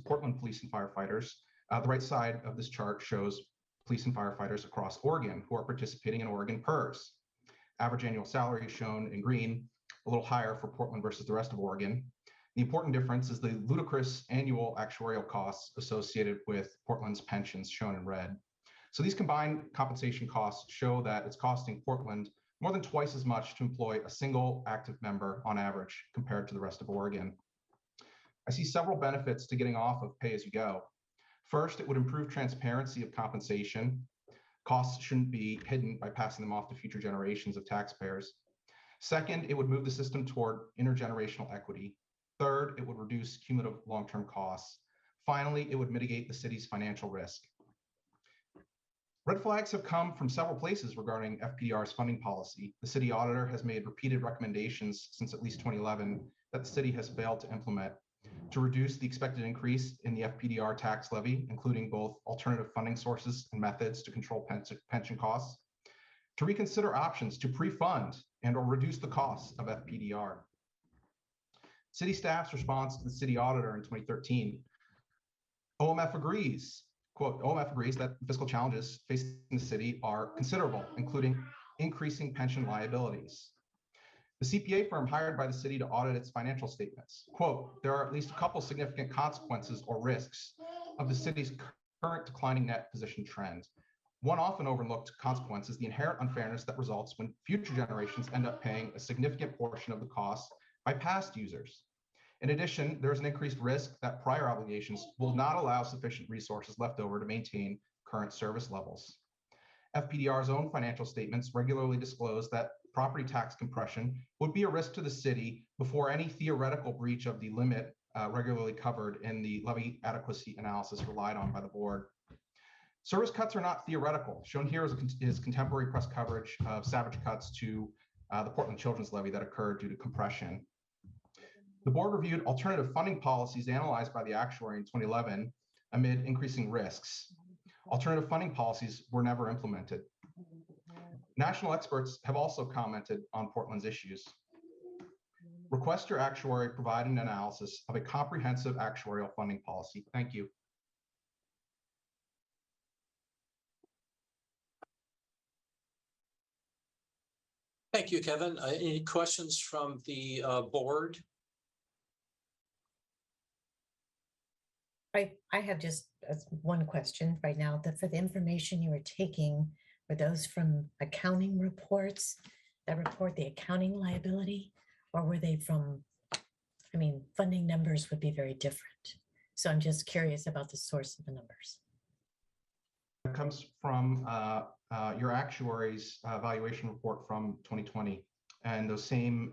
Portland police and firefighters. The right side of this chart shows police and firefighters across Oregon who are participating in Oregon PERS. Average annual salary is shown in green, a little higher for Portland versus the rest of Oregon. The important difference is the ludicrous annual actuarial costs associated with Portland's pensions, shown in red. So these combined compensation costs show that it's costing Portland more than twice as much to employ a single active member on average compared to the rest of Oregon. I see several benefits to getting off of pay-as-you-go. First, it would improve transparency of compensation. Costs shouldn't be hidden by passing them off to future generations of taxpayers. Second, it would move the system toward intergenerational equity. Third, it would reduce cumulative long-term costs. Finally, it would mitigate the city's financial risk. Red flags have come from several places regarding FPDR's funding policy. The city auditor has made repeated recommendations since at least 2011 that the city has failed to implement to reduce the expected increase in the FPDR tax levy, including both alternative funding sources and methods to control pension costs, to reconsider options to pre-fund and or reduce the costs of FPDR. City staff's response to the city auditor in 2013, OMF agrees, quote, OMF agrees that fiscal challenges facing the city are considerable, including increasing pension liabilities. The CPA firm hired by the city to audit its financial statements, quote, there are at least a couple significant consequences or risks of the city's current declining net position trend. One often overlooked consequence is the inherent unfairness that results when future generations end up paying a significant portion of the cost by past users. In addition, there is an increased risk that prior obligations will not allow sufficient resources left over to maintain current service levels. FPDR's own financial statements regularly disclose that property tax compression would be a risk to the city before any theoretical breach of the limit regularly covered in the levy adequacy analysis relied on by the board. Service cuts are not theoretical. Shown here is contemporary press coverage of savage cuts to the Portland Children's Levy that occurred due to compression. The board reviewed alternative funding policies analyzed by the actuary in 2011 amid increasing risks. Alternative funding policies were never implemented. National experts have also commented on Portland's issues. Request your actuary provide an analysis of a comprehensive actuarial funding policy. Thank you. Thank you, Kevin. Any questions from the board? I have just one question right now. That for the information you were taking, were those from accounting reports that report the accounting liability, or were they from, I mean, funding numbers would be very different. So I'm just curious about the source of the numbers. It comes from your actuary's valuation report from 2020, and those same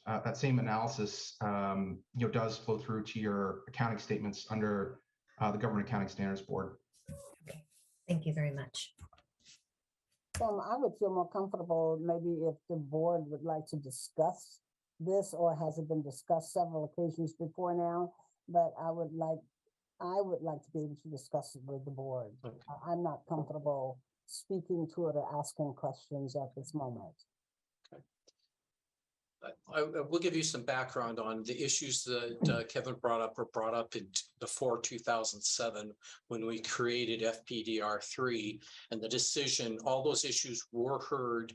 that same analysis does flow through to your accounting statements under the Government Accounting Standards Board. Okay, thank you very much. I would feel more comfortable maybe if the board would like to discuss this, or has it been discussed several occasions before now? But I would like to be able to discuss it with the board. Okay. I'm not comfortable speaking to it or asking questions at this moment. I will give you some background on the issues that Kevin brought up in before 2007 when we created FPDR 3, and the decision, all those issues were heard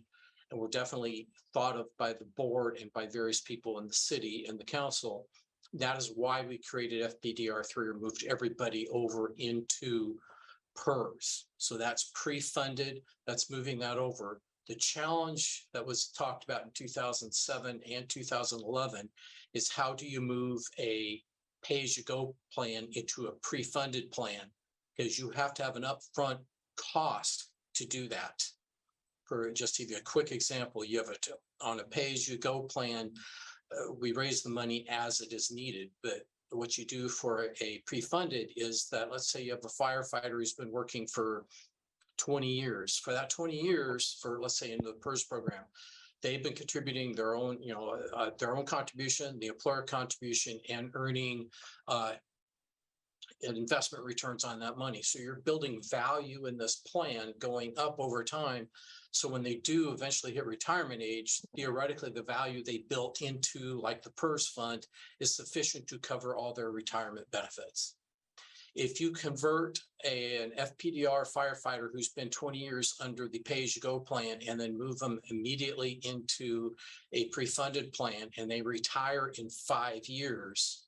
and were definitely thought of by the board and by various people in the city and the council. That is why we created FPDR3 or moved everybody over into PERS. So that's pre-funded, that's moving that over. The challenge that was talked about in 2007 and 2011 is how do you move a pay-as-you-go plan into a pre-funded plan? Because you have to have an upfront cost to do that. For just to give you a quick example, you have on a pay-as-you-go plan, we raise the money as it is needed, but what you do for a pre-funded is that, let's say you have a firefighter who's been working for 20 years. For that 20 years, for let's say in the PERS program, they've been contributing their own, their own contribution, the employer contribution, and earning investment returns on that money. So you're building value in this plan going up over time. So when they do eventually hit retirement age, theoretically, the value they built into like the PERS fund is sufficient to cover all their retirement benefits. If you convert an FPDR firefighter who's been 20 years under the pay-as-you-go plan and then move them immediately into a pre-funded plan and they retire in 5 years,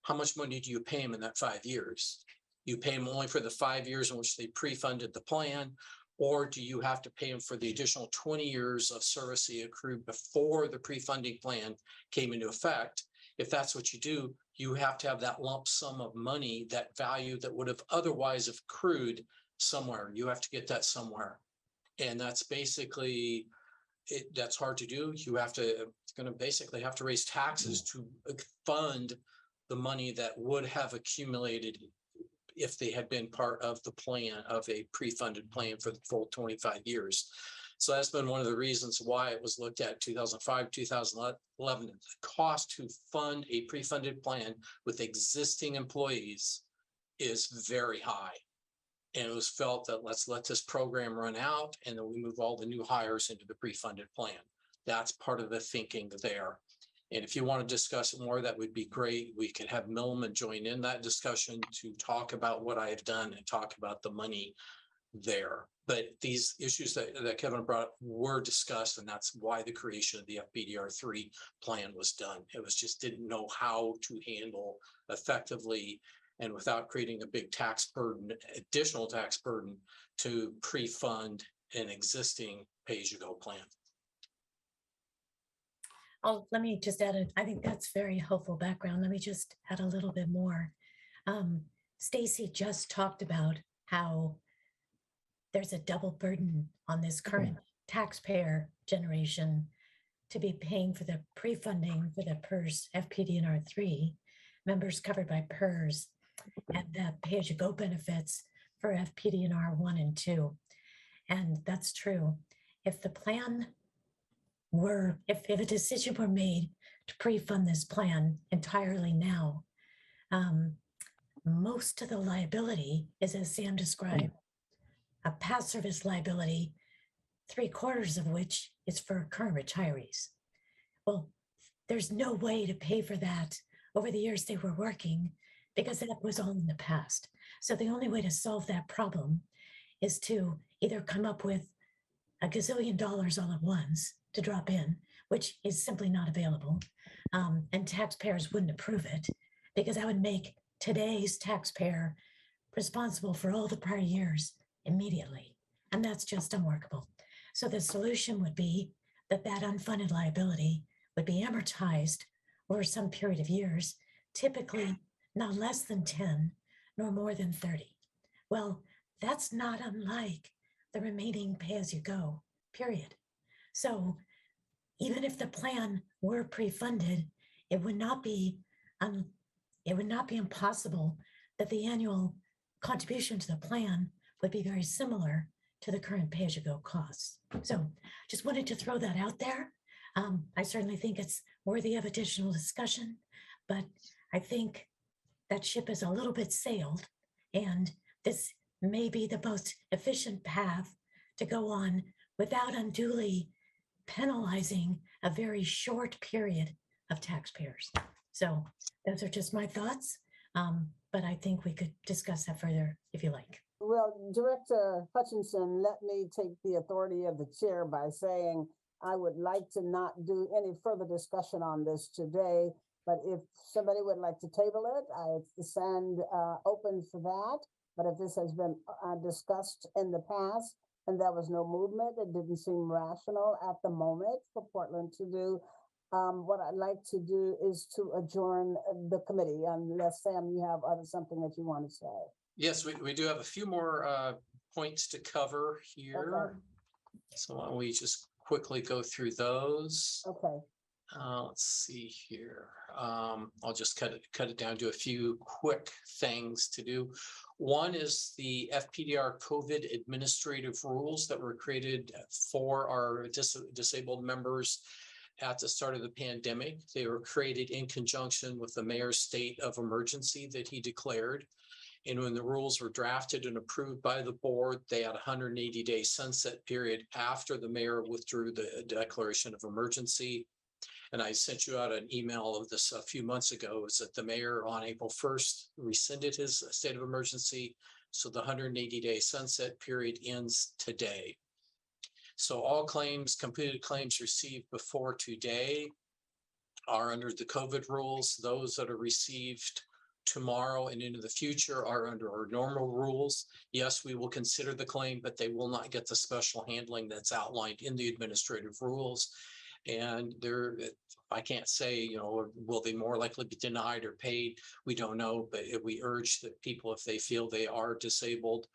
how much money do you pay them in that 5 years? You pay them only for the 5 years in which they pre-funded the plan, or do you have to pay them for the additional 20 years of service they accrued before the pre-funding plan came into effect? If that's what you do, you have to have that lump sum of money, that value that would have otherwise accrued somewhere. You have to get that somewhere. And that's basically, that's hard to do. It's going to basically have to raise taxes to fund the money that would have accumulated if they had been part of the plan of a pre-funded plan for the full 25 years. So that's been one of the reasons why it was looked at 2005, 2011. The cost to fund a pre-funded plan with existing employees is very high. And it was felt that let's let this program run out and then we move all the new hires into the pre-funded plan. That's part of the thinking there. And if you want to discuss it more, that would be great. We could have Milliman join in that discussion to talk about what I have done and talk about the money there. But these issues that Kevin brought up were discussed, and that's why the creation of the FPDR3 plan was done. It was just didn't know how to handle effectively and without creating a big tax burden, additional tax burden to pre-fund an existing pay-as-you-go plan. Oh, let me just add I think that's very helpful background. Let me just add a little bit more. Stacy just talked about how there's a double burden on this current taxpayer generation to be paying for the pre-funding for the PERS FPDR3 members covered by PERS and the pay-as-you-go benefits for FPDR 1 and 2. And that's true. If the plan were, if a decision were made to pre-fund this plan entirely now, most of the liability is, as Sam described, a past service liability, 3/4 of which is for current retirees. Well, there's no way to pay for that over the years they were working because that was all in the past. So the only way to solve that problem is to either come up with $1 gazillion all at once to drop in, which is simply not available. And taxpayers wouldn't approve it because that would make today's taxpayer responsible for all the prior years immediately. And that's just unworkable. So the solution would be that unfunded liability would be amortized over some period of years, typically not less than 10, nor more than 30. Well, that's not unlike the remaining pay-as-you-go period. So even if the plan were pre-funded, it would not be impossible that the annual contribution to the plan would be very similar to the current pay-as-you-go costs. So just wanted to throw that out there. I certainly think it's worthy of additional discussion, but I think that ship is a little bit sailed, and this may be the most efficient path to go on without unduly penalizing a very short period of taxpayers. So those are just my thoughts, but I think we could discuss that further if you like. Well, Director Hutchinson, let me take the authority of the chair by saying I would like to not do any further discussion on this today, but if somebody would like to table it, I stand open for that. But if this has been discussed in the past and there was no movement, it didn't seem rational at the moment for Portland to do. What I'd like to do is to adjourn the committee, unless Sam, you have something that you want to say. Yes, we do have a few more points to cover here. Okay. So why don't we just quickly go through those? Okay. Let's see here. I'll just cut it down to a few quick things to do. One is the FPDR COVID administrative rules that were created for our disabled members at the start of the pandemic. They were created in conjunction with the mayor's state of emergency that he declared. And when the rules were drafted and approved by the board, they had a 180-day sunset period after the mayor withdrew the declaration of emergency. And I sent you out an email of this a few months ago, is that the mayor on April 1st rescinded his state of emergency. So the 180-day sunset period ends today. So all claims, completed claims received before today are under the COVID rules. Those that are received tomorrow and into the future are under our normal rules. Yes, we will consider the claim, but they will not get the special handling that's outlined in the administrative rules. And I can't say, will they more likely be denied or paid? We don't know, but we urge that people, if they feel they are disabled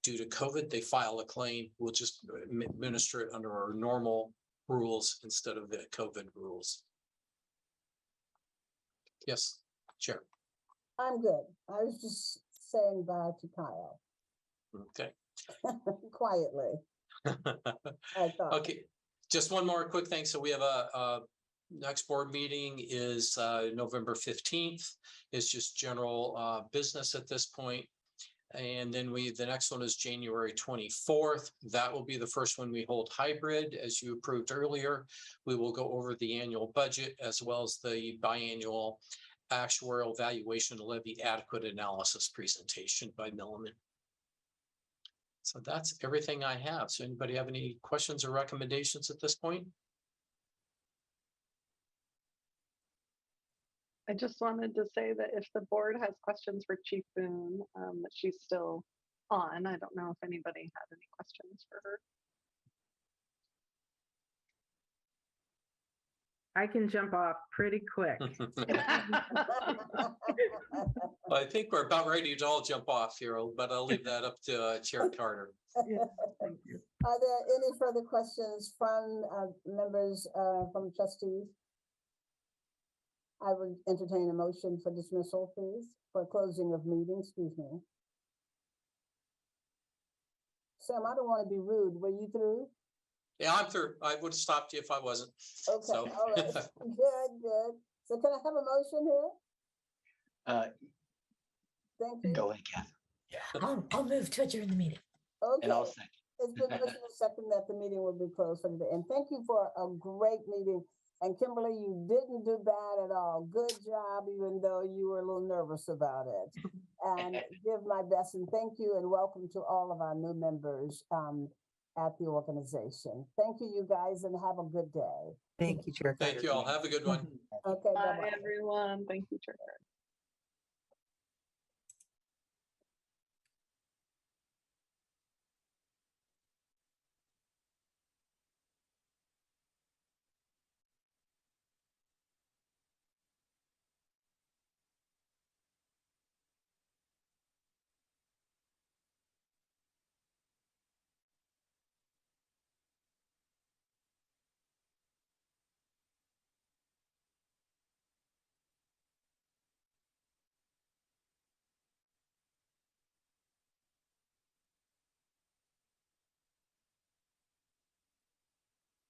due to COVID, they file a claim. We'll just administer it under our normal rules instead of the COVID rules. Yes, Chair. I'm good. I was just saying bye to Kyle. Okay. Quietly, I thought. Okay, just one more quick thing. So we have a next board meeting is November 15th. It's just general business at this point. And then the next one is January 24th. That will be the first one we hold hybrid, as you approved earlier. We will go over the annual budget as well as the biannual actuarial valuation levy adequate analysis presentation by Milliman. So that's everything I have. So anybody have any questions or recommendations at this point? I just wanted to say that if the board has questions for Chief Boone, that she's still on. I don't know if anybody had any questions for her. I can jump off pretty quick. I think we're about ready to all jump off here, but I'll leave that up to Chair Carter. Yeah, thank you. Are there any further questions from members, from trustees? I would entertain a motion for dismissal, please, for closing of meeting, excuse me. Sam, I don't want to be rude. Were you through? Yeah, I'm through. I would have stopped you if I wasn't. Okay, So. all right, good. So can I have a motion here? Thank you. Go ahead, Kathy. I'll move to adjourn the meeting. And I'll Okay, second. it's been motion and second that the meeting will be closed for today. And thank you for a great meeting. And Kimberly, you didn't do bad at all. Good job, even though you were a little nervous about it. And give my best and thank you and welcome to all of our new members at the organization. Thank you, you guys, and have a good day. Thank you, Chair. Thank you all. Have a good one. Okay, Bye, bye-bye. everyone. Thank you, Chair.